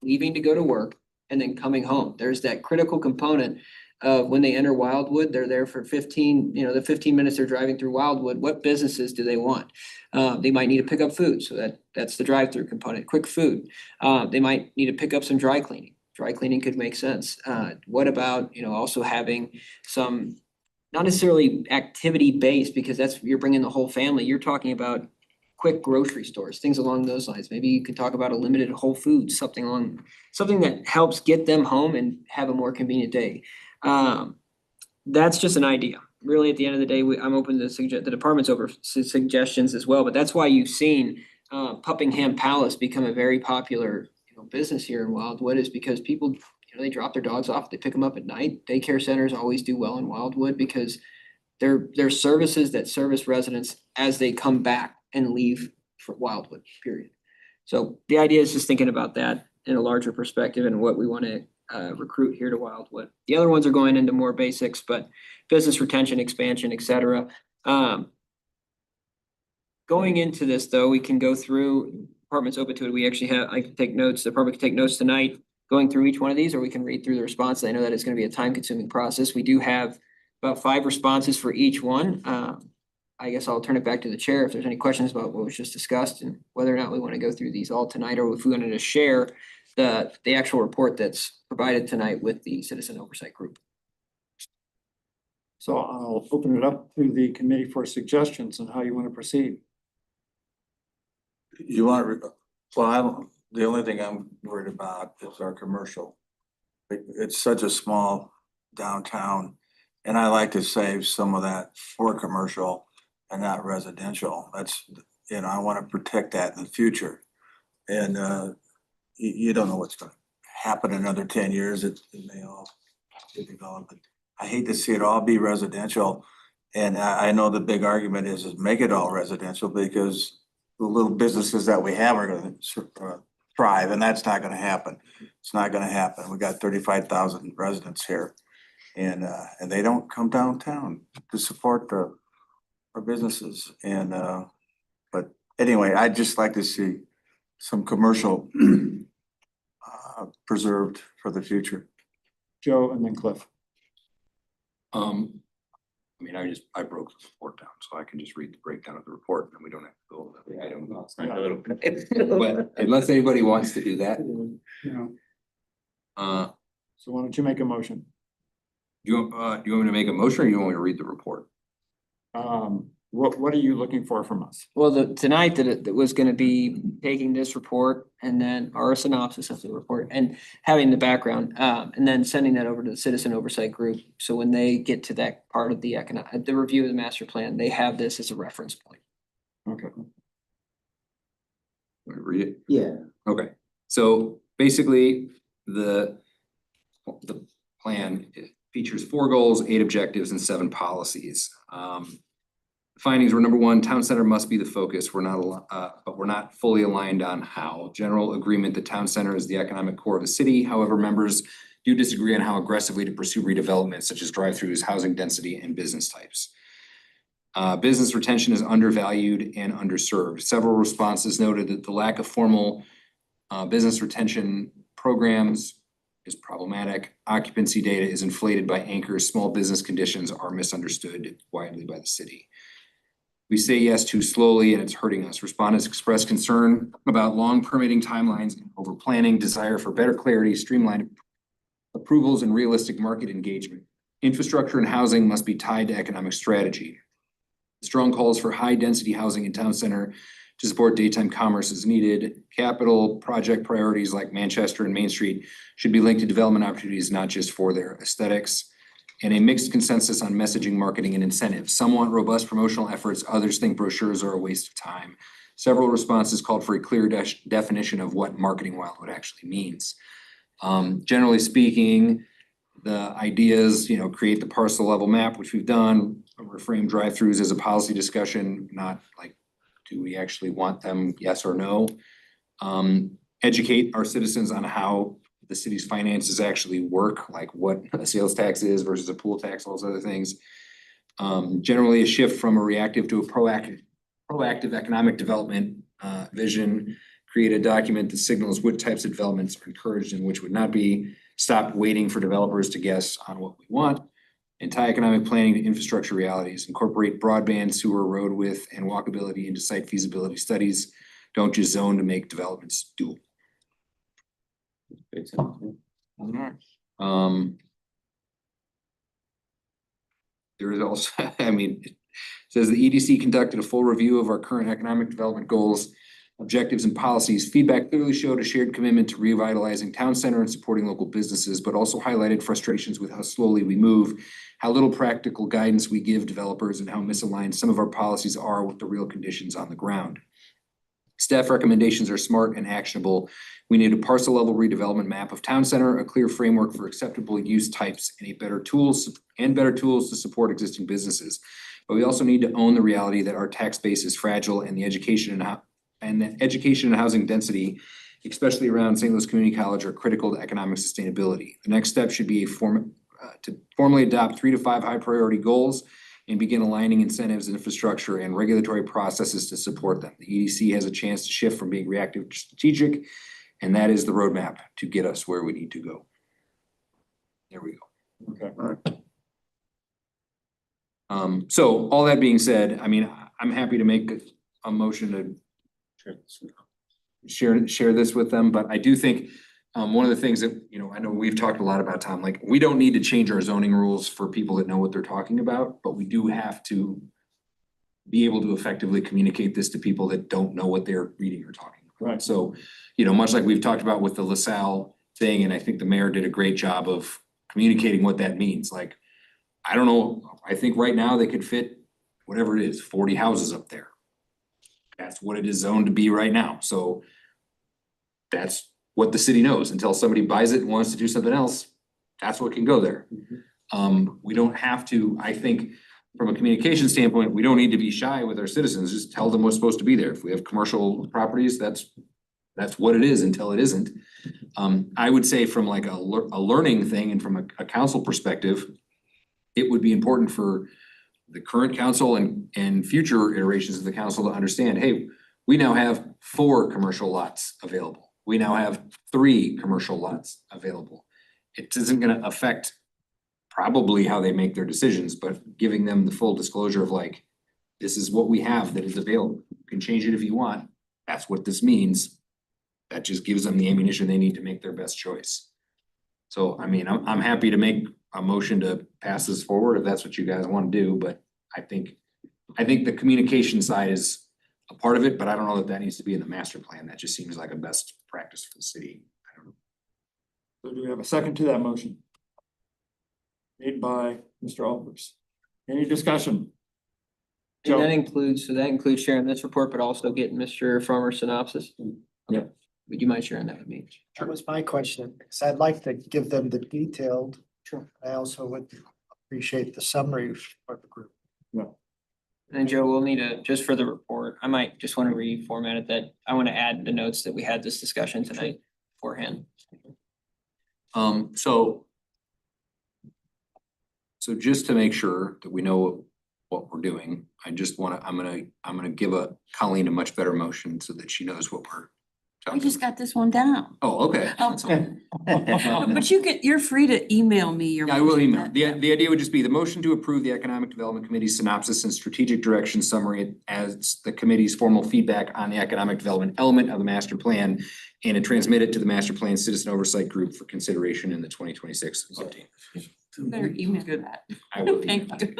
leaving to go to work and then coming home? There's that critical component of when they enter Wildwood, they're there for 15, the 15 minutes they're driving through Wildwood. What businesses do they want? They might need to pick up food, so that's the drive-through component, quick food. They might need to pick up some dry cleaning. Dry cleaning could make sense. What about, also having some, not necessarily activity-based, because you're bringing the whole family. You're talking about quick grocery stores, things along those lines. Maybe you could talk about a limited Whole Foods, something that helps get them home and have a more convenient day. That's just an idea. Really, at the end of the day, I'm open to the department's over suggestions as well, but that's why you've seen Puppingham Palace become a very popular business here in Wildwood, is because people, they drop their dogs off, they pick them up at night. Daycare centers always do well in Wildwood because they're services that service residents as they come back and leave for Wildwood, period. So the idea is just thinking about that in a larger perspective and what we want to recruit here to Wildwood. The other ones are going into more basics, but business retention, expansion, et cetera. Going into this though, we can go through, department's open to it. We actually I can take notes, the department can take notes tonight going through each one of these, or we can read through the responses. I know that it's going to be a time consuming process. We do have about 5 responses for each one. I guess I'll turn it back to the chair if there's any questions about what was just discussed and whether or not we want to go through these all tonight, or if we wanted to share the actual report that's provided tonight with the Citizen Oversight Group. So I'll open it up to the committee for suggestions on how you want to proceed. The only thing I'm worried about is our commercial. It's such a small downtown, and I like to save some of that for commercial and not residential. That's, I want to protect that in the future. And you don't know what's going to happen in another 10 years. It may all get developed. I hate to see it all be residential. And I know the big argument is make it all residential, because the little businesses that we have are going to thrive, and that's not going to happen. It's not going to happen. We got 35,000 residents here, and they don't come downtown to support our businesses. And but anyway, I'd just like to see some commercial preserved for the future. Joe and then Cliff. I broke the report down, so I can just read the breakdown of the report, and we don't have to go over the item. But unless anybody wants to do that. So why don't you make a motion? Do you want me to make a motion, or you want me to read the report? What are you looking for from us? Well, tonight that it was going to be taking this report and then our synopsis of the report and having the background, and then sending that over to the Citizen Oversight Group. So when they get to that part of the review of the master plan, they have this as a reference point. Okay. Want to read it? Yeah. Okay, so basically, the plan features 4 goals, 8 objectives, and 7 policies. Findings were: number 1, town center must be the focus. But we're not fully aligned on how. General agreement that town center is the economic core of the city. However, members do disagree on how aggressively to pursue redevelopment, such as drive-throughs, housing density, and business types. Business retention is undervalued and underserved. Several responses noted that the lack of formal business retention programs is problematic. Occupancy data is inflated by anchors. Small business conditions are misunderstood widely by the city. We say yes too slowly, and it's hurting us. Respondents expressed concern about long permitting timelines, over planning, desire for better clarity, streamlined approvals, and realistic market engagement. Infrastructure and housing must be tied to economic strategy. Strong calls for high density housing in town center to support daytime commerce is needed. Capital project priorities like Manchester and Main Street should be linked to development opportunities, not just for their aesthetics. And a mixed consensus on messaging, marketing, and incentives. Some want robust promotional efforts, others think brochures are a waste of time. Several responses called for a clear definition of what marketing wildwood actually means. Generally speaking, the ideas, create the parcel level map, which we've done, reframe drive-throughs as a policy discussion, not like, do we actually want them, yes or no? Educate our citizens on how the city's finances actually work, like what a sales tax is versus a pool tax, all those other things. Generally a shift from a reactive to a proactive economic development vision. Create a document that signals what types of developments are encouraged and which would not be. Stop waiting for developers to guess on what we want. And tie economic planning to infrastructure realities. Incorporate broadband, sewer, road width, and walkability into site feasibility studies. Don't just zone to make developments doable. There is also, it says the EDC conducted a full review of our current economic development goals, objectives and policies. Feedback clearly showed a shared commitment to revitalizing town center and supporting local businesses, but also highlighted frustrations with how slowly we move, how little practical guidance we give developers, and how misaligned some of our policies are with the real conditions on the ground. Staff recommendations are smart and actionable. We need a parcel level redevelopment map of town center, a clear framework for acceptable use types, and better tools to support existing businesses. But we also need to own the reality that our tax base is fragile and the education and housing density, especially around St. Louis Community College, are critical to economic sustainability. The next step should be to formally adopt 3 to 5 high priority goals and begin aligning incentives, infrastructure, and regulatory processes to support them. The EDC has a chance to shift from being reactive to strategic, and that is the roadmap to get us where we need to go. There we go. Okay. So all that being said, I'm happy to make a motion to share this with them, but I do think one of the things that, I know we've talked a lot about, Tom, like, we don't need to change our zoning rules for people that know what they're talking about, but we do have to be able to effectively communicate this to people that don't know what they're reading or talking about. Right. So, much like we've talked about with the LaSalle thing, and I think the mayor did a great job of communicating what that means. Like, I don't know, I think right now they could fit whatever it is, 40 houses up there. That's what it is zoned to be right now, so that's what the city knows. Until somebody buys it and wants to do something else, that's what can go there. We don't have to, I think, from a communication standpoint, we don't need to be shy with our citizens, just tell them what's supposed to be there. If we have commercial properties, that's what it is until it isn't. I would say from like a learning thing and from a council perspective, it would be important for the current council and future iterations of the council to understand, hey, we now have 4 commercial lots available. We now have 3 commercial lots available. It isn't gonna affect probably how they make their decisions, but giving them the full disclosure of like, this is what we have that is available. You can change it if you want. That's what this means. That just gives them the ammunition they need to make their best choice. So, I'm happy to make a motion to pass this forward if that's what you guys want to do, but I think the communication side is a part of it, but I don't know that needs to be in the master plan. That just seems like a best practice for the city. I don't know. So do we have a second to that motion? Made by Mr. Albers. Any discussion? And that includes sharing this report, but also getting Mr. Farmer's synopsis. Yeah. Would you mind sharing that with me? That was my question, because I'd like to give them the detailed. Sure. I also would appreciate the summary for the group. And Joe, we'll need just for the report, I might just want to reformat it that I want to add the notes that we had this discussion tonight beforehand. So just to make sure that we know what we're doing, I'm gonna give Colleen a much better motion so that she knows what we're. We just got this one down. Oh, okay. But you're free to email me your. Yeah, I will motion. email. The idea would just be the motion to approve the Economic Development Committee's synopsis and strategic direction summary as the committee's formal feedback on the economic development element of the master plan, and to transmit it to the master plan citizen oversight group for consideration in the 2026 update. Better email that. I will. Thank you.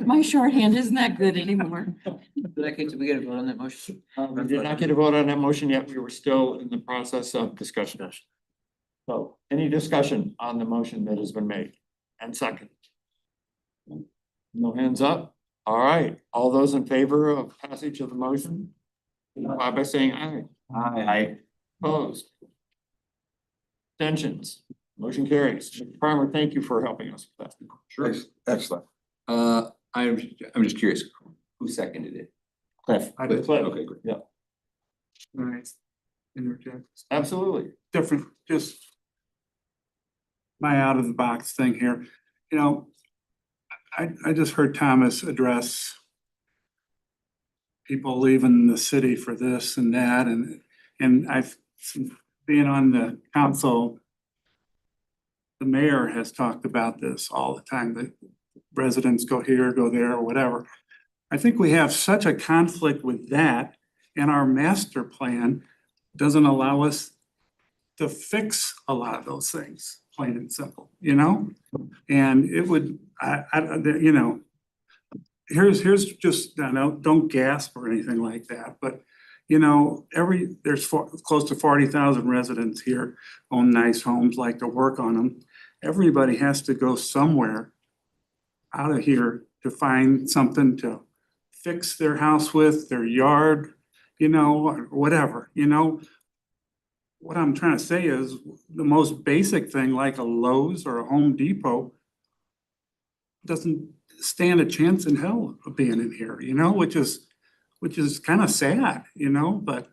My shorthand isn't that good anymore. Did we get a vote on that motion? We did not get a vote on that motion yet. We were still in the process of discussion. So any discussion on the motion that has been made and second? No hands up? All right, all those in favor of passage of the motion? Signify by saying aye. Aye. Opposed? Abstentions? Motion carries. Mr. Farmer, thank you for helping us with that. Sure. Excellent. I'm just curious, who seconded it? Cliff. I did. Okay, great. Yeah, Nice. Interject. absolutely. Different, just my out of the box thing here. You know, I just heard Thomas address people leaving the city for this and that, and I've being on the council, the mayor has talked about this all the time, that residents go here, go there, or whatever. I think we have such a conflict with that, and our master plan doesn't allow us to fix a lot of those things, plain and simple, you know? And it would, you know, here's just, don't gasp or anything like that, but you know, there's close to 40,000 residents here own nice homes, like to work on them. Everybody has to go somewhere out of here to find something to fix their house with, their yard, you know, or whatever, you know. What I'm trying to say is the most basic thing, like a Lowe's or a Home Depot, doesn't stand a chance in hell of being in here, you know, which is kind of sad, you know, but.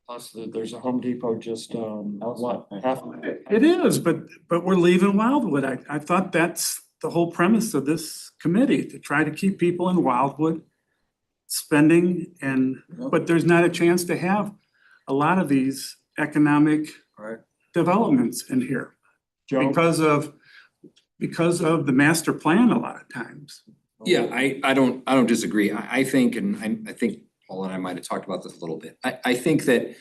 Plus, there's a Home Depot just, what, half? It is, but we're leaving Wildwood. I thought that's the whole premise of this committee, to try to keep people in Wildwood spending but there's not a chance to have a lot of these economic developments in here Joe? because of the master plan a lot of times. Yeah, I don't disagree. I think, and I think Paul and I might have talked about this a little bit. I think that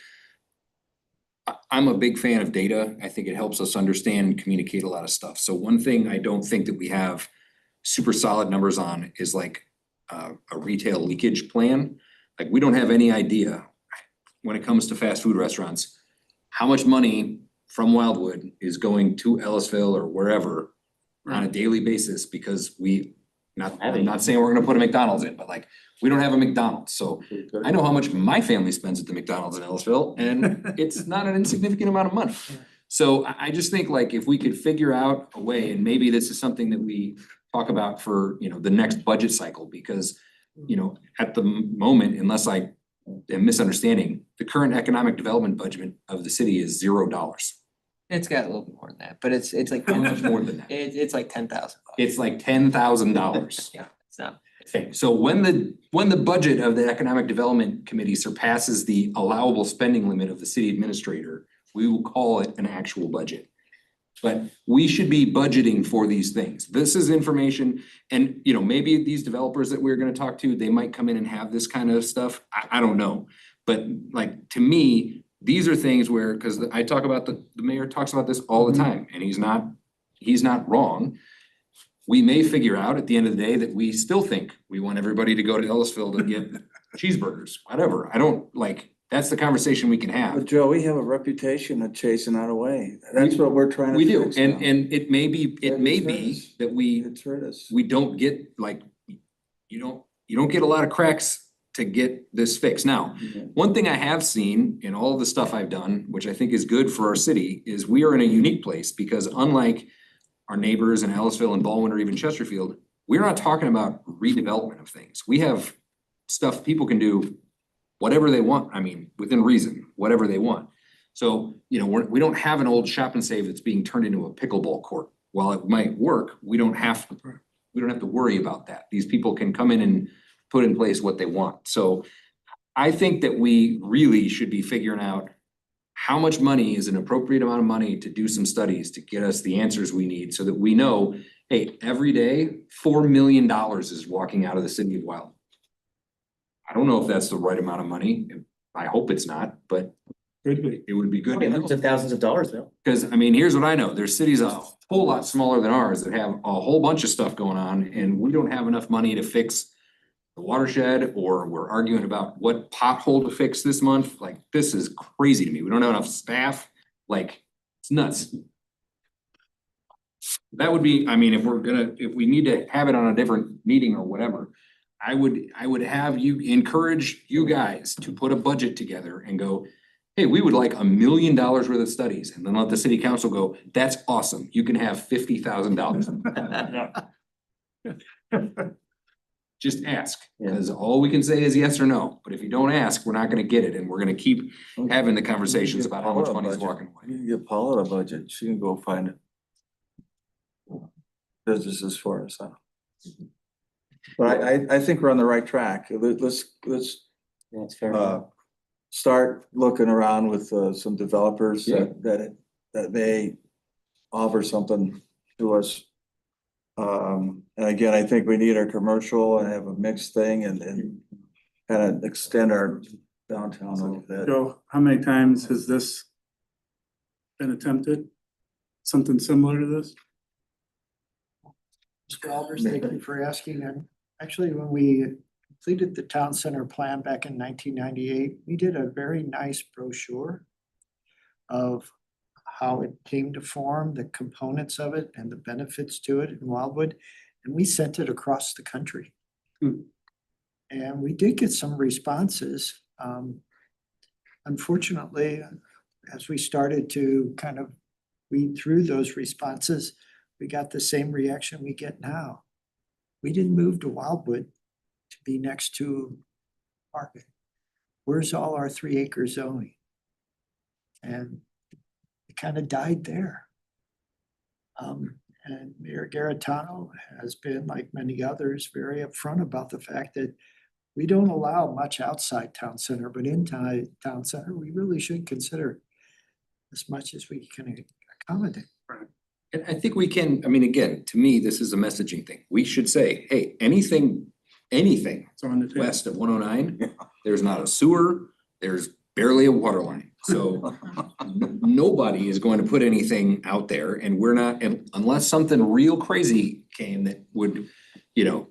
I'm a big fan of data. I think it helps us understand and communicate a lot of stuff. So one thing I don't think that we have super solid numbers on is like a retail leakage plan. Like, we don't have any idea when it comes to fast food restaurants, how much money from Wildwood is going to Ellisville or wherever on a daily basis, because I'm not saying we're gonna put a McDonald's in, but like, we don't have a McDonald's, so I know how much my family spends at the McDonald's in Ellisville, and it's not an insignificant amount of money. So I just think, like, if we could figure out a way, and maybe this is something that we talk about for, you know, the next budget cycle, because, you know, at the moment, unless I am misunderstanding, the current economic development budget of the city is $0. It's got a little bit more than that, but it's like, How much more than that? it's like 10,000. It's like $10,000. Yeah, it's not. Okay, so when the budget of the Economic Development Committee surpasses the allowable spending limit of the city administrator, we will call it an actual budget. But we should be budgeting for these things. This is information, and you know, maybe these developers that we're gonna talk to, they might come in and have this kind of stuff. I don't know. But like, to me, these are things where, because I talk about the mayor talks about this all the time, and he's not wrong. We may figure out at the end of the day that we still think we want everybody to go to Ellisville to get cheeseburgers, whatever. That's the conversation we can But have. Joe, we have a reputation of chasing that away. That's what we're trying to We do, fix and now. it may be It's that we It's hurt us. don't get, like, you don't get a lot of cracks to get this fixed. Now, one thing I have seen in all of the stuff I've done, which I think is good for our city, is we are in a unique place, because unlike our neighbors in Ellisville and Baldwin or even Chesterfield, we're not talking about redevelopment of things. We have stuff people can do whatever they want, I mean, within reason, whatever they want. So, you know, we don't have an old shop and save that's being turned into a pickleball court. While it might work, we don't have to worry about that. These people can come in and put in place what they want. So I think that we really should be figuring out how much money is an appropriate amount of money to do some studies to get us the answers we need, so that we know, hey, every day, $4 million is walking out of the city of Wildwood. I don't know if that's the right amount of money. I hope it's not, but Could be. it would be good to Hundreds know. of thousands of dollars, Bill. Cause I mean, here's what I know, there's cities a whole lot smaller than ours that have a whole bunch of stuff going on, and we don't have enough money to fix the watershed, or we're arguing about what pothole to fix this month. Like, this is crazy to me. We don't have enough staff. Like, it's nuts. That would be, I mean, if we need to have it on a different meeting or whatever, I would have you encourage you guys to put a budget together and go, hey, we would like $1 million worth of studies, and then let the city council go, that's awesome, you can have $50,000. Just ask, because all we can say is yes or no, but if you don't ask, we're not gonna get it, and we're gonna keep having the conversations about how much money is walking away. You can get Paula a budget, she can go find it. Businesses for us, huh? But I think we're on the right track. Let's That's fair. start looking around with some developers that may offer something to us. And again, I think we need our commercial and have a mixed thing and kind of extend our downtown a little bit. Joe, how many times has this been attempted? Something similar to this? Mr. Albers, thank you for asking. And actually, when we completed the town center plan back in 1998, we did a very nice brochure of how it came to form, the components of it and the benefits to it in Wildwood. And we sent it across the country. And we did get some responses. Unfortunately, as we started to kind of read through those responses, we got the same reaction we get now. We didn't move to Wildwood to be next to market. Where's all our 3-acre zoning? And it kind of died there. And Mayor Garitano has been, like many others, very upfront about the fact that we don't allow much outside town center, but inside town center, we really should consider as much as we can accommodate. And I think we can, I mean, again, to me, this is a messaging thing. We should say, hey, anything It's on the table. west of 109, there's not a sewer, there's barely a water line. So nobody is going to put anything out there, and we're not, and unless something real crazy came that would, you know,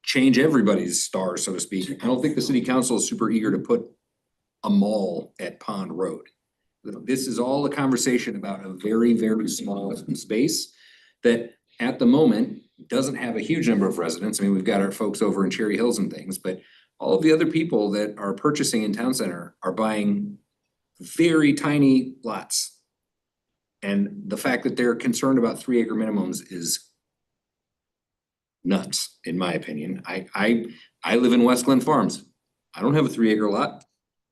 change everybody's star, so to speak. I don't think the city council is super eager to put a mall at Pond Road. This is all a conversation about a very, very small space that at the moment doesn't have a huge number of residents. I mean, we've got our folks over in Cherry Hills and things, but all of the other people that are purchasing in town center are buying very tiny lots. And the fact that they're concerned about 3-acre minimums is nuts, in my opinion. I live in West Glen Farms. I don't have a 3-acre lot.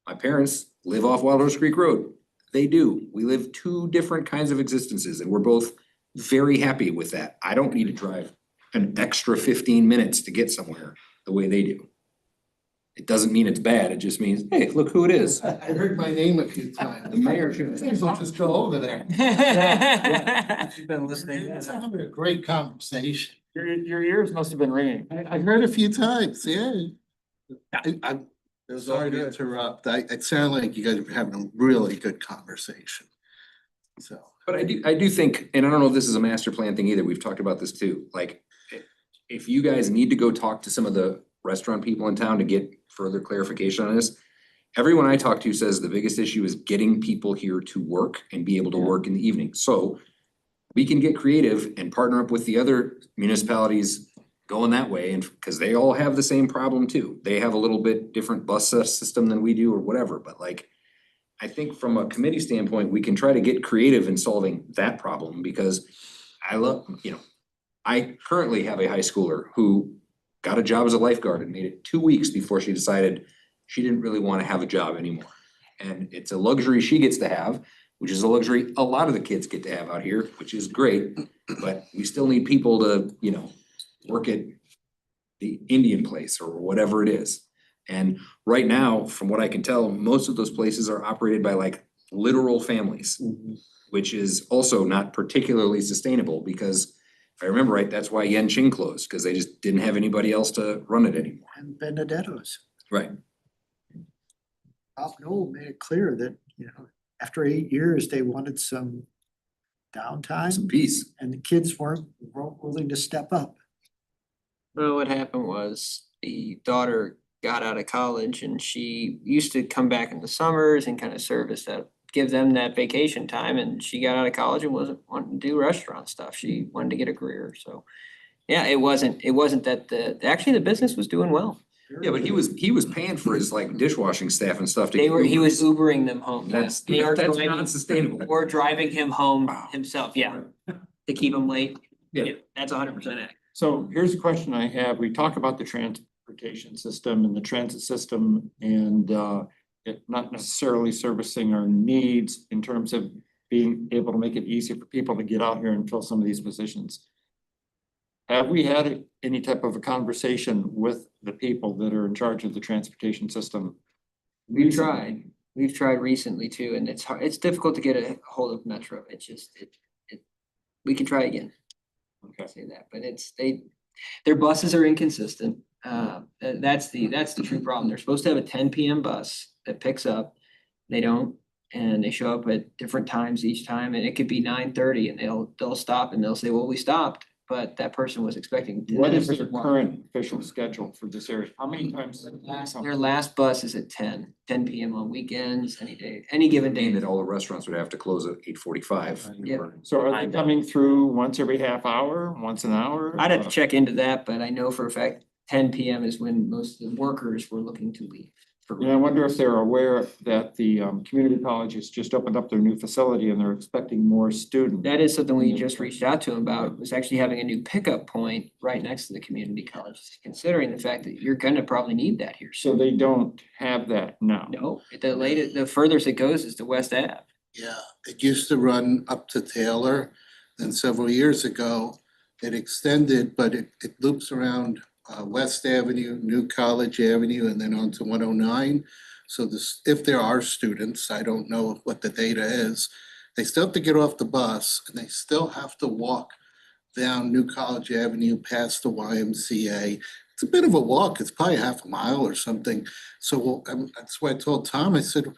My parents live off Wild Horse Creek Road. They do. We live 2 different kinds of existences, and we're both very happy with that. I don't need to drive an extra 15 minutes to get somewhere the way they do. It doesn't mean it's bad. It just means, hey, look who it is. I heard my name a few times. The mayor should. I'll just go over there. You've been listening. It's having a great conversation. Your ears must have been ringing. I heard a few times, yeah. I'm It was sorry to good. interrupt. It sounded like you guys were having a really good conversation. So. But I do think, and I don't know if this is a master plan thing either, we've talked about this too, like, if you guys need to go talk to some of the restaurant people in town to get further clarification on this, everyone I talk to says the biggest issue is getting people here to work and be able to work in the evening. So we can get creative and partner up with the other municipalities going that way, and because they all have the same problem too. They have a little bit different bus system than we do or whatever, but like, I think from a committee standpoint, we can try to get creative in solving that problem, because I love, you know, I currently have a high schooler who got a job as a lifeguard and made it 2 weeks before she decided she didn't really want to have a job anymore. And it's a luxury she gets to have, which is a luxury a lot of the kids get to have out here, which is great. But we still need people to, you know, work at the Indian place or whatever it is. And right now, from what I can tell, most of those places are operated by like literal families, which is also not particularly sustainable, because if I remember right, that's why Yenching closed, because they just didn't have anybody else to run it anymore. And Benedetto's. Right. Bob Knoll made it clear that, you know, after 8 years, they wanted some downtime. Some peace. And the kids weren't willing to step up. Well, what happened was the daughter got out of college and she used to come back in the summers and kind of service at give them that vacation time, and she got out of college and wasn't wanting to do restaurant stuff. She wanted to get a career, so. Yeah, it wasn't that actually the business was doing well. Yeah, but he was paying for his like dishwashing staff and stuff to. He was Ubering them home. That's They are that's driving- not sustainable. Or driving him home Wow. himself, yeah, to keep him late. Yeah. That's 100% accurate. So here's a question I have. We talk about the transportation system and the transit system and it not necessarily servicing our needs in terms of being able to make it easier for people to get out here and fill some of these positions. Have we had any type of a conversation with the people that are in charge of the transportation system? We've tried recently too, and it's hard, it's difficult to get a hold of Metro. It's just, we can try again. Okay. Say that, but their buses are inconsistent. That's the true problem. They're supposed to have a 10 PM bus that picks up. They don't, and they show up at different times each time, and it could be 9:30 and they'll stop and they'll say, well, we stopped, but that person was expecting. What is their current official schedule for this area? How many times? Their last bus is at 10 PM on weekends, any day, any given day. Mean that all the restaurants would have to close at 8:45. Yeah. So are they coming through once every half hour, once an hour? I'd have to check into that, but I know for a fact 10 PM is when most of the workers were looking to leave. And I wonder if they're aware that the community college has just opened up their new facility and they're expecting more students. That is something we just reached out to them about, was actually having a new pickup point right next to the community college, considering the fact that you're gonna probably need that here. So they don't have that now. No, the furthest it goes is to West Ave. Yeah, it used to run up to Taylor, then several years ago, it extended, but it loops around West Avenue, New College Avenue, and then on to 109. So this, if there are students, I don't know what the data is, they still have to get off the bus and they still have to walk down New College Avenue past the YMCA. It's a bit of a walk, it's probably half a mile or something. So that's why I told Tom, I said,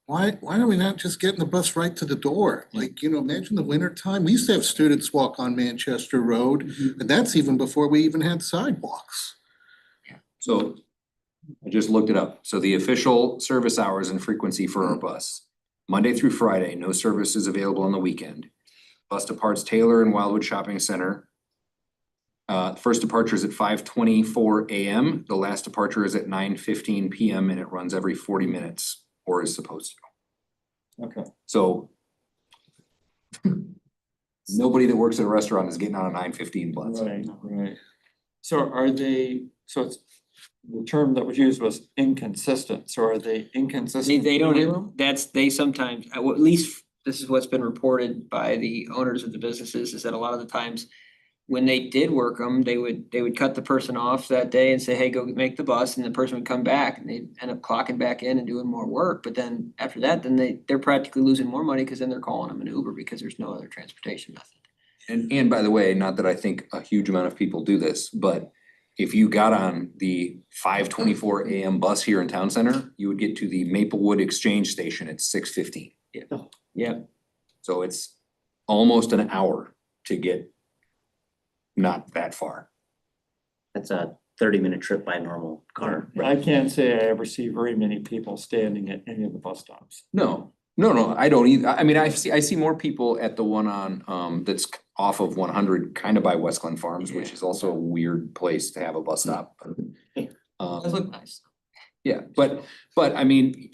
why are we not just getting the bus right to the door? Like, imagine the winter time. We used to have students walk on Manchester Road, and that's even before we even had sidewalks. So I just looked it up. So the official service hours and frequency for our bus, Monday through Friday, no service is available on the weekend. Bus departs Taylor and Wildwood Shopping Center. First departure is at 5:24 AM. The last departure is at 9:15 PM and it runs every 40 minutes or is supposed to. Okay. So nobody that works at a restaurant is getting on a 9:15 bus. Right. So it's, the term that was used was inconsistent. So are they inconsistent? They don't, they sometimes, well, at least this is what's been reported by the owners of the businesses, is that a lot of the times when they did work them, they would cut the person off that day and say, hey, go make the bus, and the person would come back and they'd end up clocking back in and doing more work. But then after that, then they're practically losing more money because then they're calling them an Uber because there's no other transportation method. And by the way, not that I think a huge amount of people do this, but if you got on the 5:24 AM bus here in Town Center, you would get to the Maplewood Exchange Station at 6:15. Yeah. So it's almost an hour to get not that far. That's a 30-minute trip by a normal car. I can't say I ever see very many people standing at any of the bus stops. No, I don't either. I mean, I see more people at the one on that's off of 100, kind of by West Glen Farms, which is also a weird place to have a bus stop. Does look nice. Yeah, but I mean,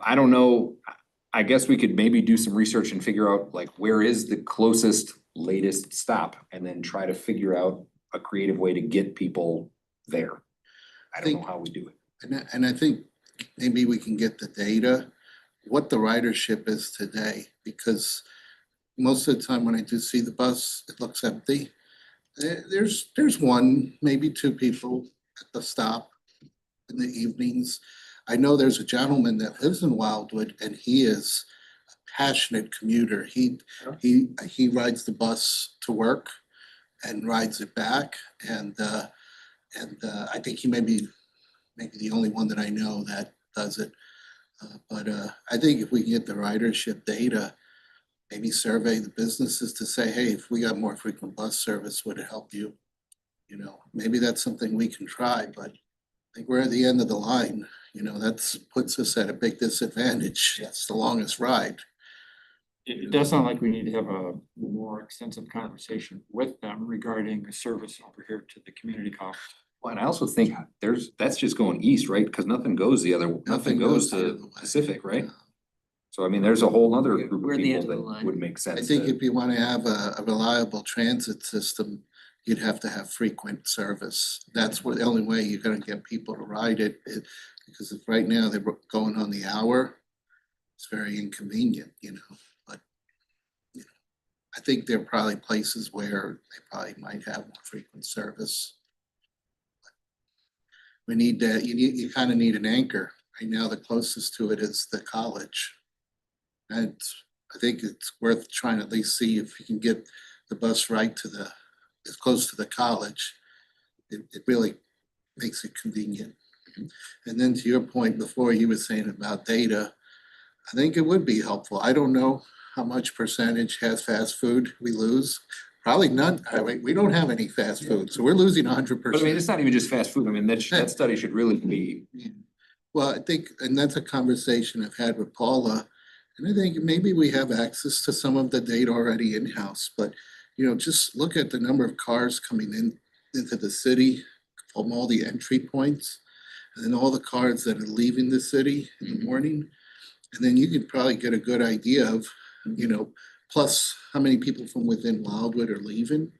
I don't know. I guess we could maybe do some research and figure out like where is the closest, latest stop and then try to figure out a creative way to get people there. I don't know how we do it. And I think maybe we can get the data, what the ridership is today, because most of the time when I do see the bus, it looks empty. There's one, maybe two people at the stop in the evenings. I know there's a gentleman that lives in Wildwood and he is a passionate commuter. He rides the bus to work and rides it back. And I think he may be the only one that I know that does it. But I think if we can get the ridership data, maybe survey the businesses to say, hey, if we got more frequent bus service, would it help you? Maybe that's something we can try, but I think we're at the end of the line. You know, that's puts us at a big disadvantage. That's the longest ride. It does sound like we need to have a more extensive conversation with them regarding the service over here to the community college. Well, and I also think that's just going east, right? Cause nothing goes nothing goes the other to way. Pacific, right? So I mean, there's a whole other We're- group we're of the people end of the that line. would make sense. I think to- if you wanna have a reliable transit system, you'd have to have frequent service. That's the only way you're gonna get people to ride it, because if right now they're going on the hour, it's very inconvenient, you know, but you know, I think there are probably places where they probably might have more frequent service. We need that, you kind of need an anchor. Right now, the closest to it is the college. And I think it's worth trying to at least see if you can get the bus right to as close to the college. It really makes it convenient. And then to your point before, you were saying about data, I think it would be helpful. I don't know how much percentage has fast food we lose. Probably none. We don't have any fast food, so we're losing 100%. But I mean, it's not even just fast food. I mean, that study should really be, Well, I think, and that's a conversation I've had with Paula, and I think maybe we have access to some of the data already in-house, but you know, just look at the number of cars coming into the city from all the entry points, and then all the cars that are leaving the city in the morning. And then you could probably get a good idea of, you know, plus how many people from within Wildwood are leaving.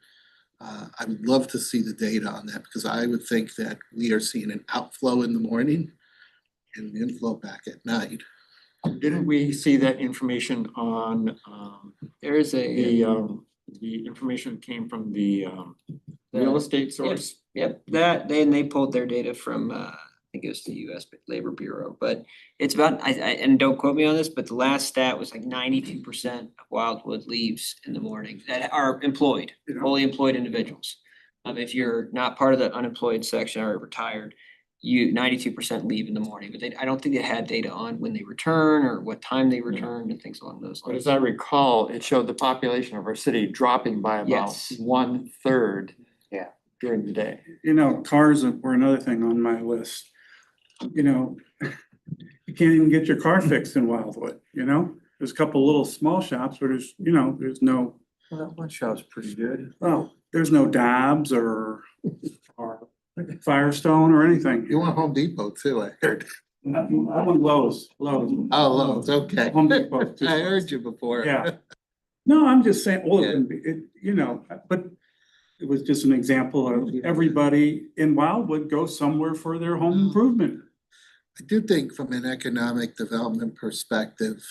I would love to see the data on that, because I would think that we are seeing an outflow in the morning and an inflow back at night. Didn't we see that information on, There is a. the information came from the, real estate source? Yep, they pulled their data from, I think it was the US Labor Bureau, but it's about, and don't quote me on this, but the last stat was like 92% of Wildwood leaves in the morning that are employed, You know? fully employed individuals. If you're not part of the unemployed section or retired, 92% leave in the morning, but I don't think they had data on when they return or what time they returned and things along those But lines. as I recall, it showed the population of our city dropping by about Yes. 1/3. Yeah. During the day. You know, cars were another thing on my list. You know, you can't even get your car fixed in Wildwood, you know? There's a couple little small shops where there's no, Well, that one shop's pretty good. well, there's no Dobbs or Firestone or anything. You want Home Depot too, I heard. I want Lowe's. Oh, Lowe's, okay. Home Depot. I heard you before. Yeah. No, I'm just saying, well, Yeah. you know, but it was just an example of everybody in Wildwood go somewhere for their home improvement. I do think from an economic development perspective,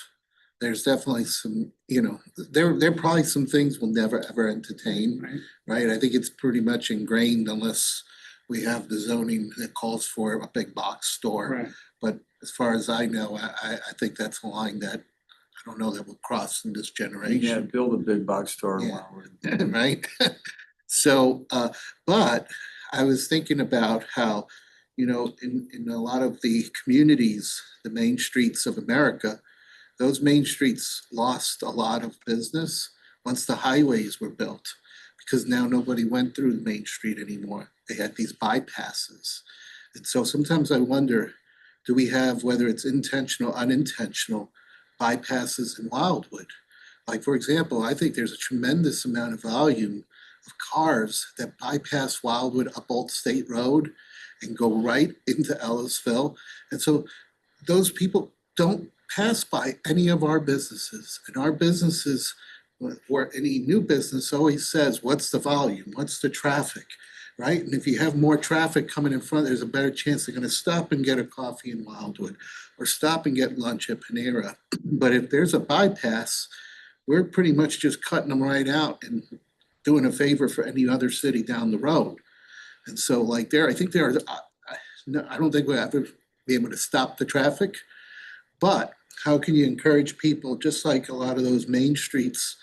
there's definitely some, you know, there are probably some things we'll never ever entertain, Right. right? I think it's pretty much ingrained unless we have the zoning that calls for a big box store. Right. But as far as I know, I think that's a line that I don't know that will cross in this Yeah, generation. build a big box store in Yeah. Wildwood. Right? So, but I was thinking about how, you know, in a lot of the communities, the main streets of America, those main streets lost a lot of business once the highways were built, because now nobody went through the main street anymore. They had these bypasses. And so sometimes I wonder, do we have, whether it's intentional, unintentional, bypasses in Wildwood? Like, for example, I think there's a tremendous amount of volume of cars that bypass Wildwood up Old State Road and go right into Ellisville. And so those people don't pass by any of our businesses. And our businesses, or any new business, always says, what's the volume? What's the traffic? Right? And if you have more traffic coming in front, there's a better chance they're going to stop and get a coffee in Wildwood or stop and get lunch at Panera. But if there's a bypass, we're pretty much just cutting them right out and doing a favor for any other city down the road. And so like there, I think there are, I don't think we'll ever be able to stop the traffic, but how can you encourage people, just like a lot of those main streets,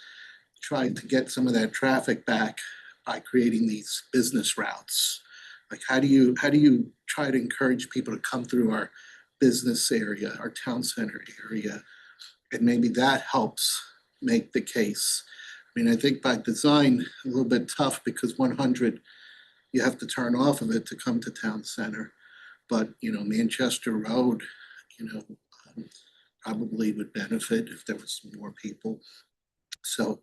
trying to get some of that traffic back by creating these business routes? Like how do you try to encourage people to come through our business area, our town center area? And maybe that helps make the case. I mean, I think by design, a little bit tough because 100, you have to turn off of it to come to town center. But, you know, Manchester Road, you know, probably would benefit if there was more people. So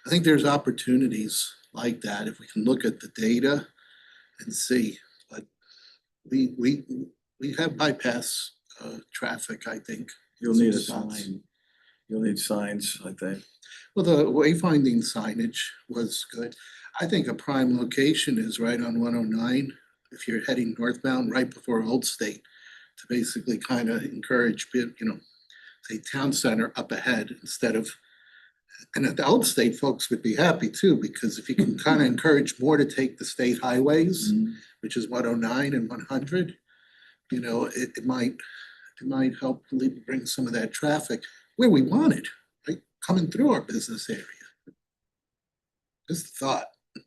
I think there's opportunities like that if we can look at the data and see. But we have bypass traffic, I think. You'll need a Some spots. sign. You'll need signs, I think. Well, the wayfinding signage was good. I think a prime location is right on 109, if you're heading northbound, right before Old State, to basically kind of encourage, you know, say town center up ahead instead of, and at the Old State, folks would be happy too, because if you can kind of encourage more to take the state highways, which is 109 and 100, you know, it might help bring some of that traffic where we want it, right? Coming through our business area. Just a thought. I'm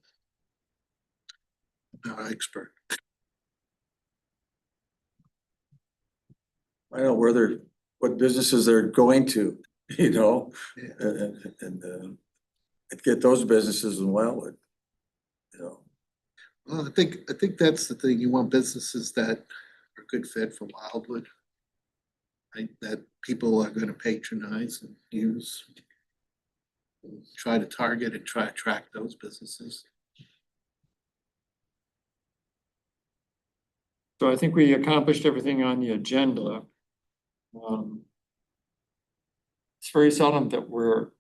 not an expert. I know where they're, what businesses they're going to, you know, Yeah. and get those businesses in Wildwood, you know. Well, I think that's the thing. You want businesses that are a good fit for Wildwood. Right, that people are gonna patronize and use. Try to target and try to attract those businesses. So I think we accomplished everything on the agenda. It's very seldom that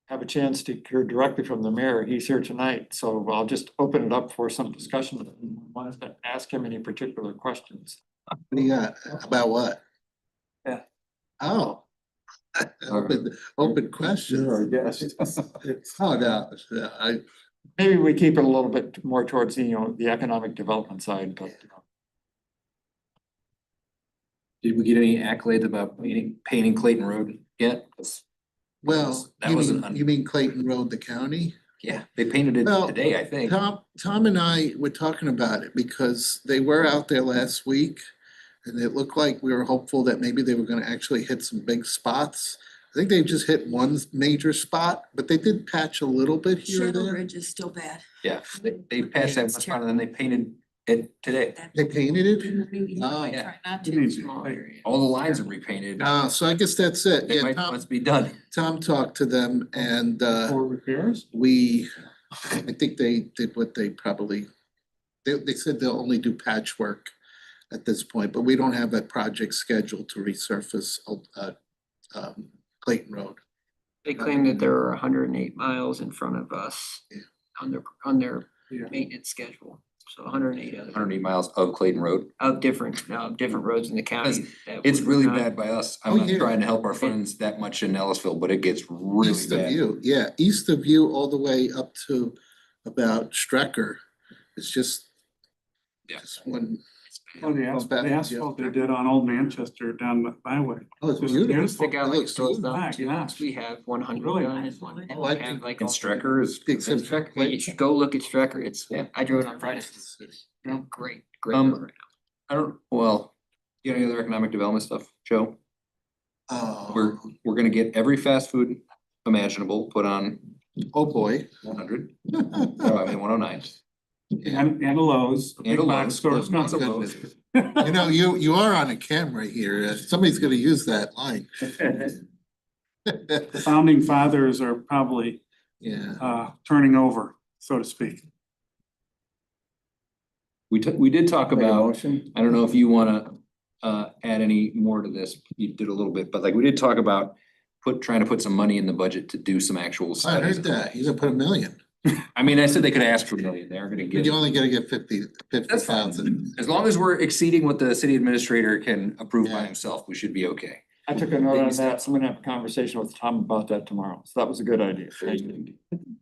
have a chance to hear directly from the mayor. He's here tonight, so I'll just open it up for some discussion. If anyone wants to ask him any particular questions. What do you got? About what? Yeah. Oh. Open question. Sure, I guess. Oh, no, I, Maybe we keep it a little bit more towards the, you know, the economic development side, but. Did we get any accolades about painting Clayton Road yet? 'Cause well, that wasn't you mean Clayton Road, the county? Yeah, they painted it Well, today, I think. Tom and I were talking about it because they were out there last week. And it looked like we were hopeful that maybe they were gonna actually hit some big spots. I think they just hit one major spot, but they did patch a little bit here or Shadow there. Ridge is still bad. Yeah, they patched that one spot and then they painted it today. They painted it? Oh, yeah. Try not It to. needs- Small like, area. All the lines are repainted. So I guess that's it. It Yeah, might, Tom, must be done. Tom talked to them and For repairs? I think they did what they probably, they said they'll only do patchwork at this point, but we don't have a project scheduled to resurface Clayton Road. They claim that there are 108 miles in front of us Yeah. on their Yeah. maintenance schedule. So 108 other 108 miles of Clayton Road. of different roads in the county. that It's were really not- bad by us. Oh, I'm not yeah. trying to help our friends that much in Ellisville, but it gets really East of bad. you, yeah, east of you all the way up to about Strecker. It's just. Yeah. Just one, Oh, the asphalt they did on Old Manchester down the byway. oh, it's Just beautiful. beautiful. Stick out It like looks sore beautiful. thumbs. Yeah. We have 100 Really done nice. in one. Oh, I We have think- like And all- Strecker is. Except Strecker, Clayton. you should go look at Strecker. It's, Yeah. I drove it on Friday. It's Yeah. great, great. Um, road right I don't, well, you got any other economic development stuff, Joe? We're gonna get every fast food imaginable put on Oh, boy. 100, oh, I mean 109. And a Lowe's. And big a box Lowe's, store, Lowe's, not a good Lowe's. business. You know, you are on a camera here. Somebody's gonna use that line. The founding fathers are probably Yeah. turning over, so to speak. We did talk Make a about, motion? I don't know if you wanna add any more to this, you did a little bit, but like we did talk about trying to put some money in the budget to do some actual I studies. heard that. He's gonna put 1 million. I mean, I said they could ask for $1 million, they're gonna But get you it. only gotta get 50,000. As long as we're exceeding what the city administrator can approve by Yeah. himself, we should be okay. I took a note on that, so I'm gonna have a conversation with Tom about that tomorrow, so that was a good idea. Thank you.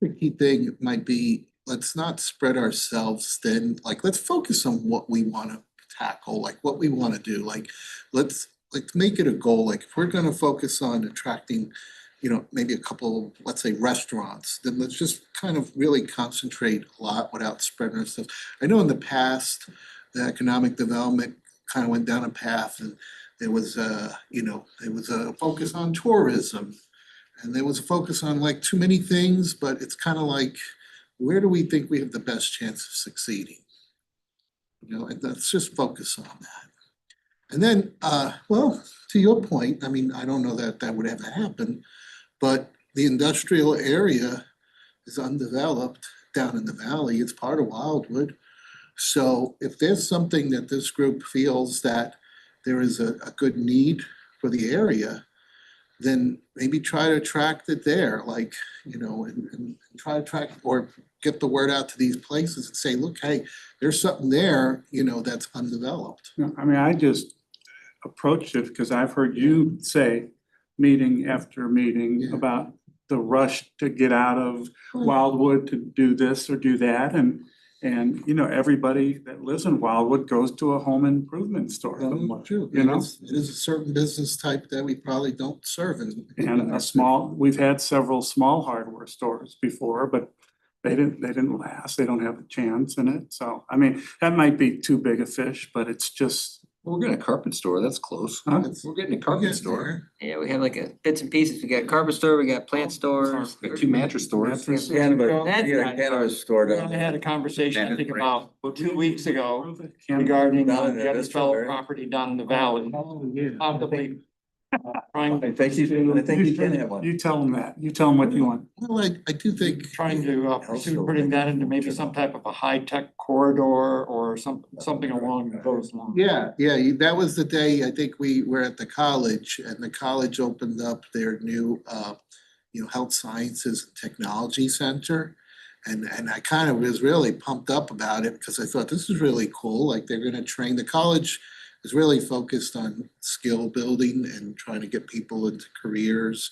The key thing might be, let's not spread ourselves thin, like, let's focus on what we wanna tackle, like what we wanna do, like, let's make it a goal, like, if we're gonna focus on attracting, you know, maybe a couple, let's say restaurants, then let's just kind of really concentrate a lot without spreading ourselves. I know in the past, the economic development kind of went down a path and there was a focus on tourism. And there was a focus on like too many things, but it's kind of like, where do we think we have the best chance of succeeding? You know, and let's just focus on that. And then, well, to your point, I mean, I don't know that that would ever happen, but the industrial area is undeveloped down in the valley. It's part of Wildwood. So if there's something that this group feels that there is a good need for the area, then maybe try to attract it there, like, you know, and try to attract or get the word out to these places and say, look, hey, there's something there, you know, that's undeveloped. No, I mean, I just approached it because I've heard you say, meeting after meeting, Yeah. about the rush to get out of Wildwood to do this or do that, and, you know, everybody that lives in Wildwood goes to a home improvement store somewhere, True, you know? it is a certain business type that we probably don't serve in. And a small, we've had several small hardware stores before, but they didn't last, they don't have a chance in it, so, I mean, that might be too big a fish, but it's just. We're getting a carpet store, that's close. Huh? We're getting a carpet store. Yeah, we have like a bits and pieces. We got carpet store, we got plant stores. We got 2 mattress stores. Mattress. Cannabis, That's you got a not- cannabis store We down only there. had a conversation, I think about 2 weeks ago Can't- regarding Down in the the undeveloped industrial property down in the valley. Oh, yeah. Possibly trying I think you can have one. You tell them that, you tell them what you want. Well, I do think. trying to pursue putting that into maybe some type of a high-tech corridor or something along those lines. Yeah, that was the day, I think we were at the college and the college opened up their new, you know, Health Sciences and Technology Center. And I kind of was really pumped up about it because I thought this is really cool, like they're gonna train, the college is really focused on skill building and trying to get people into careers.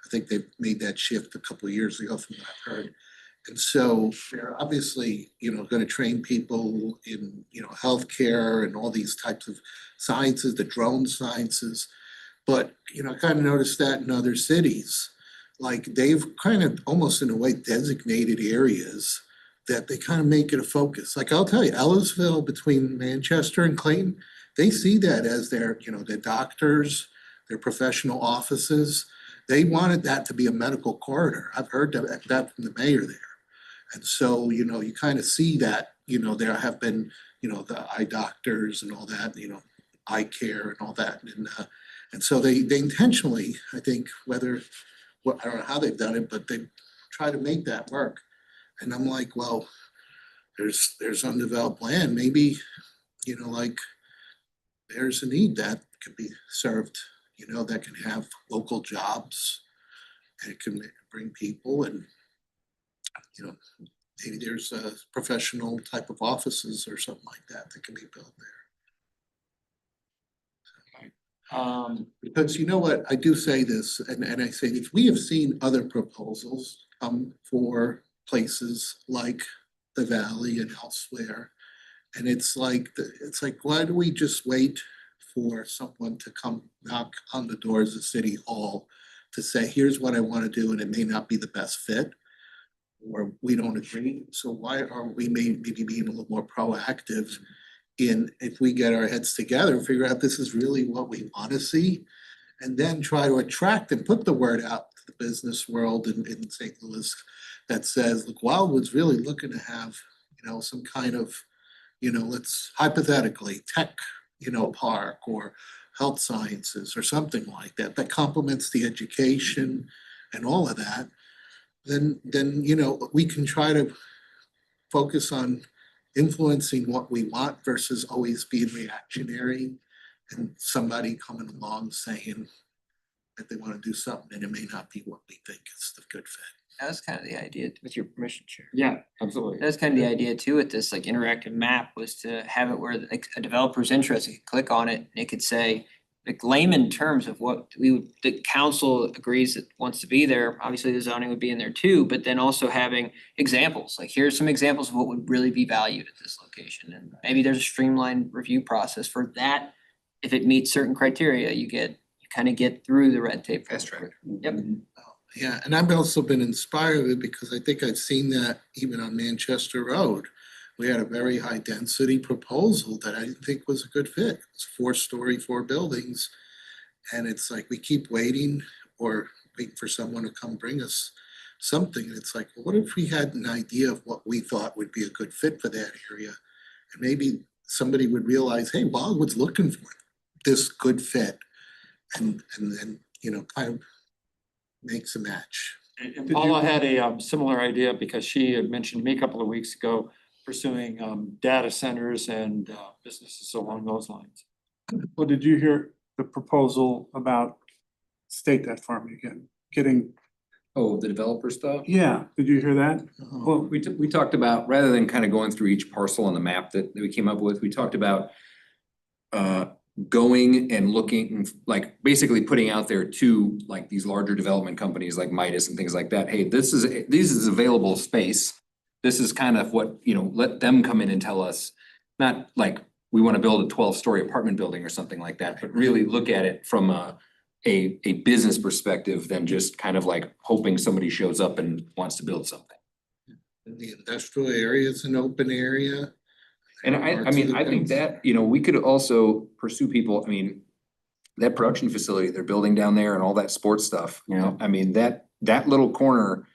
I think they made that shift a couple of years ago from what I've heard. And so they're obviously, you know, gonna train people in, you know, healthcare and all these types of sciences, the drone sciences. But, you know, I kind of noticed that in other cities, like they've kind of almost in a way designated areas that they kind of make it a focus. Like I'll tell you, Ellisville between Manchester and Clayton, they see that as their, you know, their doctors, their professional offices. They wanted that to be a medical corridor. I've heard that from the mayor there. And so, you know, you kind of see that, you know, there have been, you know, the eye doctors and all that, you know, eye care and all that. And so they intentionally, I think, whether, I don't know how they've done it, but they try to make that work. And I'm like, well, there's undeveloped land, maybe, you know, like there's a need that could be served, you know, that can have local jobs and it can bring people and, you know, maybe there's a professional type of offices or something like that that can be built there. Because you know what, I do say this, and I say this, we have seen other proposals for places like the Valley and elsewhere. And it's like, why do we just wait for someone to come knock on the doors of City Hall to say, here's what I want to do, and it may not be the best fit, or we don't agree. So why aren't we maybe being a little more proactive in, if we get our heads together, figure out this is really what we want to see, and then try to attract and put the word out to the business world in St. Louis that says, look, Wildwood's really looking to have, you know, some kind of, you know, let's hypothetically tech, you know, park or health sciences or something like that, that complements the education and all of that. Then, you know, we can try to focus on influencing what we want versus always being reactionary and somebody coming along saying that they want to do something and it may not be what we think is the good fit. That was kind of the idea, with your permission, Chair. Yeah, absolutely. That's kind of the idea too with this like interactive map, was to have it where like a developer's interested, could click on it and it could say, like layman terms of what the council agrees that wants to be there. Obviously, the zoning would be in there too, but then also having examples, like here's some examples of what would really be valued at this location. And maybe there's a streamlined review process for that. If it meets certain criteria, you kind of get through the red tape. Fast track. Yep. Yeah, and I've also been inspired with it because I think I've seen that even on Manchester Road. We had a very high density proposal that I didn't think was a good fit. It's 4-story, 4 buildings. And it's like, we keep waiting or waiting for someone to come bring us something. And it's like, well, what if we had an idea of what we thought would be a good fit for that area? And maybe somebody would realize, hey, Wildwood's looking for this good fit. And then, you know, kind of makes a match. And Paula had a similar idea because she had mentioned to me a couple of weeks ago pursuing data centers and businesses along those lines. Well, did you hear the proposal about, state that for me again, getting, Oh, the developer stuff? yeah, did you hear that? Well, we talked about, rather than kind of going through each parcel on the map that we came up with, we talked about going and looking, like basically putting out there to like these larger development companies like Midas and things like that. Hey, this is available space. This is kind of what, you know, let them come in and tell us, not like we want to build a 12-story apartment building or something like that, but really look at it from a business perspective than just kind of like hoping somebody shows up and wants to build something. The industrial area is an open area. And I mean, I think that, you know, we could also pursue people, I mean, that production facility they're building down there and all that sports stuff. Yeah. I mean, that little corner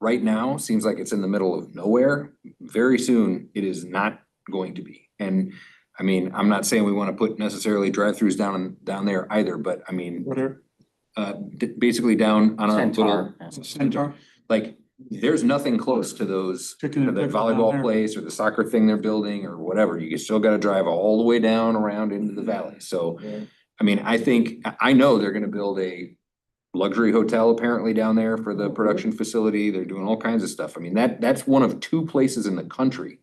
right now seems like it's in the middle of nowhere. Very soon, it is not going to be. And I mean, I'm not saying we want to put necessarily drive-throughs down there either, but I mean, What are, basically down on our Centaur. little, Centaur? like, there's nothing close to those, Chicken to and the pickle down volleyball there. place or the soccer thing they're building or whatever. You still gotta drive all the way down around into the valley. So, I mean, I know they're gonna build a luxury hotel apparently down there for the production facility. They're doing all kinds of stuff. I mean, that's one of two places in the country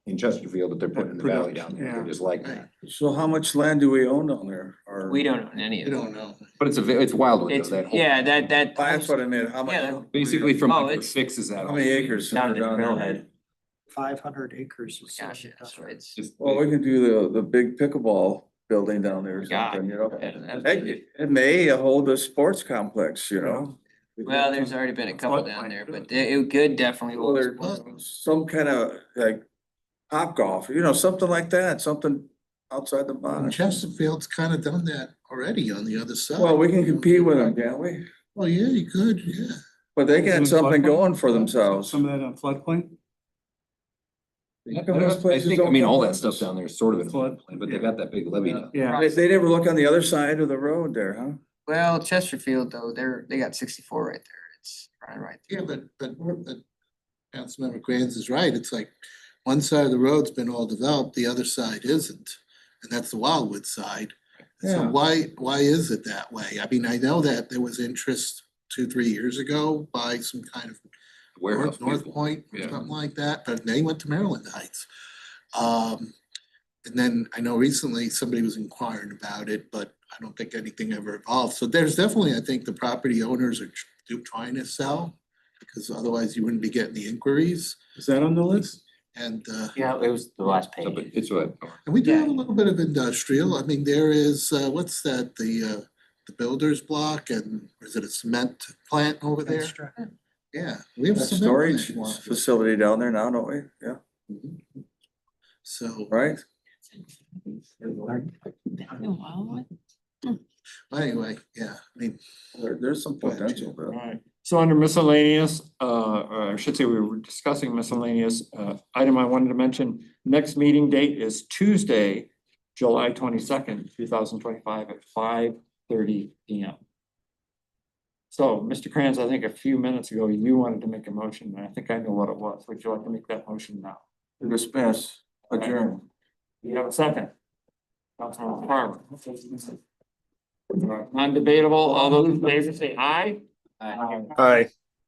in Chesterfield that they're putting in the valley down there. They're just like that. So how much land do we own down there? Or We don't own any We of it. don't know. But it's Wildwood It's, though, that whole. yeah, that. That's what I meant. How Yeah, much? Basically from Oh, like it's- fixes that. How many acres? Down are to the there? trailhead. 500 acres. is Gosh, yeah, so it's. Just- Well, we can do the big pickleball building down there or God, something, you know? yeah, that's- Hey, it may hold a sports complex, you know? Well, there's already been a couple Flood down plain, there, too. but it could definitely. Well, hold there's sports. some kind of like top golf, you know, something like that, something outside the And box. Chesterfield's kind of done that already on the other side. Well, we can compete with them, can't we? Well, yeah, you could, yeah. But they got Isn't something floodplain? going for themselves. Some of that on floodplain? How come those I places think, I don't mean, come all with that stuff us? down there is sort of in a Flood, floodplain, but they yeah. got that big levee down. Yeah. They never look on the other side of the road there, huh? Well, Chesterfield though, they got 64 right there. It's running right Yeah, there. but Councilmember Kranz is right. It's like one side of the road's been all developed, the other side isn't. And that's the Wildwood side. So Yeah. why is it that way? I mean, I know that there was interest 2-3 years ago by some kind of Warehouse North people. Point or Yeah. something like that, but they went to Maryland Heights. And then I know recently somebody was inquiring about it, but I don't think anything ever evolved. So there's definitely, I think the property owners are trying to sell because otherwise you wouldn't be getting the inquiries. Is that on the list? And Yeah, it was the last So, page. but it's what, and we do have a little bit of industrial. I mean, there is, what's that, the builder's block and is it a cement plant over there? Yeah, we have A a cement storage plant. facility down there now, don't we? Yeah, So, right? anyway, yeah, I mean, There's some potential there. Alright, so under miscellaneous, or I should say we were discussing miscellaneous, item I wanted to mention, next meeting date is Tuesday, July 22nd, 2025 at 5:30 p.m. So, Mr. Kranz, I think a few minutes ago, you wanted to make a motion, and I think I know what it was. Would you like to make that motion now? Dismiss, adjourn. You have a second? Councilman Farmer. Non-debatable, all those in favor say aye. Aye.